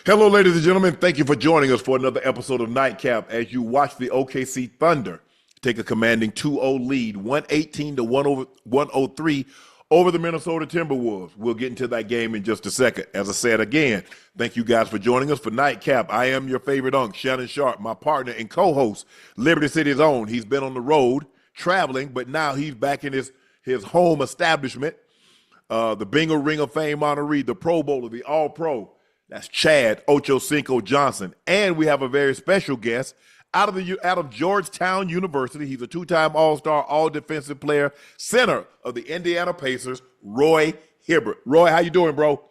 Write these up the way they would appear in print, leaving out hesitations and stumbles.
Hello, ladies and gentlemen. Thank you for joining us for another episode of Nightcap as you watch the OKC Thunder take a commanding 2-0 lead, 118 to 103 over the Minnesota Timberwolves. We'll get into that game in just a second. As I said again, thank you guys for joining us for Nightcap. I am your favorite unk, Shannon Sharpe, my partner and co-host, Liberty City's own. He's been on the road traveling, but now he's back in his home establishment, the Bingo Ring of Fame honoree, the Pro Bowler, the All-Pro. That's Chad Ochocinco Johnson. And we have a very special guest out of Georgetown University. He's a two-time All-Star, All-Defensive Player, center of the Indiana Pacers, Roy Hibbert. Roy, how you doing, bro?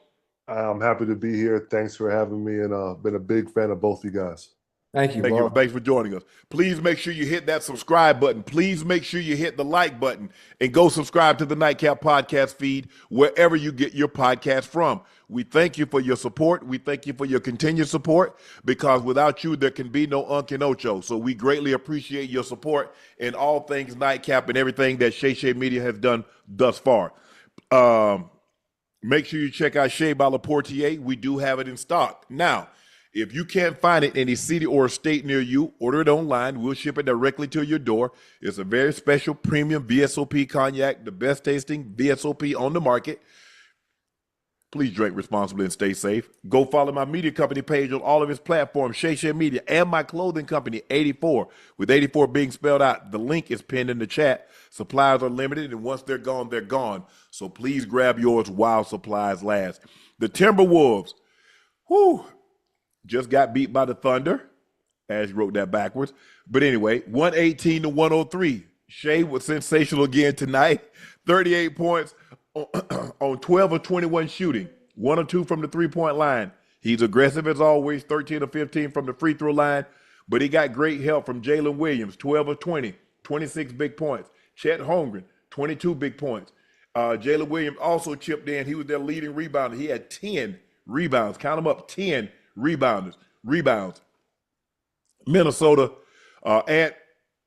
I'm happy to be here. Thanks for having me, and been a big fan of both you guys. Thank you, bro. Thanks for joining us. Please make sure you hit that subscribe button. Please make sure you hit the like button and go subscribe to the Nightcap podcast feed wherever you get your podcast from. We thank you for your support. We thank you for your continued support because without you, there can be no Unk and Ocho. So we greatly appreciate your support in all things Nightcap and everything that Shay Media has done thus far. Make sure you check out Shea by Laportier. We do have it in stock. Now, if you can't find it in a city or a state near you, order it online. We'll ship it directly to your door. It's a very special premium VSOP cognac, the best tasting VSOP on the market. Please drink responsibly and stay safe. Go follow my media company page on all of its platforms, Shay Media, and my clothing company, 84, with 84 being spelled out. The link is pinned in the chat. Supplies are limited, and once they're gone, they're gone. So please grab yours while supplies last. The Timberwolves, just got beat by the Thunder. Ash wrote that backwards. But anyway, 118 to 103. Shai was sensational again tonight. 38 points on 12 of 21 shooting. 1 or 2 from the three-point line. He's aggressive as always, 13 of 15 from the free throw line. But he got great help from Jalen Williams, 12 of 20, 26 big points. Chet Holmgren, 22 big points. Jalen Williams also chipped in. He was their leading rebounder. He had 10 rebounds. Count them up, 10 rebounds. Minnesota, Ant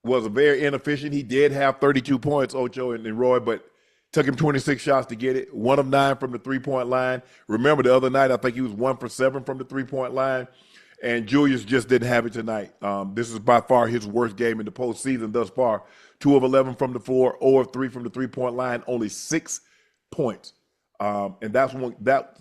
was very inefficient. He did have 32 points, Ocho and Roy, but took him 26 shots to get it. 1 of 9 from the three-point line. Remember the other night, I think he was 1 for 7 from the three-point line. And Julius just didn't have it tonight. This is by far his worst game in the postseason thus far. 2 of 11 from the floor, 0 of 3 from the three-point line, only 6 points. And that's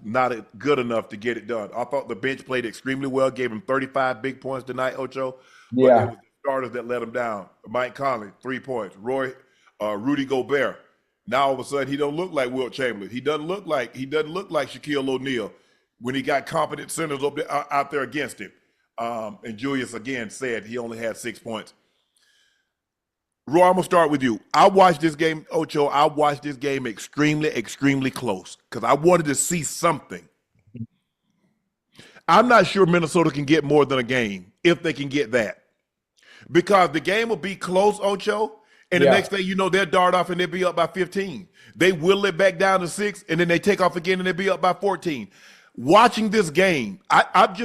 not good enough to get it done. I thought the bench played extremely well, gave him 35 big points tonight, Ocho. But it was the starters that let him down. Mike Conley, 3 points. Rudy Gobert. Now all of a sudden he don't look like Wilt Chamberlain. He doesn't look like Shaquille O'Neal when he got competent centers out there against him. And Julius again said he only had 6 points. Roy, I'm going to start with you. I watched this game, Ocho, extremely, extremely close because I wanted to see something. I'm not sure Minnesota can get more than a game if they can get that. Because the game will be close, Ocho, and the next thing you know, they'll dart off and they'll be up by 15. They whittle it back down to 6, and then they take off again and they'll be up by 14. Watching this game, I'm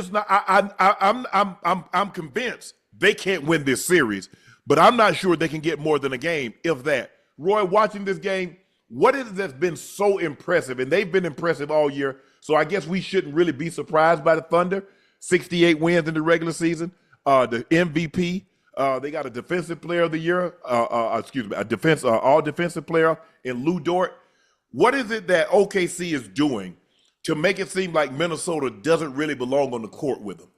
convinced they can't win this series. But I'm not sure they can get more than a game, if that. Roy, watching this game, what is it that's been so impressive? And they've been impressive all year, so I guess we shouldn't really be surprised by the Thunder. 68 wins in the regular season. The MVP, they got a defensive player of the year, all defensive player in Lou Dort. What is it that OKC is doing to make it seem like Minnesota doesn't really belong on the court with them?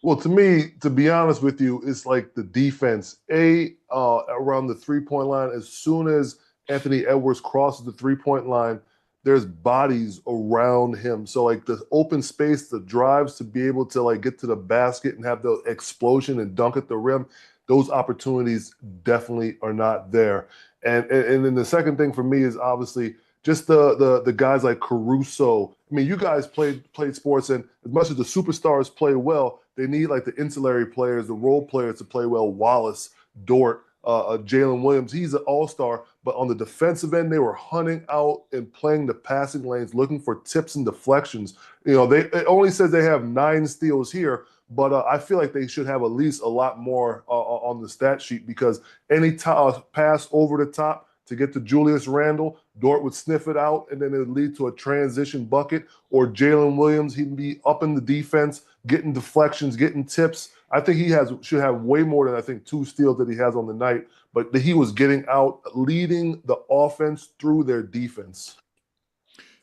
Well, to me, to be honest with you, it's like the defense. Around the three-point line, as soon as Anthony Edwards crosses the three-point line, there's bodies around him. So, like, the open space, the drives to be able to, like, get to the basket and have the explosion and dunk at the rim, those opportunities definitely are not there. And then the second thing for me is obviously just the guys like Caruso. I mean, you guys played sports, and as much as the superstars play well, they need like the ancillary players, the role players to play well. Wallace, Dort, Jalen Williams, he's an all-star. But on the defensive end, they were hunting out and playing the passing lanes, looking for tips and deflections. You know, it only says they have 9 steals here, but I feel like they should have at least a lot more on the stat sheet because any pass over the top, to get to Julius Randle. Dort would sniff it out, and then it would lead to a transition bucket. Or Jalen Williams, he'd be up in the defense, getting deflections, getting tips. I think he should have way more than, I think, 2 steals that he has on the night. But he was getting out, leading the offense through their defense.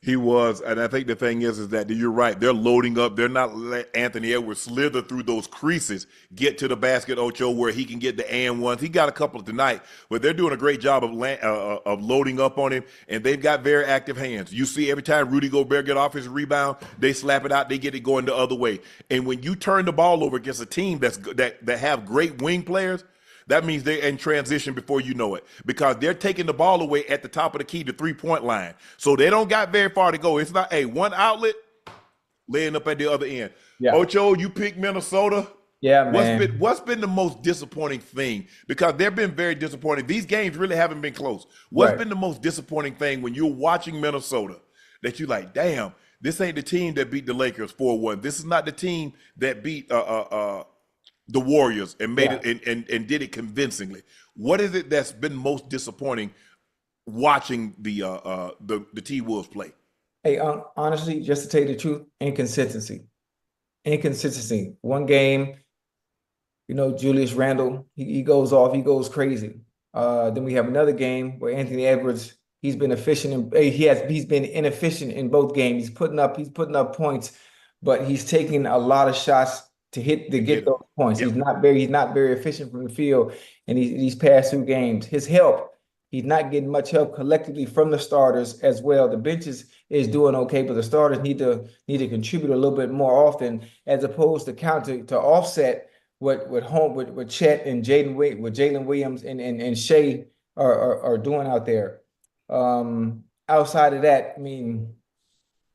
He was, and I think the thing is that you're right. They're loading up. They're not letting Anthony Edwards slither through those creases, get to the basket, Ocho, where he can get the and ones. He got a couple tonight, but they're doing a great job of loading up on him, and they've got very active hands. You see, every time Rudy Gobert get off his rebound, they slap it out, they get it going the other way. And when you turn the ball over against a team that have great wing players, that means they're in transition before you know it, because they're taking the ball away at the top of the key, the three-point line. So they don't got very far to go. It's not one outlet laying up at the other end. Yeah. Ocho, you picked Minnesota. Yeah, man. What's been the most disappointing thing? Because they've been very disappointing. These games really haven't been close. What's been the most disappointing thing when you're watching Minnesota that you're like, damn, this ain't the team that beat the Lakers 4-1. This is not the team that beat the Warriors and made it and did it convincingly. What is it that's been most disappointing watching the T-Wolves play? Hey, honestly, just to tell you the truth, inconsistency. One game, Julius Randle, he goes off, he goes crazy. Then we have another game where Anthony Edwards, he's been efficient he's been inefficient in both games. He's putting up points, but he's taking a lot of shots to get those points. Yep. He's not very efficient from the field in these past 2 games. His help, he's not getting much help collectively from the starters as well. The benches is doing okay, but the starters need to contribute a little bit more often, as opposed to offset what Chet and Jalen Williams and Shai are doing out there. Outside of that, I mean,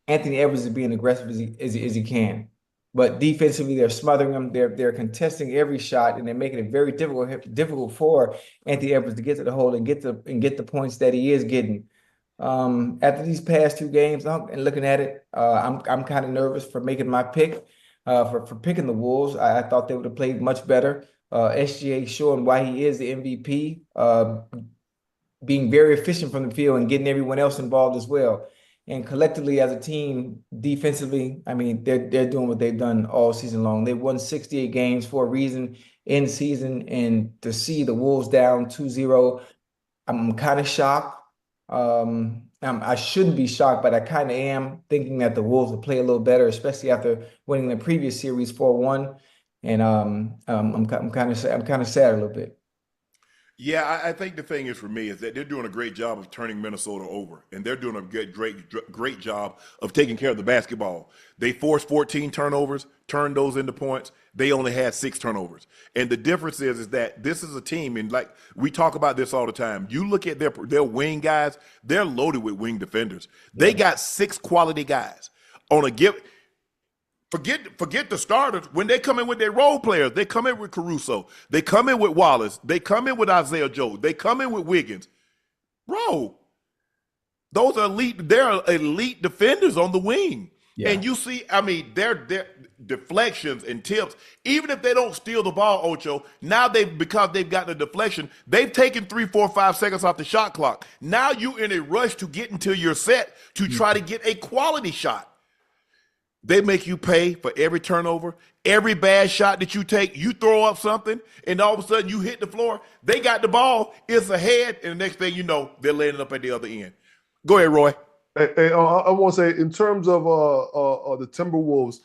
Anthony Edwards is being aggressive as he can. But defensively, they're smothering them. They're contesting every shot, and they're making it very difficult for Anthony Edwards to get to the hole and get the points that he is getting. After these past 2 games, and looking at it, I'm kind of nervous for making my pick for picking the Wolves. I thought they would have played much better. SGA showing why he is the MVP, being very efficient from the field and getting everyone else involved as well. And collectively as a team, defensively, I mean, they're doing what they've done all season long. They've won 68 games for a reason in season, and to see the Wolves down 2-0, I'm kind of shocked. I shouldn't be shocked, but I kind of am, thinking that the Wolves will play a little better, especially after winning the previous series 4-1. And I'm kind of sad a little bit. Yeah, I think the thing is for me is that they're doing a great job of turning Minnesota over, and they're doing a great job of taking care of the basketball. They forced 14 turnovers, turned those into points. They only had 6 turnovers. And the difference is that this is a team, and like we talk about this all the time, you look at their wing guys, they're loaded with wing defenders. They got 6 quality guys on a give. Forget the starters. When they come in with their role players, they come in with Caruso. They come in with Wallace. They come in with Isaiah Joe. They come in with Wiggins. Bro, those are elite. They're elite defenders on the wing. Yeah. And you see, I mean, their deflections and tips, even if they don't steal the ball, Ocho, now because they've got the deflection, they've taken 3, 4, 5 seconds off the shot clock. Now you're in a rush to get into your set to try to get a quality shot. They make you pay for every turnover, every bad shot that you take. You throw up something, and all of a sudden you hit the floor. They got the ball. It's ahead, and the next thing you know, they're laying it up at the other end. Go ahead, Roy. Hey, I want to say, in terms of the Timberwolves,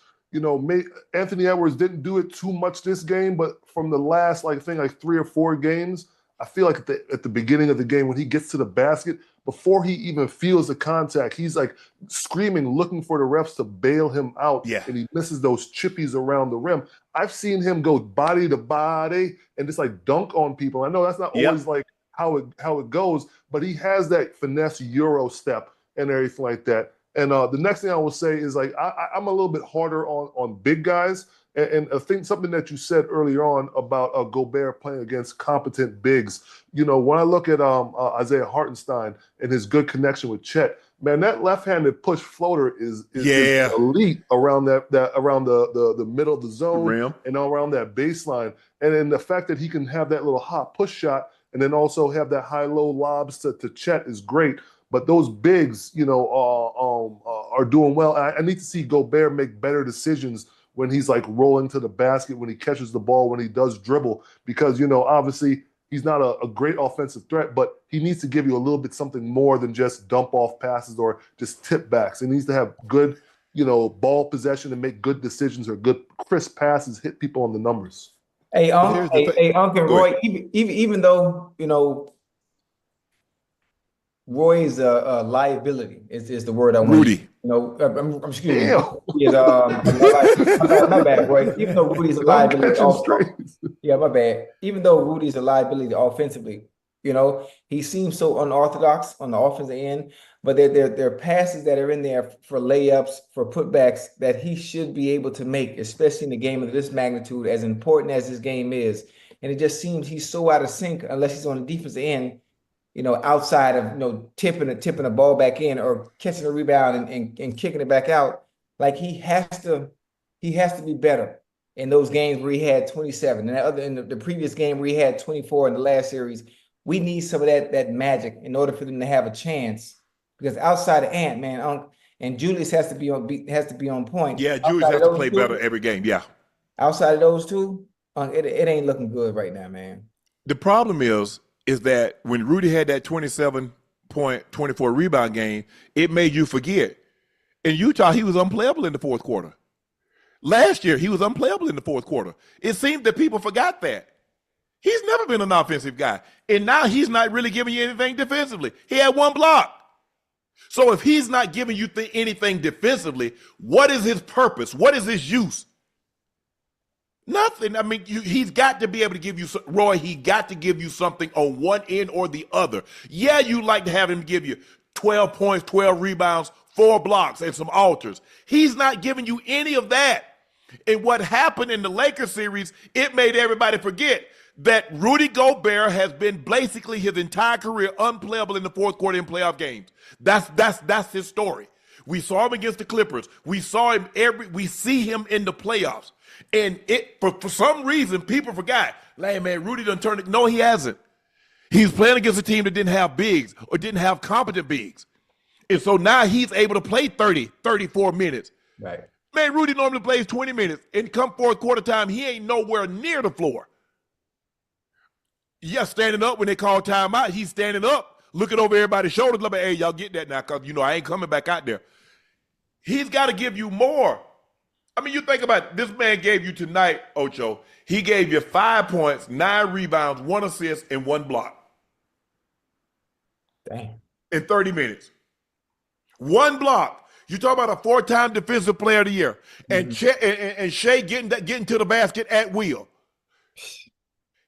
Anthony Edwards didn't do it too much this game, but from the last, like 3 or 4 games, I feel like at the beginning of the game, when he gets to the basket, before he even feels the contact, he's like screaming, looking for the refs to bail him out. Yeah. And he misses those chippies around the rim. I've seen him go body to body and just like dunk on people. I know that's not always like how it goes, but he has that finesse Euro step and everything like that. And the next thing I will say is, like, I'm a little bit harder on big guys. And I think something that you said earlier on about Gobert playing against competent bigs. When I look at Isaiah Hartenstein and his good connection with Chet, man, that left-handed push floater is elite around around the middle of the zone and around that baseline. And then the fact that he can have that little hot push shot, and then also have that high-low lobs to Chet is great. But those bigs, are doing well. I need to see Gobert make better decisions when he's like rolling to the basket, when he catches the ball, when he does dribble, because, obviously he's not a great offensive threat, but he needs to give you a little bit something more than just dump off passes or just tip backs. He needs to have good, ball possession and make good decisions or good crisp passes, hit people on the numbers. Hey, Unc and Roy, even though, Roy is a liability is the word I want. Rudy. Excuse me. My bad, Roy. Even though Rudy's a liability, my bad. Even though Rudy's a liability offensively, he seems so unorthodox on the offensive end. But there are passes that are in there for layups, for putbacks that he should be able to make, especially in a game of this magnitude, as important as this game is. And it just seems he's so out of sync unless he's on the defensive end. Outside of, tipping the ball back in or catching a rebound and kicking it back out, like he has to be better in those games where he had 27 and in the previous game where he had 24 in the last series. We need some of that magic in order for them to have a chance, because outside of Ant, man, and Julius has to be on point. Yeah, Julius has to play better every game. Yeah. Outside of those two, it ain't looking good right now, man. The problem is that when Rudy had that 27-point, 24 rebound game, it made you forget. In Utah, he was unplayable in the fourth quarter. Last year, he was unplayable in the fourth quarter. It seemed that people forgot that. He's never been an offensive guy. And now he's not really giving you anything defensively. He had one block. So if he's not giving you anything defensively, what is his purpose? What is his use? Nothing. I mean, he's got to be able to give you, Roy, he got to give you something on one end or the other. Yeah, you like to have him give you 12 points, 12 rebounds, 4 blocks, and some alters. He's not giving you any of that. And what happened in the Lakers series, it made everybody forget that Rudy Gobert has been basically his entire career unplayable in the fourth quarter in playoff games. That's his story. We saw him against the Clippers. We see him in the playoffs. And for some reason, people forgot. Like, man, Rudy done turned it. No, he hasn't. He's playing against a team that didn't have bigs or didn't have competent bigs. And so now he's able to play 30, 34 minutes. Right. Man, Rudy normally plays 20 minutes. And come fourth quarter time, he ain't nowhere near the floor. Yeah, standing up when they call timeout, he's standing up, looking over everybody's shoulders, like, hey, y'all get that now, because, I ain't coming back out there. He's got to give you more. I mean, you think about it. This man gave you tonight, Ocho, he gave you 5 points, 9 rebounds, 1 assist, and 1 block. Dang. In 30 minutes. 1 block. You talk about a 4-time defensive player of the year. And and Shai getting to the basket at will.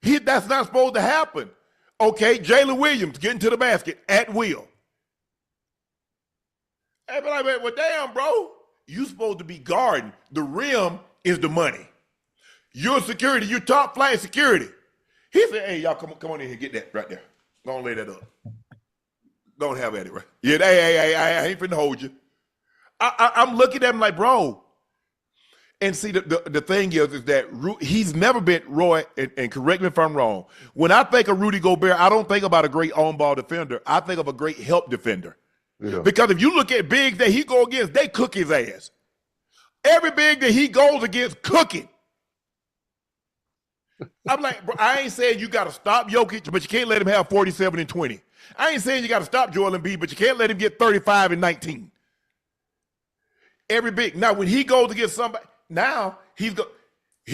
That's not supposed to happen. Okay, Jalen Williams getting to the basket at will. Hey, but I mean, well, damn, bro. You supposed to be guarding. The rim is the money. You're security. You're top flight security. He said, hey, y'all, come on in here. Get that right there. Go on, lay that up. Don't have at it, right? Yeah, hey, I ain't finna hold you. I'm looking at him like, bro. And see, the thing is that he's never been, Roy, and correct me if I'm wrong, when I think of Rudy Gobert, I don't think about a great on-ball defender. I think of a great help defender. Yeah. Because if you look at bigs that he go against, they cook his ass. Every big that he goes against, cooking. I'm like, bro, I ain't saying you got to stop Jokic, but you can't let him have 47 and 20. I ain't saying you got to stop Joel Embiid, but you can't let him get 35 and 19. Every big. Now, when he goes against somebody, now he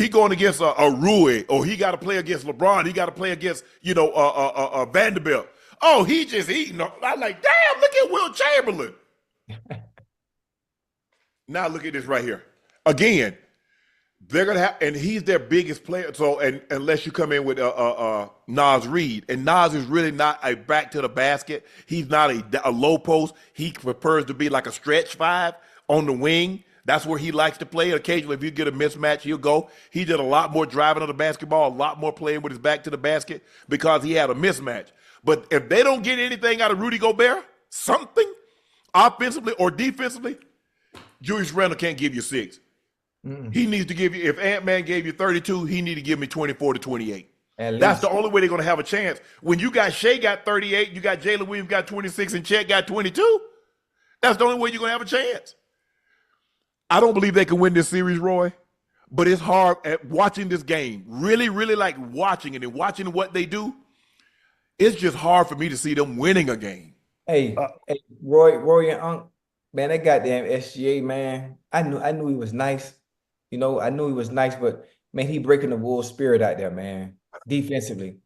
going against a Rui, or he got to play against LeBron. He got to play against, Vanderbilt. Oh, he just eating. I'm like, damn, look at Will Chamberlain. Now look at this right here. Again, they're going to have, and he's their biggest player. So, and unless you come in with Naz Reid, and Naz is really not a back to the basket. He's not a low post. He prefers to be like a stretch 5 on the wing. That's where he likes to play. Occasionally, if you get a mismatch, he'll go. He did a lot more driving of the basketball, a lot more playing with his back to the basket because he had a mismatch. But if they don't get anything out of Rudy Gobert, something, offensively or defensively, Julius Randle can't give you 6. He needs to give you, if Ant-Man gave you 32, he need to give me 24 to 28. At That's the least. only way they're going to have a chance. When you got Shai got 38, you got Jalen Williams got 26, and Chet got 22, that's the only way you're going to have a chance. I don't believe they can win this series, Roy, but it's hard at watching this game. Really, really like watching it and watching what they do. It's just hard for me to see them winning a game. Hey, hey, Roy and Unc, man, that goddamn SGA, man. I knew he was nice. You know, I knew he was nice, but man, he breaking the Wolves spirit out there, man. Defensively.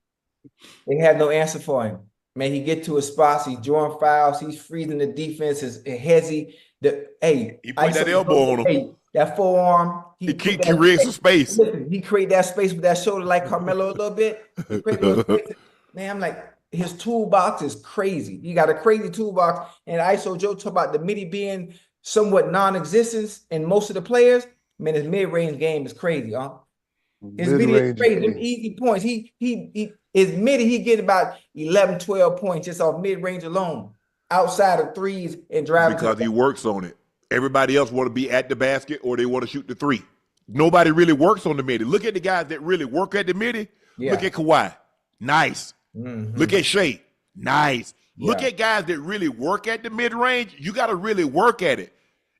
They have no answer for him. Man, he get to his spots, he's drawing fouls, he's freezing the defense, is hezzy. He put that elbow on him. Hey, that forearm, He creates some space. Listen, he create that space with that shoulder like Carmelo a little bit. He create those spaces. Man, I'm like, his toolbox is crazy. He got a crazy toolbox. And ISO Joe talk about the midi being somewhat non-existent in most of the players. Man, his mid-range game is crazy, huh? His midi is crazy. Them easy points. His midi, he get about 11, 12 points just off mid-range alone, outside of threes and driving. Because he works on it. Everybody else want to be at the basket or they want to shoot the three. Nobody really works on the midi. Look at the guys that really work at the midi. Yeah. Look at Kawhi. Nice. Mm-hmm. Look at Shai. Nice. Yeah. Look at guys that really work at the mid-range. You got to really work at it.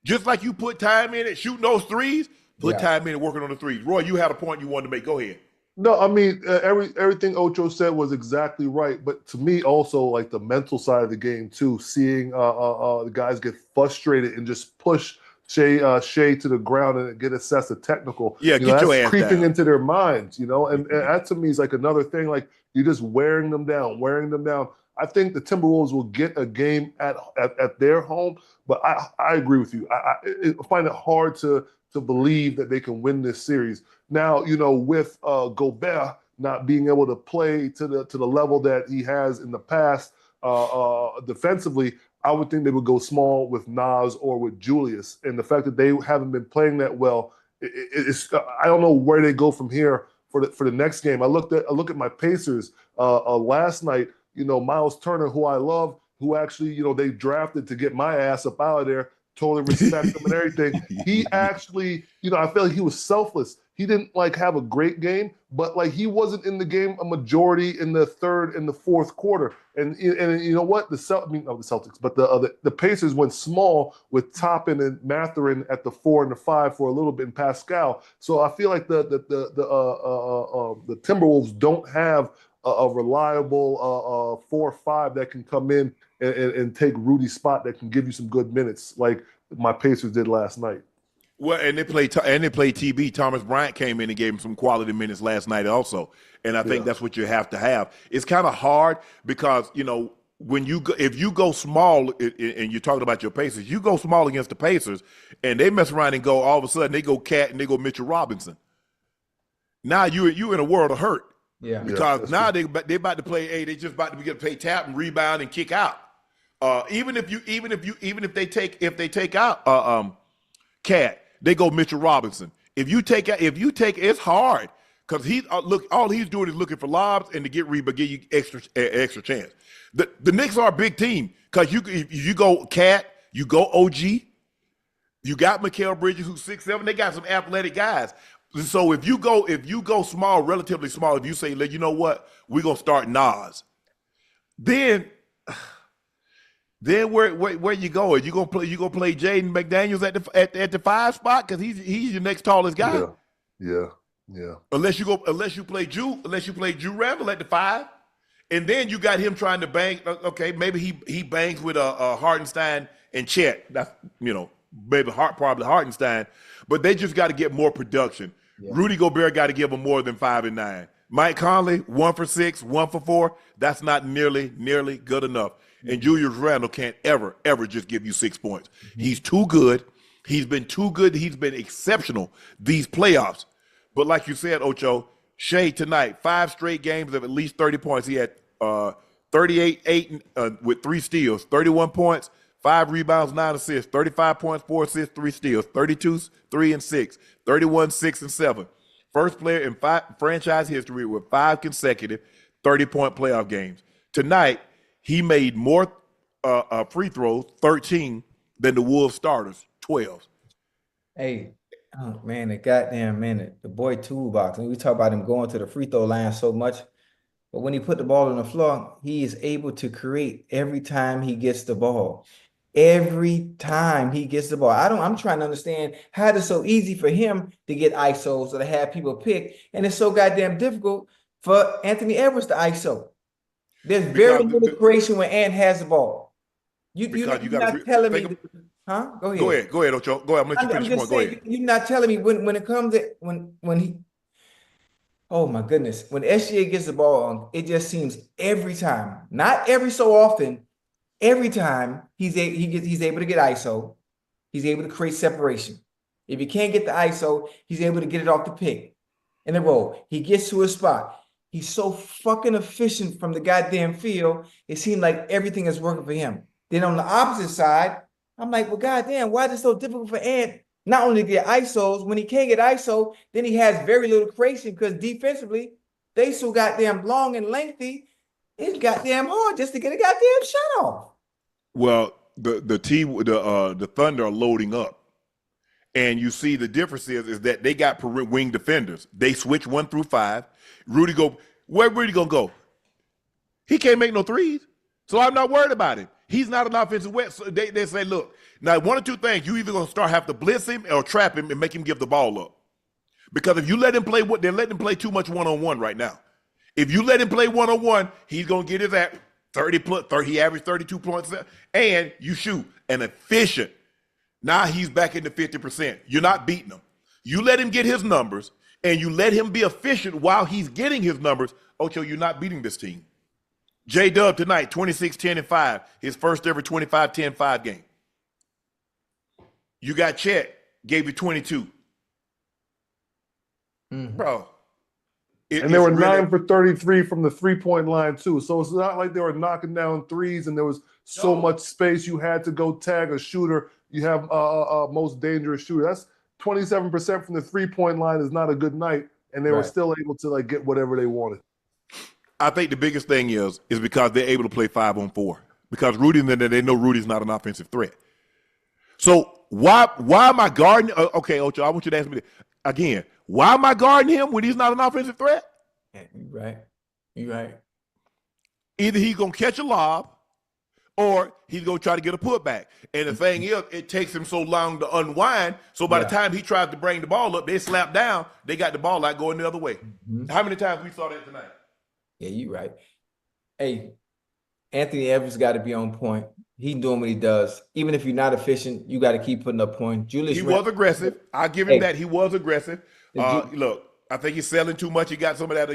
Just like you put time in it, shooting those threes, put time in it working on the threes. Roy, you had a point you wanted to make. Go ahead. No, I mean, everything Ocho said was exactly right. But to me, also, like the mental side of the game, too, seeing the guys get frustrated and just push Shai to the ground and get assessed a technical. Yeah, get your ass creeping down into their minds, you know? And that to me is like another thing, like you're just wearing them down. I think the Timberwolves will get a game at their home, but I agree with you. I find it hard to believe that they can win this series. Now, you know, with Gobert not being able to play to the level that he has in the past defensively, I would think they would go small with Nas or with Julius. And the fact that they haven't been playing that well, I don't know where they go from here for the next game. I look at my Pacers last night. You know, Miles Turner, who I love, who actually, you know, they drafted to get my ass up out of there. Totally respect him and everything. He actually, you know, I feel like he was selfless. He didn't like have a great game, but like he wasn't in the game a majority in the third and the fourth quarter. And you know what? The Celtics, but the Pacers went small with Toppin and Mathurin at the 4 and the 5 for a little bit, and Pascal. So I feel like the Timberwolves don't have a reliable 4-5 that can come in and take Rudy's spot that can give you some good minutes like my Pacers did last night. Well, and they played TB. Thomas Bryant came in and gave him some quality minutes last night also. And I think that's what you have to have. It's kind of hard because, you know, if you go small and you're talking about your Pacers, you go small against the Pacers and they mess around and go all of a sudden they go Cat and they go Mitchell Robinson. Now you in a world of hurt. Yeah. Because now they about to play. They just about to get paid tap and rebound and kick out. Even if they take out Cat, they go Mitchell Robinson. If you take it's hard because all he's doing is looking for lobs and to get rebound, give you extra chance. The Knicks are a big team because you go Cat, you go OG, you got Mikal Bridges who's 6'7". They got some athletic guys. So if you go small, relatively small, if you say, you know what, we're gonna start Nas, then where you going? You gonna play Jaden McDaniels at the 5 spot because he's your next tallest guy. Yeah. Unless you play Drew Randall at the 5, and then you got him trying to bang. Okay, maybe he bangs with a Hartenstein and Chet. That's maybe probably Hartenstein, but they just got to get more production. Yeah. Rudy Gobert got to give them more than 5 and 9. Mike Conley 1 for 6, 1 for 4. That's not nearly good enough. And Julius Randle can't ever just give you 6 points. Mm-hmm. He's too good. He's been too good. He's been exceptional these playoffs. But like you said, Ocho, Shai tonight, 5 straight games of at least 30 points. He had 38 with 3 steals, 31 points, 5 rebounds, 9 assists, 35 points, 4 assists, 3 steals, 32, 3 and 6, 31, 6 and 7. First player in franchise history with 5 consecutive 30-point playoff games. Tonight, he made more free throws, 13, than the Wolves starters, 12. Hey, Oh man, the goddamn man, the boy toolbox. And we talk about him going to the free throw line so much, but when he put the ball on the floor, he is able to create every time he gets the ball. Every time he gets the ball. I'm trying to understand how it's so easy for him to get ISOs or to have people pick, and it's so goddamn difficult for Anthony Edwards to ISO. There's very Because little creation when Ant has the ball. because You're you got not telling think me, huh? Go go ahead. ahead, go ahead, Ocho. Go ahead. I'm gonna let you I'm finish your just point. Go saying, ahead. you're not telling me when it comes to when he, oh my goodness, when SGA gets the ball on, it just seems every time, not every so often, every time he's able to get ISO, he's able to create separation. If he can't get the ISO, he's able to get it off the pick in the roll. He gets to his spot. He's so fucking efficient from the goddamn field. It seemed like everything is working for him. Then on the opposite side, I'm like, well, goddamn, why is it so difficult for Ant not only to get ISOs? When he can't get ISO, then he has very little creation because defensively, they so goddamn long and lengthy. It's goddamn hard just to get a goddamn shot off. Well, the Thunder are loading up. And you see the difference is that they got wing defenders. They switch 1 through 5. Where Rudy gonna go? He can't make no threes. So I'm not worried about it. He's not an offensive wet. So they say, look, now one or two things, you either gonna have to blitz him or trap him and make him give the ball up. Because if you let him play they're letting him play too much one-on-one right now. If you let him play one-on-one, he's gonna get his at 30 plus 30, he averaged 32 points, and you shoot an efficient. Now he's back into 50%. You're not beating him. You let him get his numbers, and you let him be efficient while he's getting his numbers. Ocho, you're not beating this team. J-Dub tonight, 26, 10, and 5. His first ever 25, 10, 5 game. You got Chet, gave you 22. Mm-hmm. Bro. And they were 9 for 33 from the three-point line, too. So it's not like they were knocking down threes and there was so much space you had to go tag a shooter. You have most dangerous shooter. That's 27% from the three-point line is not a good night, and they were still able to like get whatever they wanted. I think the biggest thing is because they're able to play 5-on-4. Because Rudy, they know Rudy's not an offensive threat. So why am I guarding? Okay, Ocho, I want you to ask me again. Why am I guarding him when he's not an offensive threat? You're right. Either he's gonna catch a lob, or he's gonna try to get a putback. And the thing is, it takes him so long to unwind. So by the time he tries to bring the ball up, they slap down. They got the ball out going the other way. Mm-hmm. How many times we saw that tonight? Yeah, you're right. Hey, Anthony Edwards got to be on point. He's doing what he does. Even if you're not efficient, you got to keep putting up points. He was aggressive. I'll give him that. He was aggressive. Look, I think he's selling too much. He got some of that,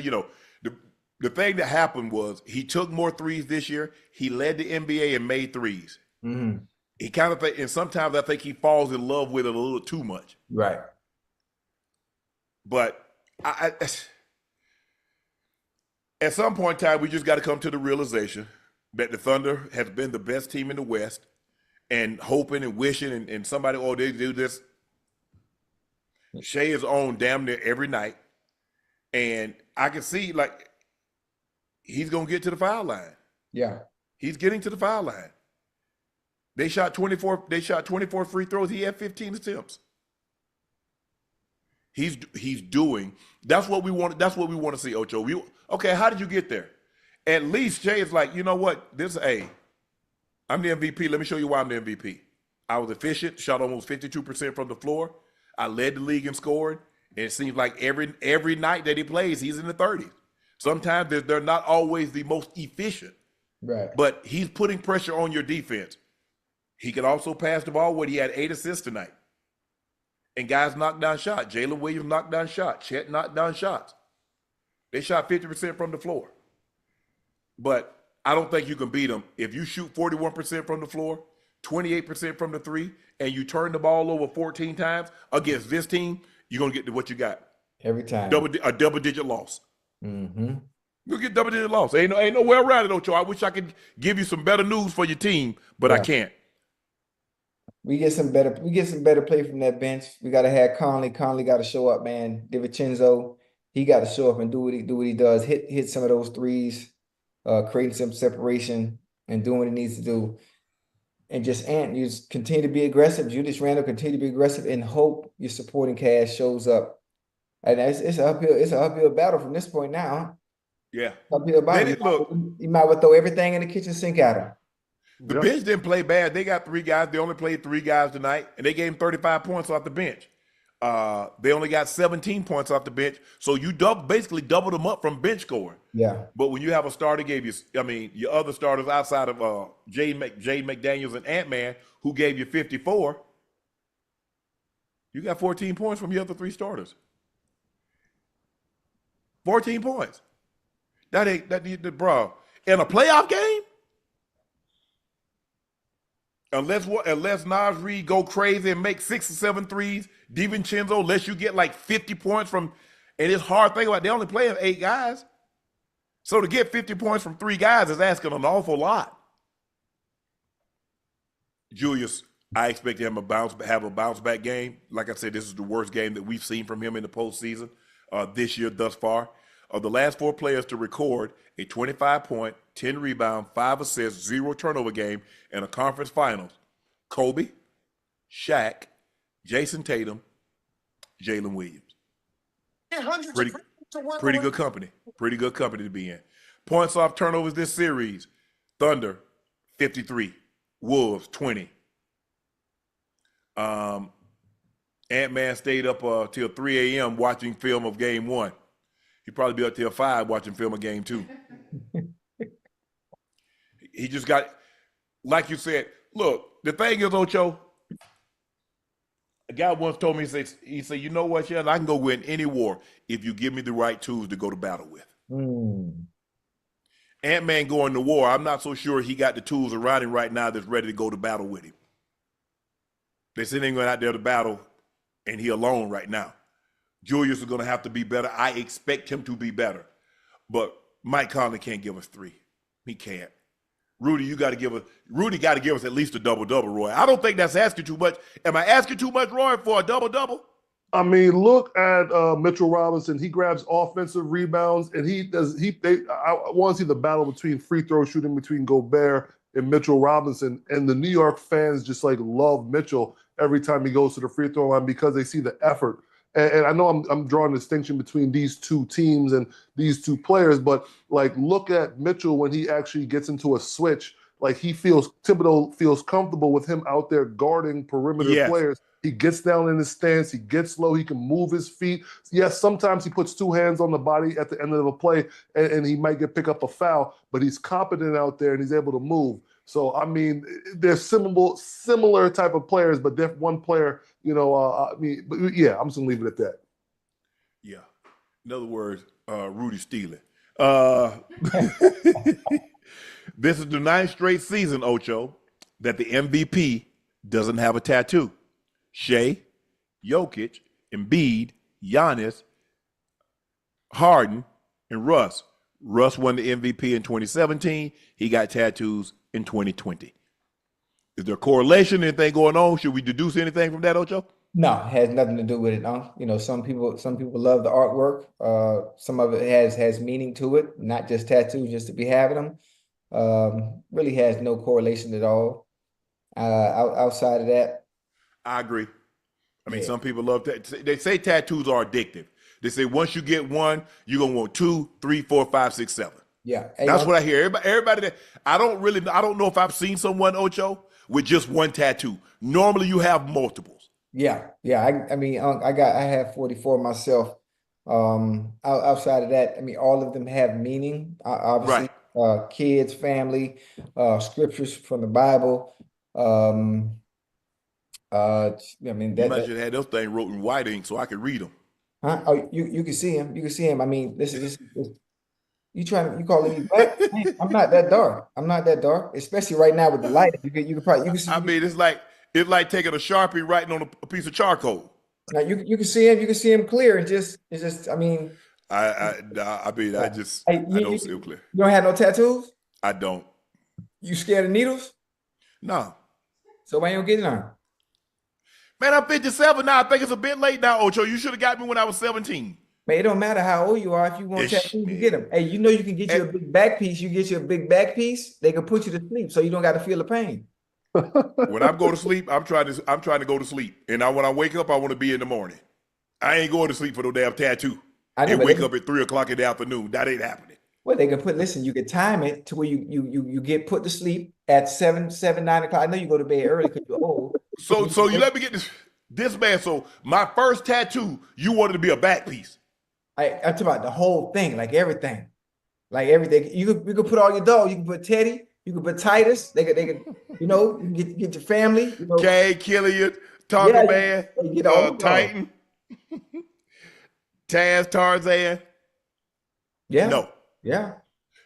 the thing that happened was he took more threes this year. He led the NBA and made threes. Mm-hmm. He kind of and sometimes I think he falls in love with it a little too much. Right. But at some point in time, we just got to come to the realization that the Thunder has been the best team in the West, and hoping and wishing and somebody, they do this. Shai is on damn near every night. And I can see, like, he's going to get to the foul line. Yeah. He's getting to the foul line. They shot 24 free throws. He had 15 attempts. He's doing. That's what we want. That's what we want to see, Ocho. Okay, how did you get there? At least Shai is like, you know what? I'm the MVP. Let me show you why I'm the MVP. I was efficient, shot almost 52% from the floor. I led the league in scoring. And it seems like every night that he plays, he's in the 30s. Sometimes they're not always the most efficient. Right. But he's putting pressure on your defense. He can also pass the ball where he had 8 assists tonight. And guys knocked down shots. Jalen Williams knocked down shots. Chet knocked down shots. They shot 50% from the floor. But I don't think you can beat them. If you shoot 41% from the floor, 28% from the 3, and you turn the ball over 14 times against this team, you're going to get to what you got. Every time. A double-digit loss. Mm-hmm. You'll get double-digit loss. Ain't no way around it, Ocho. I wish I could give you some better news for your team, but I can't. We get some better play from that bench. We got to have Conley. Conley got to show up, man. DiVincenzo, he got to show up and do what he does. Hit some of those threes, creating some separation and doing what he needs to do. and just you just continue to be aggressive. Julius Randle continue to be aggressive and hope your supporting cast shows up. And it's an uphill battle from this point now. Yeah. Uphill battle. Look, You might well throw everything in the kitchen sink at him. the bench didn't play bad. They got 3 guys. They only played 3 guys tonight, and they gave him 35 points off the bench. They only got 17 points off the bench, so you basically doubled them up from bench scoring. Yeah. But when you have a starter, your other starters outside of Jay McDaniels and Ant-Man, who gave you 54, you got 14 points from your other 3 starters. 14 points. Bro, in a playoff game, unless Nas Reed go crazy and make 6 or 7 threes, DiVincenzo, unless you get like 50 points from, and it's hard to think about, they only playing 8 guys. So to get 50 points from 3 guys is asking an awful lot. Julius, I expect him to have a bounce back game. Like I said, this is the worst game that we've seen from him in the postseason this year thus far. Of the last 4 players to record a 25-point, 10 rebound, 5 assists, 0 turnover game in a conference finals, Kobe, Shaq, Jason Tatum, Jalen Williams. Pretty good company. Pretty good company to be in. Points off turnovers this series, Thunder, 53. Wolves, 20. Ant-Man stayed up till 3 a.m. watching film of game 1. He'd probably be up till 5 watching film of game 2. He just got, like you said, look, the thing is, Ocho, a guy once told me, he said, you know what, Shannon, I can go win any war if you give me the right tools to go to battle with. Ant-Man going to war, I'm not so sure he got the tools around him right now that's ready to go to battle with him. They said he ain't going out there to battle, and he alone right now. Julius is going to have to be better. I expect him to be better. But Mike Conley can't give us 3. He can't. Rudy got to give us at least a double-double, Roy. I don't think that's asking too much. Am I asking too much, Roy, for a double-double? I mean, look at Mitchell Robinson. He grabs offensive rebounds, and I want to see the battle between free throw shooting between Gobert and Mitchell Robinson. And the New York fans just like love Mitchell every time he goes to the free throw line because they see the effort. And I know I'm drawing a distinction between these 2 teams and these 2 players, but like look at Mitchell when he actually gets into a switch. Like Thibodeau feels comfortable with him out there guarding perimeter players. He gets down in his stance, he gets low, he can move his feet. Yes, sometimes he puts 2 hands on the body at the end of a play and he might pick up a foul, but he's competent out there and he's able to move. So, I mean, they're similar type of players, but they're one player, I'm just going to leave it at that. Yeah. In other words, Rudy stealing. This is the 9th straight season, Ocho, that the MVP doesn't have a tattoo. Shai, Jokic, Embiid, Giannis, Harden, and Russ. Russ won the MVP in 2017. He got tattoos in 2020. Is there a correlation, anything going on? Should we deduce anything from that, Ocho? No, it has nothing to do with it. Some people love the artwork. Some of it has meaning to it, not just tattoos just to be having them. Really has no correlation at all. Outside of that, I agree. I mean, some people love that. They say tattoos are addictive. They say once you get one, you're gonna want 2, 3, 4, 5, 6, 7. Yeah, that's what I hear. Everybody that I don't know if I've seen someone, Ocho, with just one tattoo. Normally, you have multiples. Yeah. I mean, I have 44 myself. Outside of that, I mean, all of them have meaning. Obviously, right. Kids, family, scriptures from the Bible. I mean, you might should have had those things wrote in white ink so I could read them. Huh? Oh, you can see him. You can see him. I mean, this you calling me black? I'm not that dark. I'm not that dark, especially right now with the light. You can see. I mean, it's like taking a Sharpie writing on a piece of charcoal. Now you can see him. You can see him clear. It's just. I mean. I don't see him clear. You don't have no tattoos? I don't. You scared of needles? No. So why you don't get none? Man, I'm 57 now. I think it's a bit late now, Ocho. You should have got me when I was 17. Man, it don't matter how old you are. If you want tattoos, you get them. Hey, you can get you a big back piece. You get you a big back piece, they can put you to sleep so you don't got to feel the pain. When I go to sleep, I'm trying to go to sleep. And when I wake up, I want to be in the morning. I ain't going to sleep for no damn tattoo. I know, And but wake up at 3 o'clock in the afternoon. That ain't happening. well, they can listen, you can time it to where you get put to sleep at 7, 9 o'clock. I know you go to bed early because you're old. So you let me get this man. So my first tattoo, you wanted to be a back piece. I'm talking about the whole thing, like everything. Like everything. You could put all your dogs. You can put Teddy. You can put Titus. They could, you can get your family. Kay, Killian, Tonka Man, you get all Titan, Taz, Tarzan. Yeah. No. Yeah.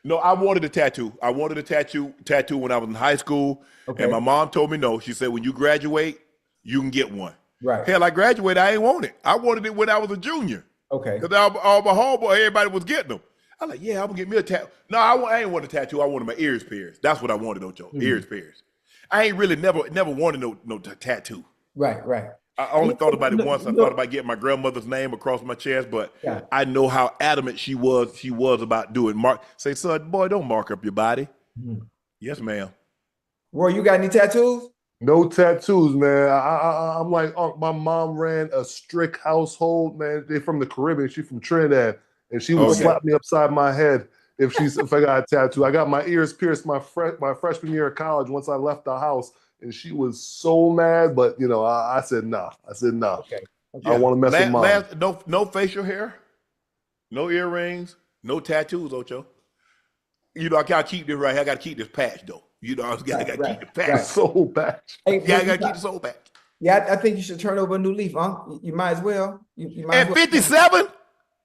No, I wanted a tattoo. I wanted a tattoo when I was in high school. Okay. And my mom told me no. She said, when you graduate, you can get one. Right. Hell, I graduated. I ain't want it. I wanted it when I was a junior. Okay. Because all my homeboy, everybody was getting them. I'm like, yeah, I'm going to get me a tattoo. No, I ain't want a tattoo. I wanted my ears pierced. That's what I wanted, Ocho. Ears pierced. I ain't really never wanted no tattoo. Right. I only thought about it once. I thought about getting my grandmother's name across my chest, but I know how adamant she was about doing. Say, son, boy, don't mark up your body. Yes, ma'am. Roy, you got any tattoos? No tattoos, man. I'm like, my mom ran a strict household, man. They're from the Caribbean. She's from Trinidad. And she would slap me upside my head if I got a tattoo. I got my ears pierced my freshman year of college once I left the house. And she was so mad, but I said nah. Okay. I want to mess with mom. No facial hair, no earrings, no tattoos, Ocho. I gotta keep this right here. I gotta keep this patch though. I gotta keep the patch. Right. Soul patch. Hey, I gotta keep the soul patch. Yeah, I think you should turn over a new leaf, huh? You might as well. You might At 57?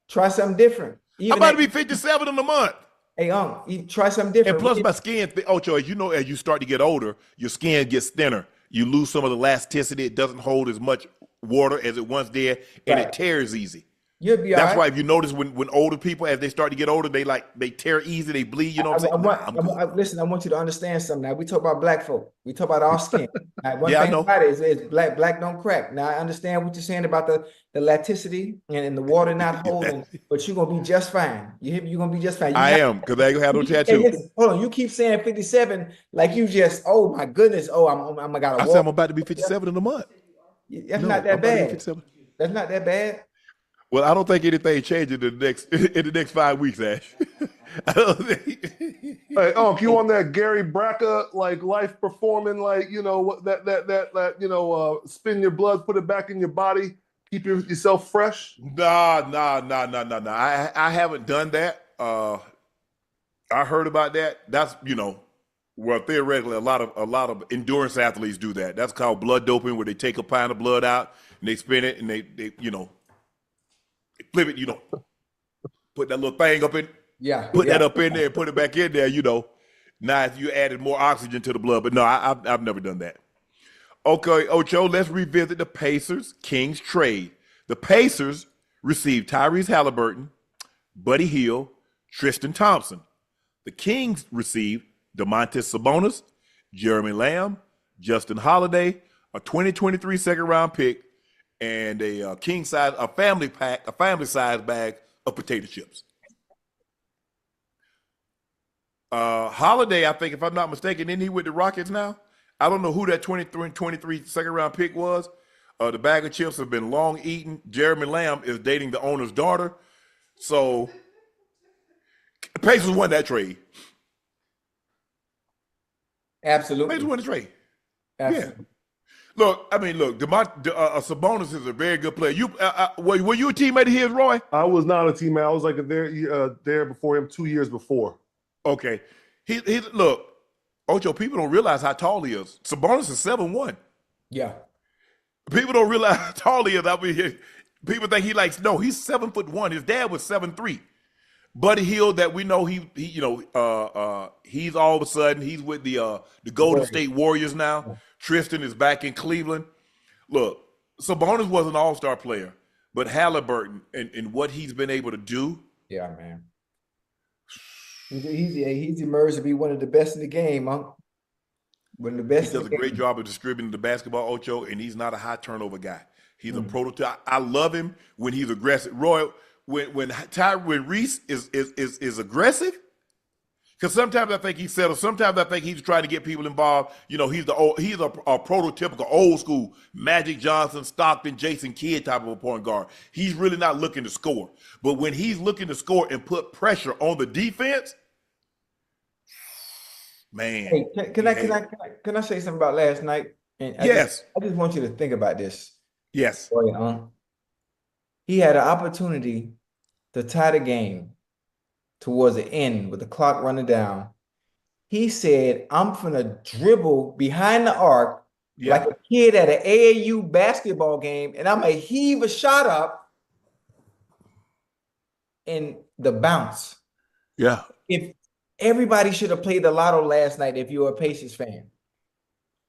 Try something different. I'm about to be 57 in a month. Hey, you try something different. And plus my skin, Ocho, as you start to get older, your skin gets thinner. You lose some of the elasticity. It doesn't hold as much water as it once did, and it tears easy. You'll be all That's right. why if you notice when older people, as they start to get older, they tear easy, they bleed. You know what I'm saying? Listen, I want you to understand something. Now we talk about black folk. We talk about our skin. One Yeah, I thing know. about it is black don't crack. Now I understand what you're saying about the elasticity and the water not holding, but you're gonna be just fine. You're gonna be just fine. I am, because I ain't gonna have no tattoo. Listen, hold on, you keep saying 57 like you just, oh my goodness, I'm gotta I said I'm about to be 57 in a month. That's not that bad. That's not that bad. Well, I don't think anything changes in the next 5 weeks, Ash. I don't think. Hey, you on that Gary Bracca life performing what that spin your blood, put it back in your body, keep yourself fresh? Nah. I haven't done that. I heard about that. That's well, theoretically, a lot of endurance athletes do that. That's called blood doping, where they take a pint of blood out and they spin it and they flip it, put that little thing up in, put that up in there, put it back in there, Now, if you added more oxygen to the blood, but no, I've never done that. Okay, Ocho, let's revisit the Pacers-Kings trade. The Pacers received Tyrese Haliburton, Buddy Hield, Tristan Thompson. The Kings received Domantas Sabonis, Jeremy Lamb, Justin Holiday, a 2023 second-round pick, and a family size bag of potato chips. Holiday, I think, if I'm not mistaken, isn't he with the Rockets now? I don't know who that 23 second round pick was. The bag of chips have been long eaten. Jeremy Lamb is dating the owner's daughter. So Pacers won that trade. Absolutely. Pacers won the trade. Absolutely. Yeah. Look, Sabonis is a very good player. Were you a teammate of his, Roy? I was not a teammate. I was there before him 2 years before. Okay. Look, Ocho, people don't realize how tall he is. Sabonis is 7'1". Yeah. People don't realize how tall he is. I mean, people think he's 7'1". His dad was 7'3". Buddy Hield, that we know he's all of a sudden he's with the Golden State Warriors now. Yeah. Tristan is back in Cleveland. Look, Sabonis was an all-star player, but Haliburton and what he's been able to do. Yeah, man. He's emerged to be one of the best in the game, huh? One of the best. He does a great job of distributing the basketball, Ocho, and he's not a high turnover guy. He's a prototype. I love him when he's aggressive. Roy, when Reese is aggressive, Because sometimes I think he's settled. Sometimes I think he's trying to get people involved. You know, he's a prototypical old school Magic Johnson, Stockton, Jason Kidd type of a point guard. He's really not looking to score. But when he's looking to score and put pressure on the defense, man. Hey, can I say something about last night? And Yes. I just want you to think about this. Yes. Boy, he had an opportunity to tie the game towards the end with the clock running down. He said, I'm finna dribble behind the arc like a kid at an AAU basketball game, and I'm gonna heave a shot up in the bounce. Yeah. If everybody should have played the lotto last night if you're a Pacers fan.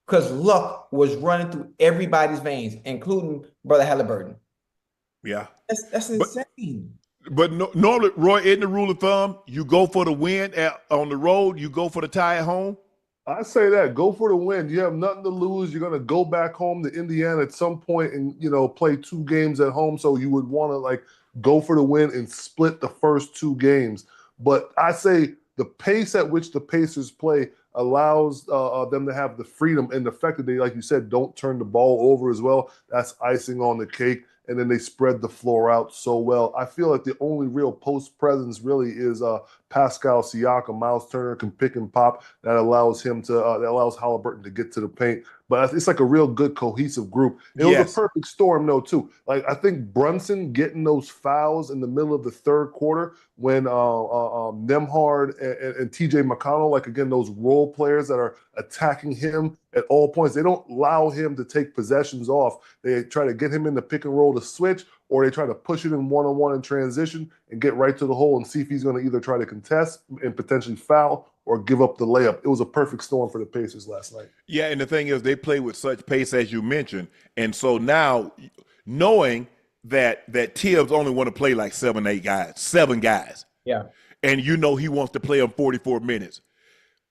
Because luck was running through everybody's veins, including Brother Haliburton. Yeah. That's insane. But normally, Roy, isn't the rule of thumb, you go for the win on the road, you go for the tie at home? I say that. Go for the win. You have nothing to lose. You're going to go back home to Indiana at some point and, play 2 games at home. So you would want to, go for the win and split the first 2 games. But I say the pace at which the Pacers play allows them to have the freedom and the fact that they, like you said, don't turn the ball over as well. That's icing on the cake. And then they spread the floor out so well. I feel like the only real post presence really is Pascal Siakam. Miles Turner can pick and pop. That allows Haliburton to get to the paint. But it's like a real good cohesive group. It was a perfect storm, though, too. I think Brunson getting those fouls in the middle of the third quarter when Nembhard and TJ McConnell, again, those role players that are attacking him at all points, they don't allow him to take possessions off. They try to get him in the pick and roll to switch, or they try to push it in one-on-one in transition and get right to the hole and see if he's going to either try to contest and potentially foul or give up the layup. It was a perfect storm for the Pacers last night. Yeah, and the thing is, they play with such pace, as you mentioned. And so now, knowing that Tibbs only want to play like 7 guys. Yeah. And he wants to play them 44 minutes.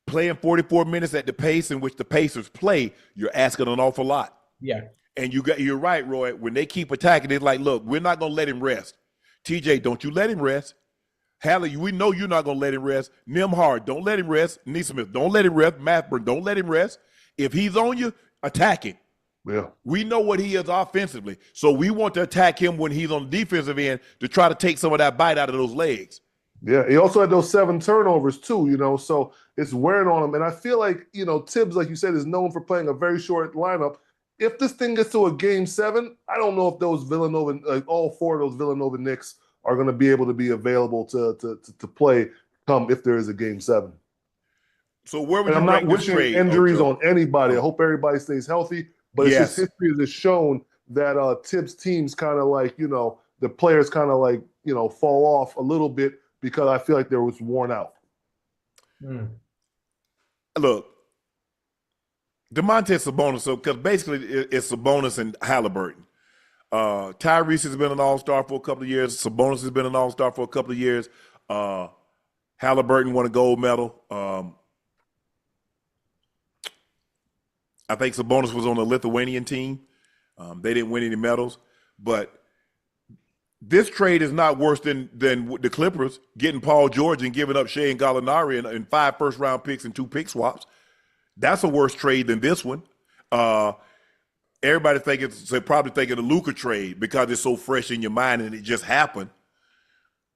Playing 44 minutes at the pace in which the Pacers play, you're asking an awful lot. Yeah. And you're right, Roy. When they keep attacking, it's like, look, we're not going to let him rest. TJ, don't you let him rest. Hallie, we know you're not going to let him rest. Nembhard, don't let him rest. Nesmith, don't let him rest. Mathburn, don't let him rest. If he's on you, attack him. Yeah. We know what he is offensively. So we want to attack him when he's on the defensive end to try to take some of that bite out of those legs. Yeah, he also had those 7 turnovers too, so it's wearing on him. And I feel like, Tibbs, like you said, is known for playing a very short lineup. If this thing gets to a game 7, I don't know if those all 4 of those Villanova Knicks are going to be able to be available to play come if there is a game 7. So where would you I'm rank not this wishing trade, injuries Ocho? on anybody. I hope everybody stays healthy. But it's just history has shown that Tibbs teams kind of the players kind of fall off a little bit because I feel like they was worn out. Look, Domantas Sabonis, because basically it's Sabonis and Haliburton. Tyrese has been an all-star for a couple of years. Sabonis has been an all-star for a couple of years. Haliburton won a gold medal. I think Sabonis was on the Lithuanian team. They didn't win any medals. But this trade is not worse than the Clippers getting Paul George and giving up Shea and Gallinari and 5 first-round picks and 2 pick swaps. That's a worse trade than this one. Everybody probably thinking the Luka trade because it's so fresh in your mind and it just happened.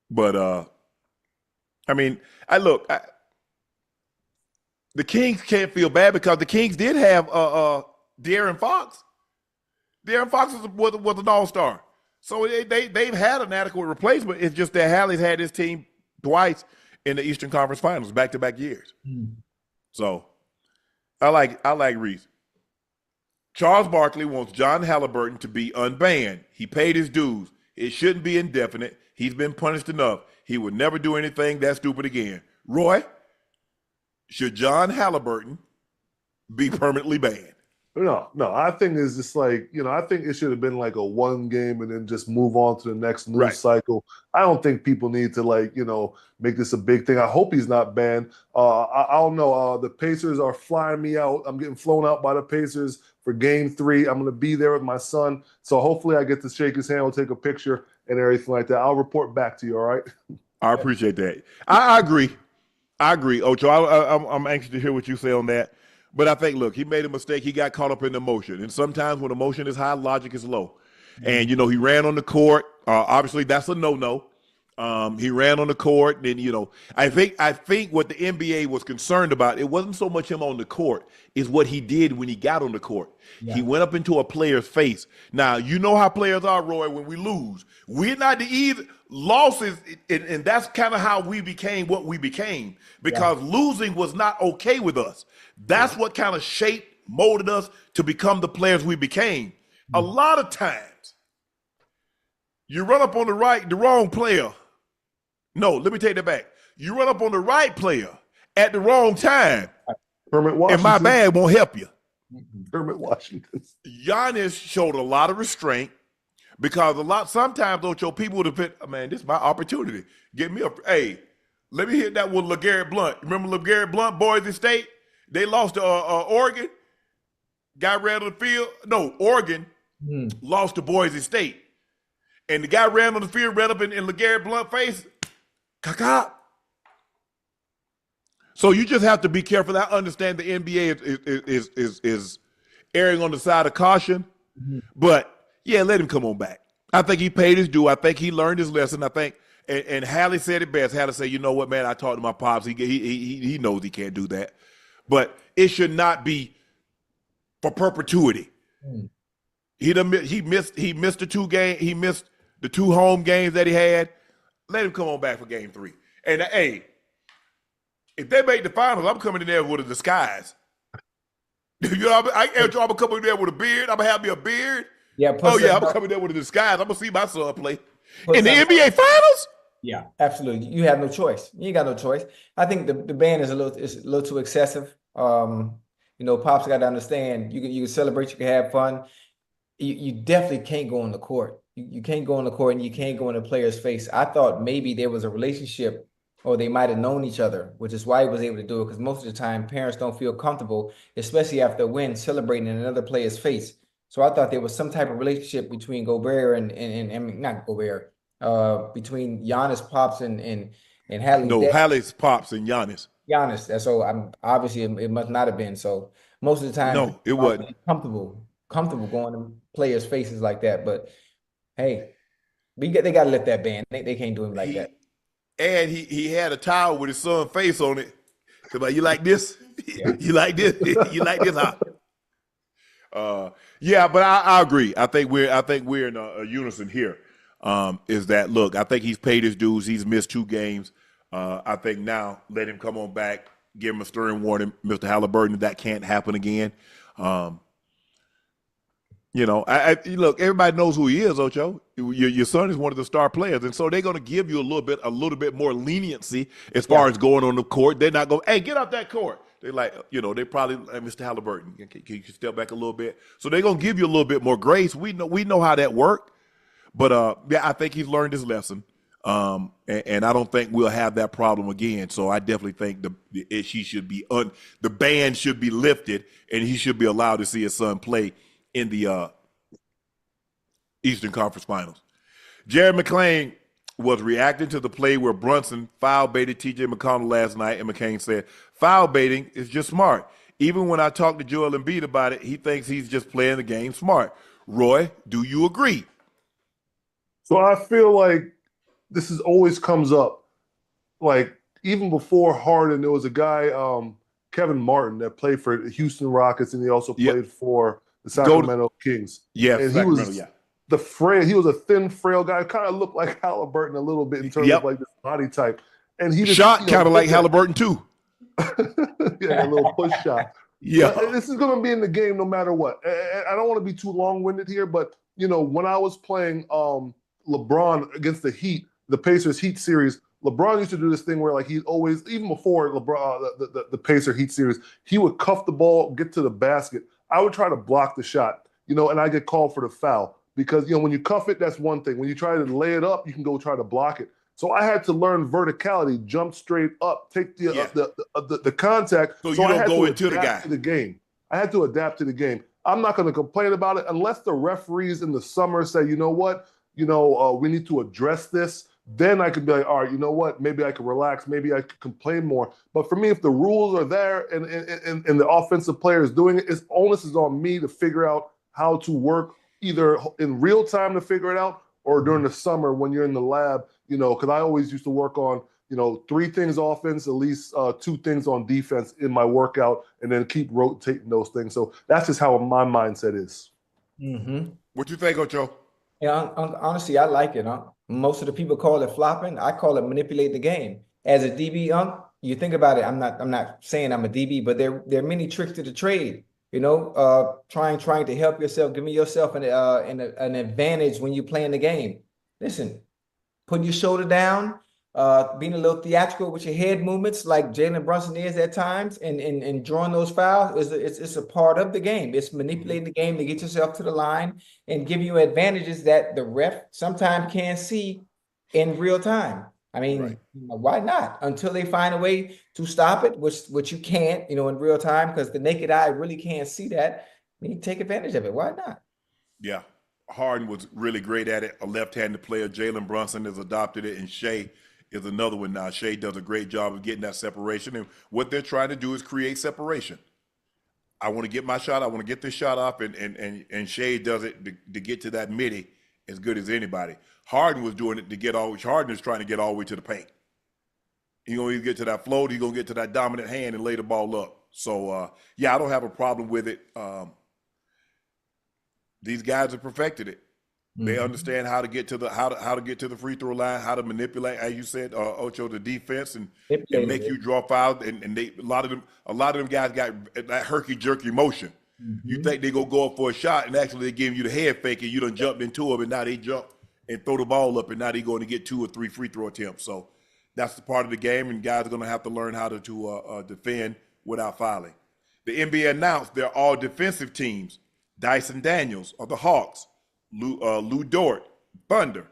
But the Kings can't feel bad because the Kings did have De'Aaron Fox. De'Aaron Fox was an all-star. So they've had an adequate replacement. It's just that Hallie's had his team twice in the Eastern Conference Finals, back-to-back years. So I like Reese. Charles Barkley wants John Haliburton to be unbanned. He paid his dues. It shouldn't be indefinite. He's been punished enough. He would never do anything that stupid again. Roy, should John Haliburton be permanently banned? No. I think it's just I think it should have been like a 1 game and then just move on to the next news cycle. I don't think people need to make this a big thing. I hope he's not banned. I don't know. The Pacers are flying me out. I'm getting flown out by the Pacers for game 3. I'm going to be there with my son. So hopefully I get to shake his hand, we'll take a picture and everything like that. I'll report back to you, all right? I appreciate that. I agree. I agree, Ocho. I'm anxious to hear what you say on that. But I think, look, he made a mistake. He got caught up in emotion. And sometimes when emotion is high, logic is low. And, you know, he ran on the court. Obviously, that's a no-no. He ran on the court. And, you know, I think what the NBA was concerned about, it wasn't so much him on the court, is what he did when he got on the court. Yeah. He went up into a player's face. Now, you know how players are, Roy, when we lose. We're not the easy losses, and that's kind of how we became what we became, because losing was not okay with us. That's what kind of shaped, molded us to become the players we became. A lot of times, you run up on the wrong player. No, let me take that back. You run up on the right player at the wrong time, Kermit Washington. and my bag won't help you. Kermit Washington. Giannis showed a lot of restraint because sometimes, Ocho, people would have been, man, this is my opportunity. Get me hey, let me hit that with LeGarrette Blount. Remember LeGarrette Blount, Boise State? They lost to Oregon. Guy ran on the field. No, Oregon lost to Boise State. And the guy ran on the field, ran up in LeGarrette Blount's face. Caca. So you just have to be careful. I understand the NBA is erring on the side of caution, but yeah, let him come on back. I think he paid his due. I think he learned his lesson. I think, and Hallie said it best. Hallie said, "You know what, man? I talked to my pops. He knows he can't do that, but it should not be for perpetuity." He missed the 2 games. He missed the 2 home games that he had. Let him come on back for game 3. And hey, if they make the finals, I'm coming in there with a disguise. You know, I'm gonna come in there with a beard. I'm gonna have me a beard. Yeah. I'm coming there with a disguise. I'm gonna see my son play in the NBA finals. Yeah, absolutely. You have no choice. You ain't got no choice. I think the ban is a little too excessive. You know, pops got to understand. You can celebrate. You can have fun. You definitely can't go on the court. You can't go on the court, and you can't go in a player's face. I thought maybe there was a relationship, or they might have known each other, which is why he was able to do it, because most of the time parents don't feel comfortable, especially after a win, celebrating in another player's face. So I thought there was some type of relationship between Gobert and not Gobert, between Giannis, Pops, and Hallie. No, Hallie's Pops and Giannis. Giannis. That's so. Obviously it must not have been. So most of the time, no, it wasn't comfortable going in players' faces like that. But hey, they got to lift that ban. They can't do him like that. And he had a towel with his son's face on it. Like, you like this? Yeah. You like this? You like this? Yeah, but I agree. I think we're in a unison here. Is that, look, I think he's paid his dues. He's missed 2 games. I think now let him come on back, give him a stern warning, Mr. Haliburton, that can't happen again. You know, look, everybody knows who he is, Ocho. Your son is one of the star players, and so they're going to give you a little bit more leniency as far as going on the court. They're not going, hey, get off that court. They're like, you know, they probably, Mr. Haliburton, can you step back a little bit? So they're going to give you a little bit more grace. We know how that worked, but yeah, I think he's learned his lesson, and I don't think we'll have that problem again. So I definitely think the ban should be lifted, and he should be allowed to see his son play in the Eastern Conference Finals. Jared McClain was reacting to the play where Brunson foul baited T.J. McConnell last night, and McCain said, foul baiting is just smart. Even when I talked to Joel Embiid about it, he thinks he's just playing the game smart. Roy, do you agree? So I feel like this always comes up. Like, even before Harden, there was a guy, Kevin Martin, that played for the Houston Rockets, and he also played for the Sacramento Kings. Yeah, and he was a thin, frail guy. Kind of looked like Haliburton a little bit in terms of like this body type. And he just shot kind of like Haliburton too. Yeah, a little push shot. Yeah, but this is going to be in the game no matter what. I don't want to be too long-winded here, but you know, when I was playing LeBron against the Heat, the Pacers Heat series, LeBron used to do this thing where, like, he always, even before LeBron the Pacer Heat series, he would cuff the ball, get to the basket. I would try to block the shot, you know, and I get called for the foul because, you know, when you cuff it, that's one thing. When you try to lay it up, you can go try to block it. So I had to learn verticality, jump straight up, take the contact. So you don't go into the guy. To the game. I had to adapt to the game. I'm not going to complain about it unless the referees in the summer say, you know what, we need to address this then I could be like, all right, you know what? Maybe I could relax. Maybe I could complain more. But for me, if the rules are there and the offensive player is doing it, its onus is on me to figure out how to work either in real time to figure it out or during the summer when you're in the lab, because I always used to work on, 3 things offense, at least 2 things on defense in my workout, and then keep rotating those things. So that's just how my mindset is. Mm-hmm. What you think, Ocho? Yeah, honestly, I like it. Most of the people call it flopping. I call it manipulate the game. As a DB, you think about it. I'm not saying I'm a DB, but there are many tricks to the trade. Trying to help yourself, giving yourself an advantage when you're playing the game. Listen, putting your shoulder down, being a little theatrical with your head movements, like Jalen Brunson is at times, and drawing those fouls it's a part of the game. It's manipulating the game to get yourself to the line and give you advantages that the ref sometimes can't see in real time. I mean, Right. why not? Until they find a way to stop it, which you can't, in real time, because the naked eye really can't see that. You take advantage of it. Why not? Yeah. Harden was really great at it, a left-handed player. Jalen Brunson has adopted it, and Shai is another one now. Shai does a great job of getting that separation, and what they're trying to do is create separation. I want to get my shot. I want to get this shot off, and Shai does it to get to that midi as good as anybody. Harden was doing it to get all. Harden is trying to get all the way to the paint. He's going to get to that float. He's going to get to that dominant hand and lay the ball up. So, yeah, I don't have a problem with it. These guys have perfected it. They understand how to get to the how to get to the free throw line, how to manipulate, as you said, Ocho, the defense, and make you draw fouls. And they a lot of them guys got that herky jerky motion. You think they go up for a shot, and actually they're giving you the head fake, and you done jumped into them, and now they jump and throw the ball up, and now they're going to get 2 or 3 free throw attempts. So that's the part of the game, and guys are going to have to learn how to defend without fouling. The NBA announced they're all defensive teams. Dyson Daniels of the Hawks, Lou Dort, Thunder,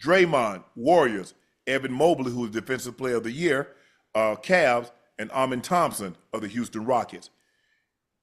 Draymond, Warriors, Evan Mobley, who was Defensive Player of the Year, Cavs, and Amin Thompson of the Houston Rockets.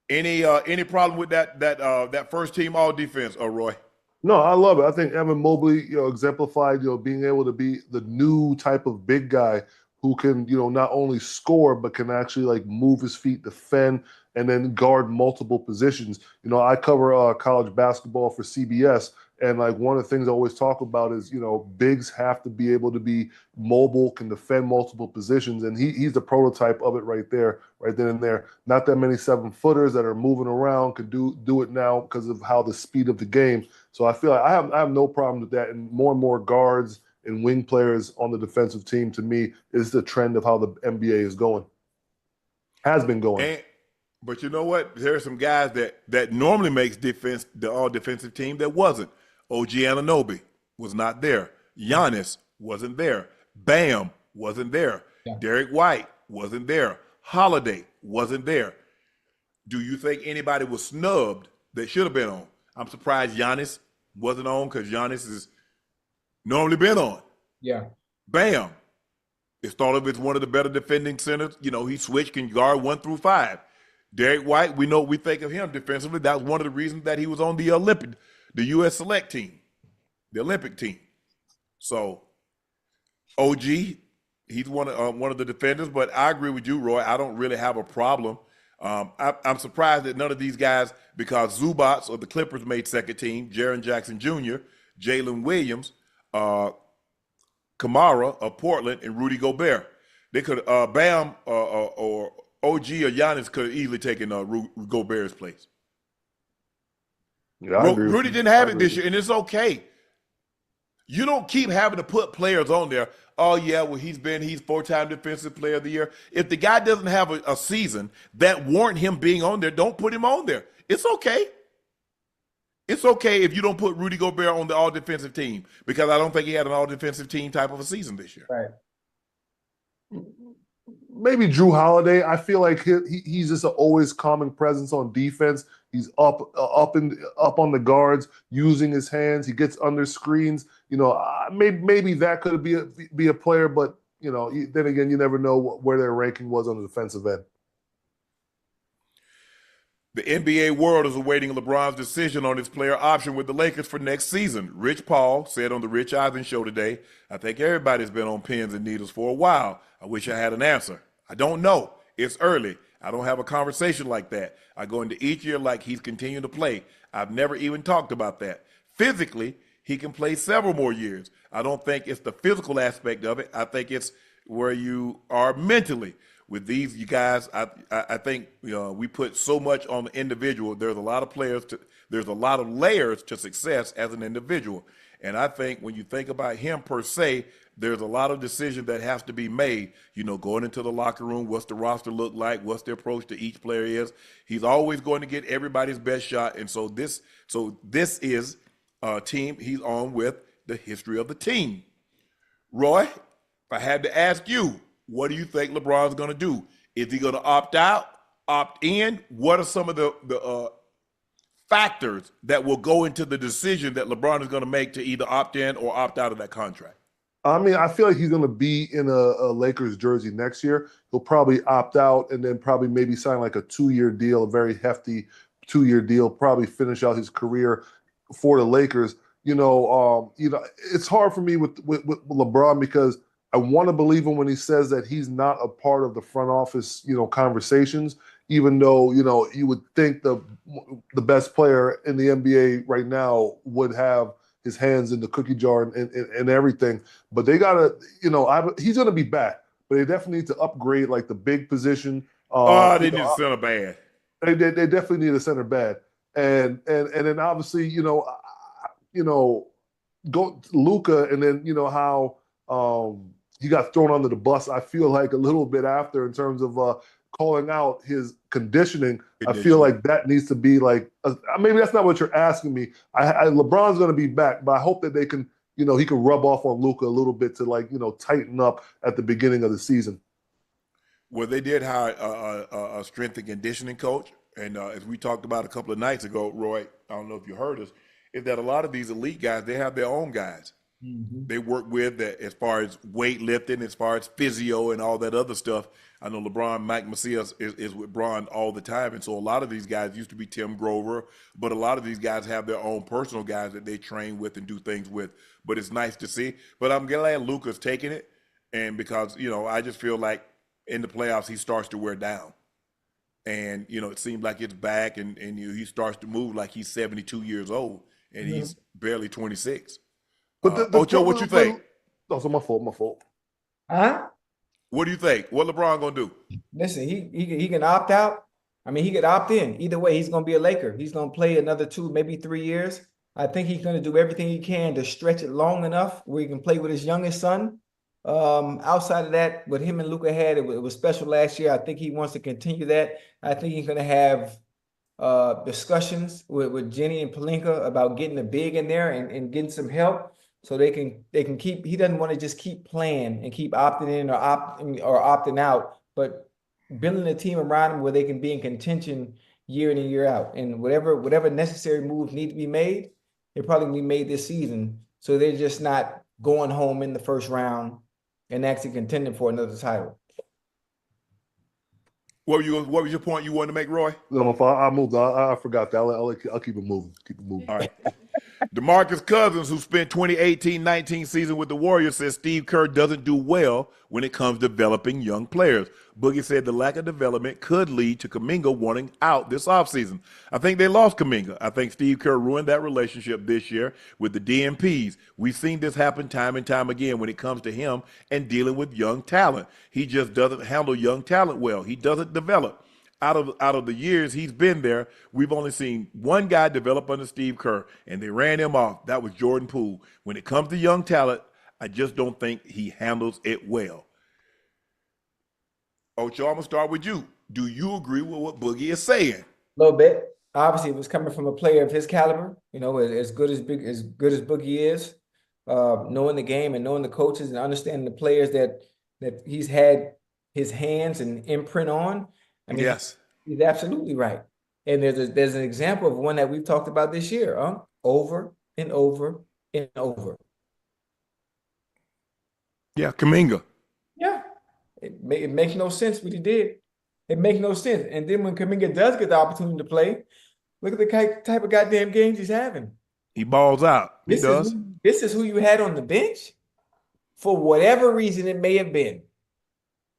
Any problem with that first team all defense, Roy? No, I love it. I think Evan Mobley, exemplified, being able to be the new type of big guy who can, not only score, but can actually like move his feet, defend, and then guard multiple positions. I cover college basketball for CBS, and like one of the things I always talk about is, bigs have to be able to be mobile, can defend multiple positions, and he's the prototype of it right then and there. Not that many 7-footers that are moving around could do it now because of how the speed of the game. So I feel like I have no problem with that, and more guards and wing players on the defensive team, to me, is the trend of how the NBA is going. Has been going. But you know what? There are some guys that normally makes defense the all defensive team that wasn't. OG Anunoby was not there. Giannis wasn't there. Bam wasn't there. Yeah. Derek White wasn't there. Holiday wasn't there. Do you think anybody was snubbed that should have been on? I'm surprised Giannis wasn't on, because Giannis has normally been on. Yeah. Bam is thought of as one of the better defending centers. He switched, can guard 1 through 5. Derek White, we think of him defensively. That was one of the reasons that he was on the U.S. select team, the Olympic team. So, OG, he's one of the defenders. But I agree with you, Roy. I don't really have a problem. I'm surprised that none of these guys, because Zubats of the Clippers made second team, Jaren Jackson Jr., Jalen Williams, Kamara of Portland, and Rudy Gobert. They could Bam or OG or Giannis could have easily taken Gobert's place. Yeah, I agree. Rudy didn't have it this year, and it's okay. You don't keep having to put players on there. Oh, yeah, well, he's 4-time Defensive Player of the Year. If the guy doesn't have a season that warrant him being on there, don't put him on there. It's okay. It's okay if you don't put Rudy Gobert on the all-defensive team, because I don't think he had an all-defensive team type of a season this year. Right. Maybe Drew Holiday. I feel like he's just an always calming presence on defense. He's up on the guards, using his hands. He gets under screens. Maybe that could be a player, but then again, you never know where their ranking was on the defensive end. The NBA world is awaiting LeBron's decision on his player option with the Lakers for next season. Rich Paul said on the Rich Eisen show today, I think everybody's been on pins and needles for a while. I wish I had an answer. I don't know. It's early. I don't have a conversation like that. I go into each year like he's continuing to play. I've never even talked about that. Physically, he can play several more years. I don't think it's the physical aspect of it. I think it's where you are mentally. With these, you guys, I think we put so much on the individual. There's a lot of there's a lot of layers to success as an individual. And I think when you think about him per se, there's a lot of decisions that has to be made. Going into the locker room, what's the roster look like, what's the approach to each player is. He's always going to get everybody's best shot. And so this is a team he's on with the history of the team. Roy, if I had to ask you, what do you think LeBron's going to do? Is he going to opt out, opt in? What are some of the factors that will go into the decision that LeBron is going to make to either opt in or opt out of that contract? I mean, I feel like he's going to be in a Lakers jersey next year. He'll probably opt out and then probably maybe sign like a 2-year deal, a very hefty 2-year deal, probably finish out his career for the Lakers. It's hard for me with LeBron because I want to believe him when he says that he's not a part of the front office, conversations, even though, you would think the best player in the NBA right now would have his hands in the cookie jar and everything. But they got to, he's going to be back, but they definitely need to upgrade like the big position. They need a center bad. They definitely need a center bad. And then obviously, go Luka and then, how he got thrown under the bus, I feel like a little bit after in terms of calling out his conditioning. I feel like that needs to be like, maybe that's not what you're asking me. LeBron's going to be back, but I hope that they can, he can rub off on Luka a little bit to tighten up at the beginning of the season. Well, they did hire a strength and conditioning coach. And as we talked about a couple of nights ago, Roy, I don't know if you heard us, is that a lot of these elite guys, they have their own guys. Mm-hmm. They work with that as far as weightlifting, as far as physio and all that other stuff. I know Mike Macias is with Bron all the time. And so a lot of these guys used to be Tim Grover, but a lot of these guys have their own personal guys that they train with and do things with. But it's nice to see. But I'm glad Luka's taking it. And because, I just feel like in the playoffs, he starts to wear down. And, it seems like it's back and he starts to move like he's 72 years old and he's barely 26. But Ocho, what you think? No, so my fault. Huh? What do you think? What LeBron gonna do? Listen, he can opt out. I mean, he could opt in. Either way, he's gonna be a Laker. He's gonna play another 2, maybe 3 years. I think he's gonna do everything he can to stretch it long enough where he can play with his youngest son. Outside of that, what him and Luka had, it was special last year. I think he wants to continue that. I think he's gonna have discussions with Jenny and Pelinka about getting a big in there and getting some help. So they can keep. He doesn't want to just keep playing and keep opting in or opting out, but building a team around him where they can be in contention year in and year out. And whatever necessary moves need to be made, they're probably be made this season. So they're just not going home in the first round and actually contending for another title. What was your point you wanted to make, Roy? No, I moved. I forgot that. I'll keep it moving. All right. Demarcus Cousins, who spent 2018-19 season with the Warriors, says Steve Kerr doesn't do well when it comes to developing young players. Boogie said the lack of development could lead to Kuminga wanting out this offseason. I think they lost Kuminga. I think Steve Kerr ruined that relationship this year with the DMPs. We've seen this happen time and time again when it comes to him and dealing with young talent. He just doesn't handle young talent well. He doesn't develop. Out of the years he's been there, we've only seen one guy develop under Steve Kerr, and they ran him off. That was Jordan Poole. When it comes to young talent, I just don't think he handles it well. Ocho, I'm going to start with you. Do you agree with what Boogie is saying? A little bit. Obviously, it was coming from a player of his caliber, as good as Boogie is, knowing the game and knowing the coaches and understanding the players that he's had his hands and imprint on. I mean, yes, he's absolutely right. And there's an example of one that we've talked about this year, over and over and over. Yeah, Kuminga. Yeah, it makes no sense what he did. It makes no sense. And then when Kuminga does get the opportunity to play, look at the type of goddamn games he's having. He balls out. He This does. is who you had on the bench for whatever reason it may have been.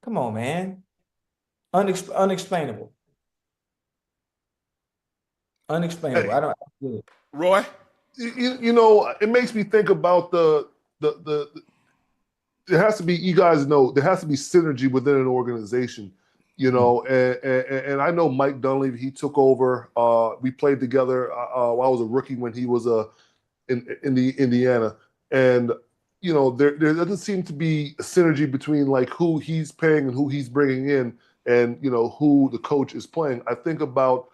Come on, man. Unexplainable. Unexplainable. Hey, I don't get it. Roy? You know, it makes me think about the there has to be, you guys know, there has to be synergy within an organization, you know, and I know Mike Dunleavy, he took over. We played together. I was a rookie when he was in Indiana, and you know, there doesn't seem to be a synergy between like who he's paying and who he's bringing in, and you know who the coach is playing. I think about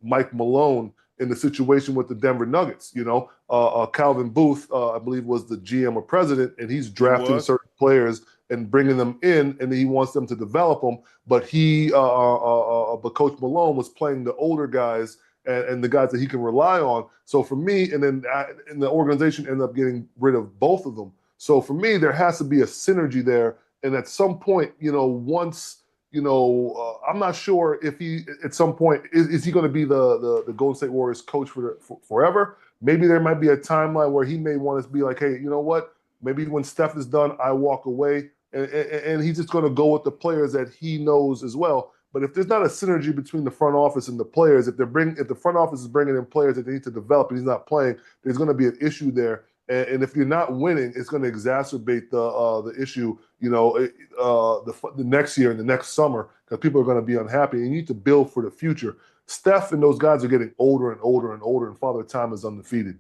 Mike Malone in the situation with the Denver Nuggets. You know, Calvin Booth, I believe, was the GM or president, and he's drafting certain players and bringing them in, and he wants them to develop them. But but Coach Malone was playing the older guys and the guys that he can rely on. So for me, and then and the organization ended up getting rid of both of them. So for me, there has to be a synergy there. And at some point, you know, once, you know, I'm not sure if he, at some point, is he going to be the Golden State Warriors coach for forever? Maybe there might be a timeline where he may want to be like, hey, you know what? Maybe when Steph is done, I walk away. And he's just going to go with the players that he knows as well. But if there's not a synergy between the front office and the players, if the front office is bringing in players that they need to develop and he's not playing, there's going to be an issue there. And if you're not winning, it's going to exacerbate the issue, you know, the next year and the next summer, because people are going to be unhappy. And you need to build for the future. Steph and those guys are getting older and older and older, and Father Time is undefeated.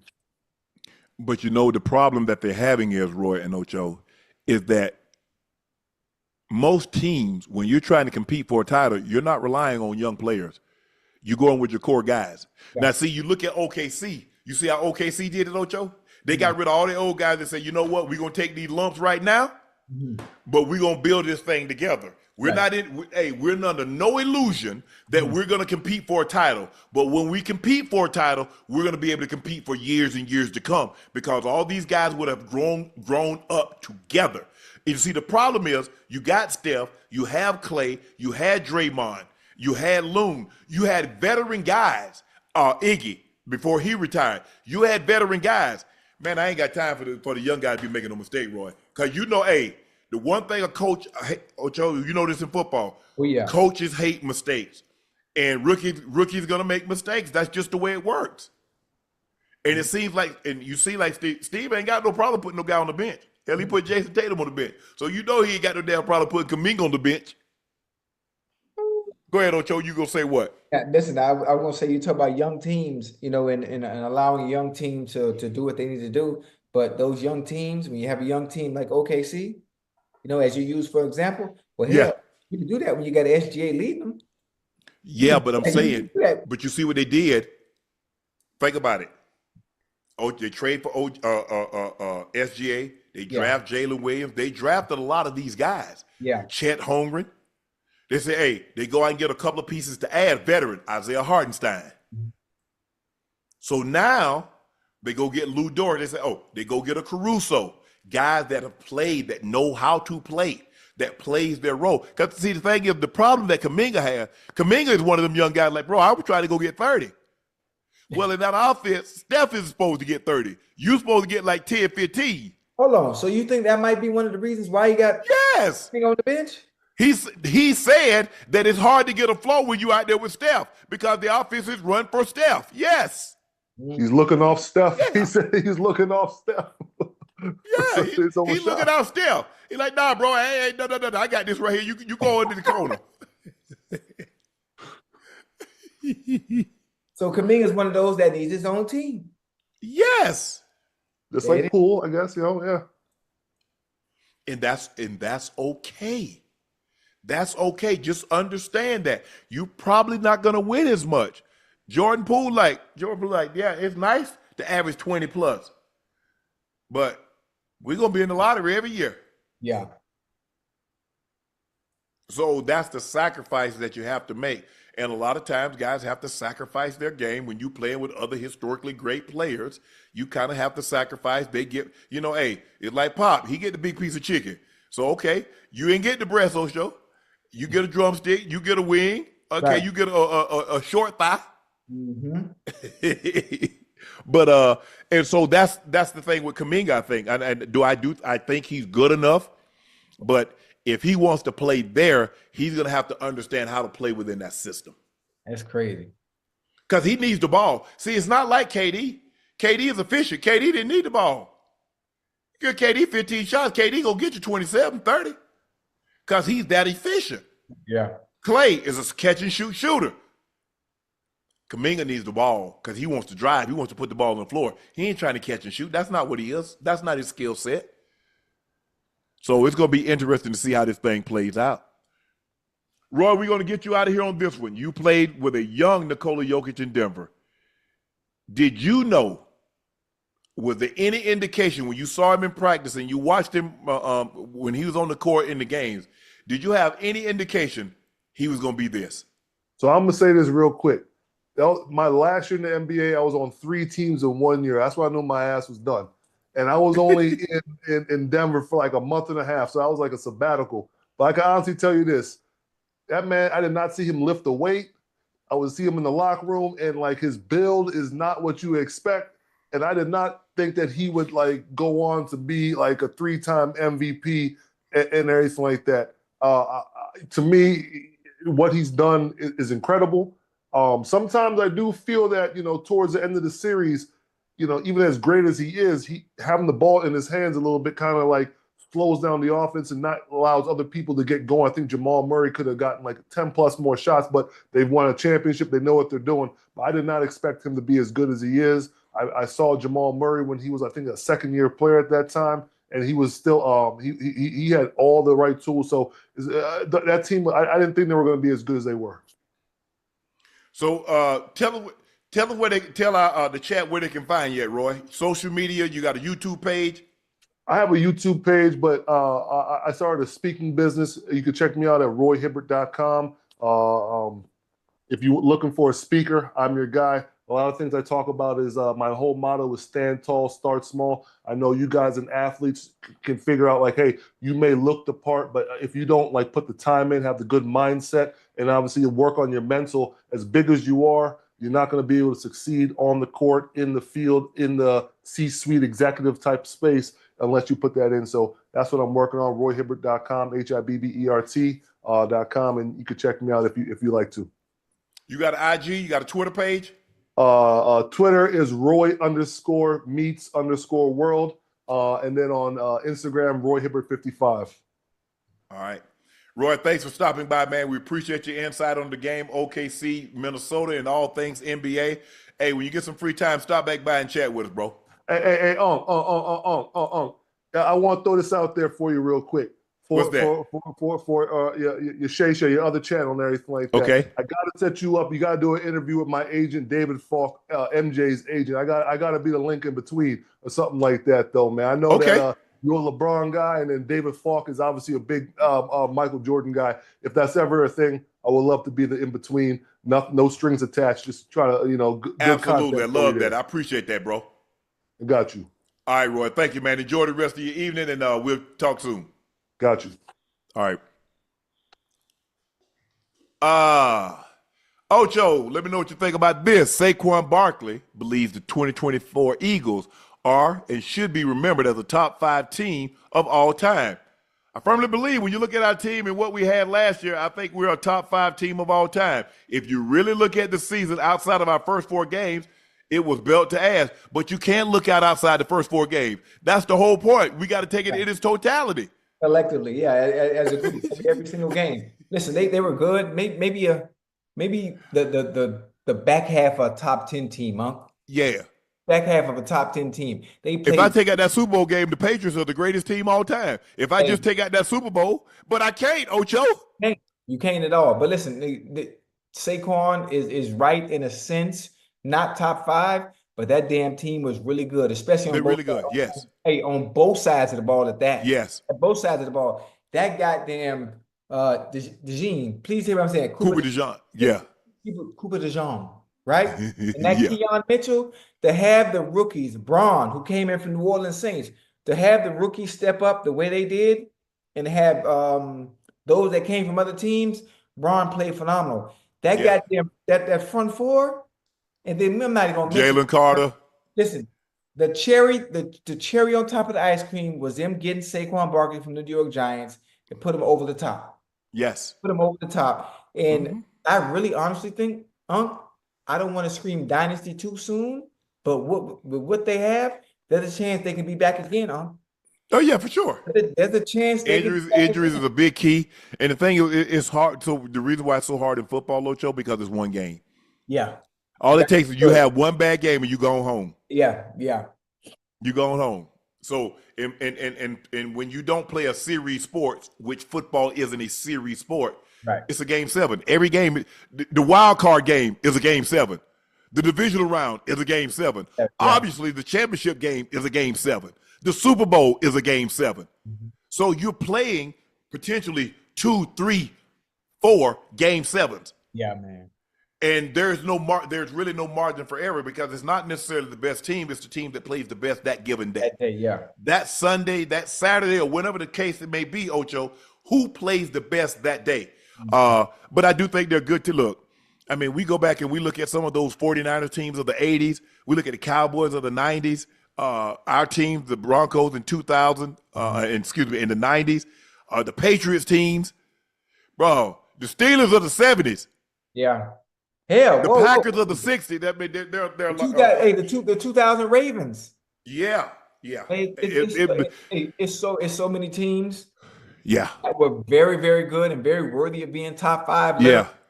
But you know, the problem that they're having is, Roy and Ocho, is that most teams, when you're trying to compete for a title, you're not relying on young players. You're going with your core guys. Yeah. Now, see, you look at OKC. You see how OKC did it, Ocho? They got rid of all the old guys and said, you know what, we're going to take these lumps right now, but we're going to build this thing together. We're not in, we're under no illusion that we're going to compete for a title. But when we compete for a title, we're going to be able to compete for years and years to come, because all these guys would have grown up together. You see, the problem is you got Steph, you have Clay, you had Draymond, you had Loon, you had veteran guys, Ayyy, before he retired. You had veteran guys. Man, I ain't got time for the young guys to be making no mistake, Roy. Because you know, the one thing a coach, Ocho, you know this in football, coaches hate mistakes. And rookies going to make mistakes. That's just the way it works. And it seems like, and you see like Steve ain't got no problem putting no guy on the bench. Hell, he put Jason Tatum on the bench. So you know he ain't got no damn problem putting Kuminga on the bench. Go ahead, Ocho. You gonna say what? Yeah, listen, I was gonna say, you talk about young teams, you know, and allowing a young team to do what they need to do. But those young teams, when you have a young team like OKC, you know, as you use for example, well, hell, you can do that when you got an SGA leading them. Yeah, but I'm saying, but you see what they did. Think about it. Oh, they trade for SGA. They draft Jalen Williams. They drafted a lot of these guys. Yeah. Chet Holmgren. They say, hey, they go out and get a couple of pieces to add veteran, Isaiah Hartenstein. So now they go get Lou Dort. They say, oh, they go get a Caruso. Guys that have played, that know how to play, that plays their role. Because see, the thing is, the problem that Kuminga has, Kuminga is one of them young guys like, bro, I would try to go get 30. Well, in that offense, Steph is supposed to get 30. You're supposed to get like 10, 15. Hold on. So you think that might be one of the reasons why he got on the bench? He said that it's hard to get a flow when you out there with Steph because the offense is run for Steph. Yes. He's looking off Steph. Yeah. He said he's looking off Steph. Yeah, he's looking off Steph. He's like, nah, bro, hey, no, I got this right here. You go into the corner. So Kuminga is one of those that needs his own team. Yes. Just like Poole, I guess, you know, yeah. And that's okay. That's okay. Just understand that you're probably not going to win as much. Jordan Poole, yeah, it's nice to average 20 plus, but we're going to be in the lottery every year. Yeah. So that's the sacrifice that you have to make. And a lot of times guys have to sacrifice their game when you playing with other historically great players. You kind of have to sacrifice. They get, you know, hey, it's like Pop. He get the big piece of chicken. So, okay, you ain't get the breast, Ocho. You get a drumstick. You get a wing. Okay, Right. you get a short thigh. Mm-hmm. But and so that's the thing with Kuminga, I think. I think he's good enough, but if he wants to play there, he's gonna have to understand how to play within that system. That's crazy. Because he needs the ball. See, it's not like KD. KD is efficient. KD didn't need the ball. Give KD 15 shots, KD gonna get you 27, 30. Because he's that efficient. Yeah. Clay is a catch and shoot shooter. Kuminga needs the ball because he wants to drive. He wants to put the ball on the floor. He ain't trying to catch and shoot. That's not what he is. That's not his skill set. So it's going to be interesting to see how this thing plays out. Roy, we're going to get you out of here on this one. You played with a young Nikola Jokic in Denver. Did you know, was there any indication when you saw him in practice and you watched him when he was on the court in the games, did you have any indication he was going to be this? So I'm going to say this real quick. That was my last year in the NBA, I was on 3 teams in 1 year. That's why I knew my ass was done. And I was only in Denver for like a month and a half, so I was like a sabbatical. But I can honestly tell you this. That man, I did not see him lift a weight. I would see him in the locker room, and like his build is not what you expect. And I did not think that he would like go on to be like a 3-time MVP and everything like that. To me, what he's done is incredible. Sometimes I do feel that, towards the end of the series, even as great as he is, he having the ball in his hands a little bit kind of like slows down the offense and not allows other people to get going. I think Jamal Murray could have gotten like 10 plus more shots, but they've won a championship. They know what they're doing. But I did not expect him to be as good as he is. I saw Jamal Murray when he was, I think, a second-year player at that time, and he was still he had all the right tools. So that team, I didn't think they were going to be as good as they were. So tell them where they tell the chat where they can find you at, Roy. Social media, you got a YouTube page. I have a YouTube page, but I started a speaking business. You can check me out at royhibbert.com. If you're looking for a speaker, I'm your guy. A lot of things I talk about is my whole motto is stand tall, start small. I know you guys and athletes can figure out like, hey, you may look the part, but if you don't like put the time in, have the good mindset, and obviously work on your mental, as big as you are, you're not going to be able to succeed on the court, in the field, in the C-suite executive type space unless you put that in. So that's what I'm working on, royhibbert.com, HIBBERT.com, and you can check me out if you like to. You got an IG? You got a Twitter page? Twitter is Roy_meets_world. And then on Instagram, RoyHibbert55. All right. Roy, thanks for stopping by, man. We appreciate your insight on the game, OKC, Minnesota, and all things NBA. Hey, when you get some free time, stop back by and chat with us, bro. Hey, I want to throw this out there for you real quick. What's that? For your Shay, your other channel and everything like that. Okay. I got to set you up. You got to do an interview with my agent, David Falk, MJ's agent. I got to be the link in between or something like that, though, man. I know that you're a LeBron guy, and then David Falk is obviously a big Michael Jordan guy. If that's ever a thing, I would love to be the in between. No strings attached. Just try to, good Absolutely. I content love that. I appreciate that, bro. I got you. All right, Roy. Thank you, man. Enjoy the rest of your evening, and we'll talk soon. Got you. All right. Ocho, let me know what you think about this. Saquon Barkley believes the 2024 Eagles are and should be remembered as a top 5 team of all time. I firmly believe when you look at our team and what we had last year, I think we're a top 5 team of all time. If you really look at the season outside of our first 4 games, it was belt to ass. But you can't look out outside the first 4 games. That's the whole point. We got to take it in its totality. Collectively, yeah, as a group, every single game. Listen, they were good. Maybe the back half of a top 10 team, huh? Yeah. Back half of a top 10 team. They played. If I take out that Super Bowl game, the Patriots are the greatest team all time. If I just take out that Super Bowl, but I can't, Ocho. You can't at all. But listen, Saquon is right in a sense, not top 5. But that damn team was really good, especially on both sides. Yes. Hey, on both sides of the ball at that. Yes. At both sides of the ball. That goddamn DeJean, please hear what I'm saying. Cooper DeJean. Yeah. Cooper DeJean, right? And that Keon Mitchell, to have the rookies, Braun, who came in from New Orleans Saints, to have the rookies step up the way they did and have those that came from other teams, Braun played phenomenal. That Yeah. goddamn that front four, and then I'm not even gonna mention. Jalen Carter. Listen, the cherry on top of the ice cream was them getting Saquon Barkley from the New York Giants and put him over the top. Yes. Put him over the top. And I really honestly think, I don't want to scream dynasty too soon, but what they have, there's a chance they can be back again, Oh yeah, for sure. There's a chance they can be back Injuries again. is a big key, and the thing is, it's hard. So the reason why it's so hard in football, Ocho, because it's one game. Yeah. All it takes is you have one bad game and you going home. Yeah. You going home. So and when you don't play a series sport, which football isn't a series sport, Right. it's a game 7. Every game, the wild card game is a game 7. The divisional round is a game 7. Yeah. Obviously, the championship game is a game 7. The Super Bowl is a game 7. So you're playing potentially 2, 3, 4 game 7s. Yeah, man. And there's really no margin for error because it's not necessarily the best team. It's the team that plays the best that given day. That Sunday, that Saturday, or whenever the case it may be, Ocho, who plays the best that day? But I do think they're good to look. I mean, we go back and we look at some of those 49ers teams of the 80s. We look at the Cowboys of the 90s. Our teams, the Broncos in 2000, in the 90s. The Patriots teams. Bro, the Steelers of the 70s. Yeah. Hell, the Packers of the 60s. That mean, they're like, the 2000 Ravens. Yeah. It's so many teams. Yeah. That were very, very good and very worthy of being top 5,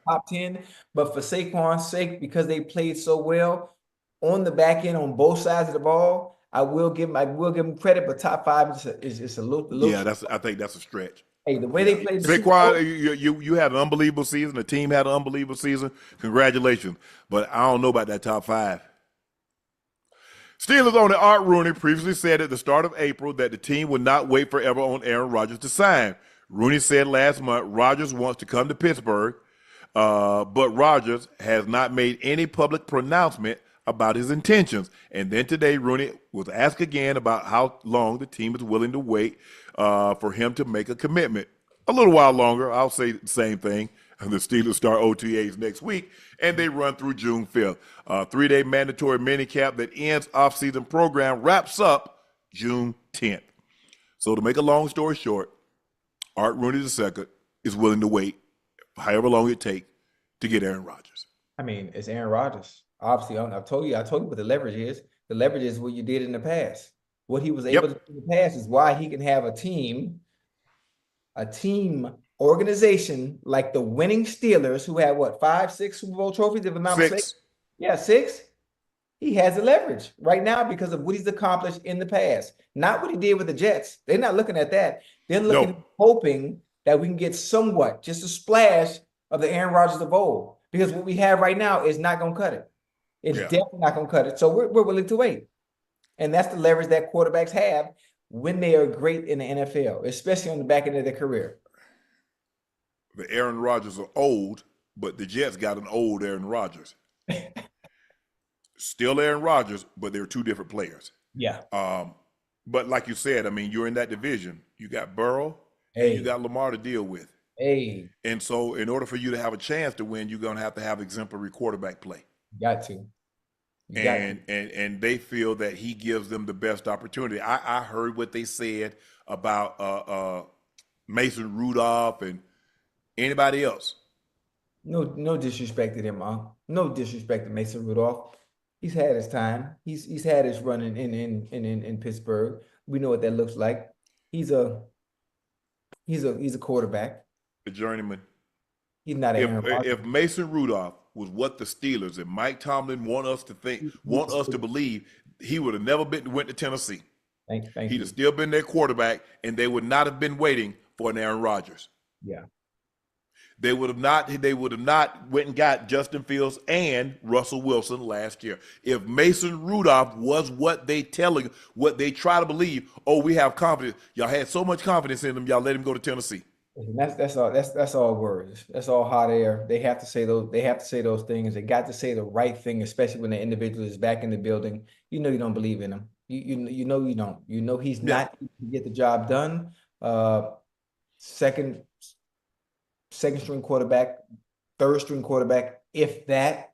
top 10. But for Saquon's sake, because they played so well on the back end on both sides of the ball, I will give them credit. But top 5 is a little. Yeah, I think that's a stretch. Hey, the way they played. Saquon, you had an unbelievable season. The team had an unbelievable season. Congratulations. But I don't know about that top 5. Steelers owner Art Rooney previously said at the start of April that the team would not wait forever on Aaron Rodgers to sign. Rooney said last month Rodgers wants to come to Pittsburgh, but Rodgers has not made any public pronouncement about his intentions. And then today, Rooney was asked again about how long the team is willing to wait for him to make a commitment. A little while longer, I'll say the same thing. The Steelers start OTAs next week, and they run through June 5th. 3-day mandatory minicamp that ends off-season program wraps up June 10th. So to make a long story short, Art Rooney II is willing to wait however long it takes to get Aaron Rodgers. I mean, it's Aaron Rodgers. Obviously, I told you what the leverage is. The leverage is what you did in the past. What he was able to do in the past is why he can have a team organization like the winning Steelers, who had 5, 6 Super Bowl trophies, if I'm not mistaken. 6. Yeah, 6. He has a leverage right now because of what he's accomplished in the past. Not what he did with the Jets. They're not looking at that. They're looking, hoping that we can get somewhat, just a splash of the Aaron Rodgers of old. Because what we have right now is not going to cut it. It's definitely not going to cut it. So we're willing to wait. And that's the leverage that quarterbacks have when they are great in the NFL, especially on the back end of their career. The Aaron Rodgers are old, but the Jets got an old Aaron Rodgers. Still Aaron Rodgers, but they're 2 different players. Yeah. But like you said, I mean, you're in that division. You got Burrow and you got Lamar to deal with. And so in order for you to have a chance to win, you're going to have exemplary quarterback play. Got to. And they feel that he gives them the best opportunity. I heard what they said about Mason Rudolph and anybody else. No disrespect to him, no disrespect to Mason Rudolph. He's had his time. He's had his run in Pittsburgh. We know what that looks like. He's a quarterback. A journeyman. He's not Aaron Rodgers. If Mason Rudolph was what the Steelers and Mike Tomlin want us to believe, he would have never went to Tennessee. He'd have still been their quarterback, and they would not have been waiting for an Aaron Rodgers. Yeah. They would have not went and got Justin Fields and Russell Wilson last year. If Mason Rudolph was what they try to believe, we have confidence. Y'all had so much confidence in him, y'all let him go to Tennessee. That's all words. That's all hot air. They have to say those things. They got to say the right thing, especially when the individual is back in the building. You know you don't believe in him. You know you don't. You know he's not to get the job done. Second second string quarterback, third string quarterback, if that.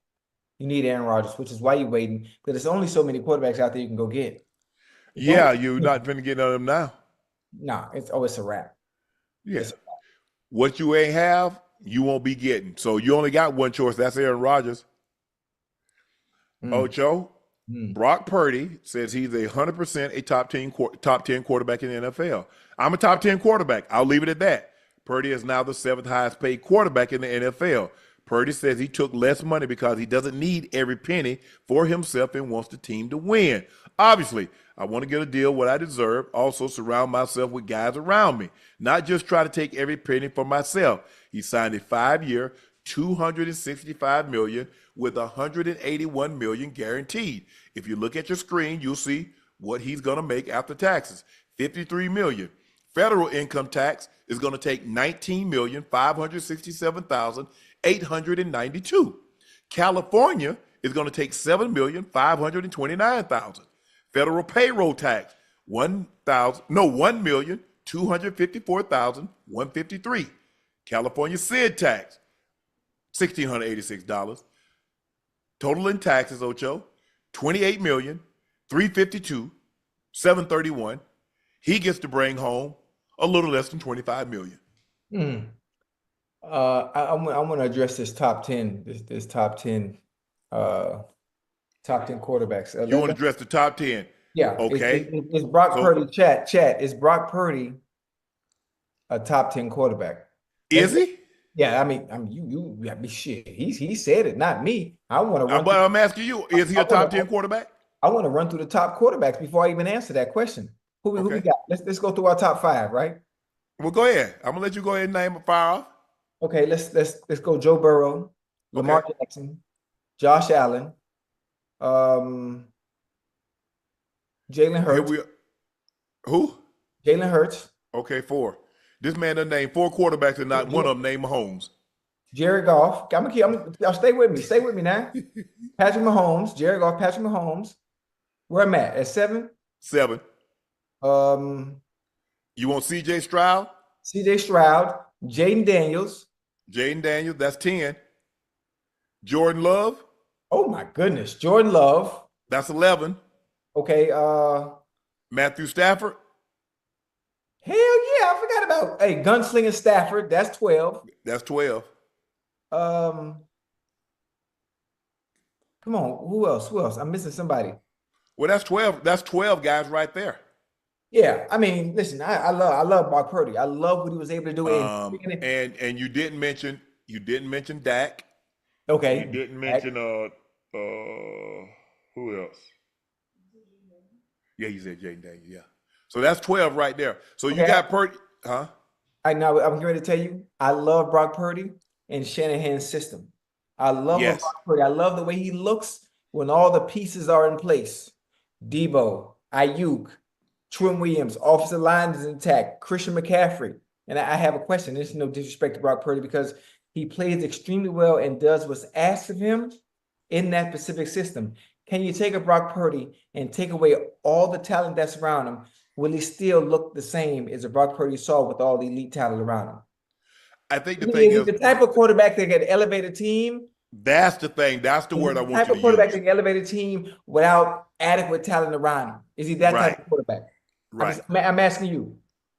You need Aaron Rodgers, which is why you're waiting, because there's only so many quarterbacks out there you can go get. Yeah, you're not going to get none of them now. Nah, it's a wrap. Yeah. It's What you ain't have, you won't be getting. So you only got one choice. That's Aaron Rodgers. Ocho, Brock Purdy says he's 100% a top 10 quarterback in the NFL. I'm a top 10 quarterback. I'll leave it at that. Purdy is now the 7th highest paid quarterback in the NFL. Purdy says he took less money because he doesn't need every penny for himself and wants the team to win. Obviously, I want to get a deal what I deserve, also surround myself with guys around me, not just try to take every penny for myself. He signed a 5-year, $265 million with $181 million guaranteed. If you look at your screen, you'll see what he's going to make after taxes, $53 million. Federal income tax is going to take $19,567,892. California is going to take $7,529,000. Federal payroll tax, $1,254,153. California SID tax, $1,686. Total in taxes, Ocho, $28,352,731. He gets to bring home a little less than $25 million. I want to address this top 10, this top 10 quarterbacks. You want to address the top 10? Yeah. Okay. Is Brock Purdy, chat, is Brock Purdy a top 10 quarterback? Is he? Yeah, I mean, you shit. He said it, not me. I want to. But I'm asking you, is he a top 10 quarterback? I want to run through the top quarterbacks before I even answer that question. Who we got? Let's go through our top 5, right? Well, go ahead. I'm gonna let you go ahead and name a fire off. Okay, let's go. Joe Burrow, Lamar Jackson, Josh Allen, Jalen Hurts. Who? Jalen Hurts. Okay, 4. This man done named 4 quarterbacks and not one of them named Mahomes. Jared Goff. Y'all stay with me. Stay with me now. Patrick Mahomes. Jared Goff. Patrick Mahomes. Where am I at 7? 7. You want C.J. Stroud? C.J. Stroud. Jaden Daniels. That's 10. Jordan Love? Oh my goodness. Jordan Love. That's 11. Okay. Matthew Stafford? Hell yeah, I forgot about Gunslinger Stafford. That's 12. That's 12. Come on, who else? I'm missing somebody. Well, that's 12. That's 12 guys right there. Yeah, I mean, listen, I love Brock Purdy. I love what he was able to do. And you didn't mention Dak. Okay. You didn't mention who else? Yeah, you said Jaden Daniels. Yeah. So that's 12 right there. So you got Purdy, huh? Now I'm going to tell you, I love Brock Purdy and Shanahan's system. I love Brock Purdy. I love the way he looks when all the pieces are in place. Debo, Ayyuk, Trent Williams, offensive line is intact, Christian McCaffrey. And I have a question. There's no disrespect to Brock Purdy because he plays extremely well and does what's asked of him in that specific system. Can you take a Brock Purdy and take away all the talent that's around him? Will he still look the same as a Brock Purdy saw with all the elite talent around him? I think the thing is the type of quarterback that can elevate a team. That's the thing. That's the word I want you to use. The type of quarterback that can elevate a team without adequate talent around him. Is he that type of quarterback? Right. I'm asking you.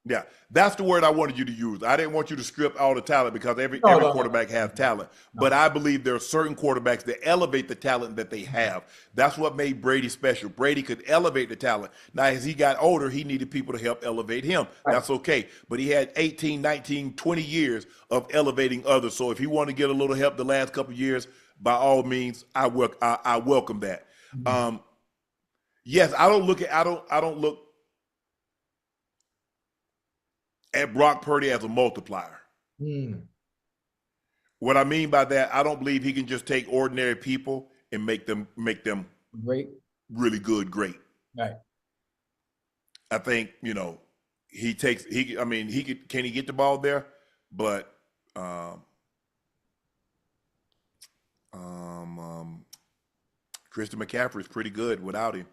Yeah, that's the word I wanted you to use. I didn't want you to strip all the talent because every quarterback has talent. But I believe there are certain quarterbacks that elevate the talent that they have. That's what made Brady special. Brady could elevate the talent. Now, as he got older, he needed people to help elevate him. Right. That's okay. But he had 18, 19, 20 years of elevating others. So if he wanted to get a little help the last couple of years, by all means, I welcome that. Mm-hmm. Yes, I don't look at Brock Purdy as a multiplier. What I mean by that, I don't believe he can just take ordinary people and make them great, really good, great. Right. I think, can he get the ball there? But Christian McCaffrey is pretty good without him.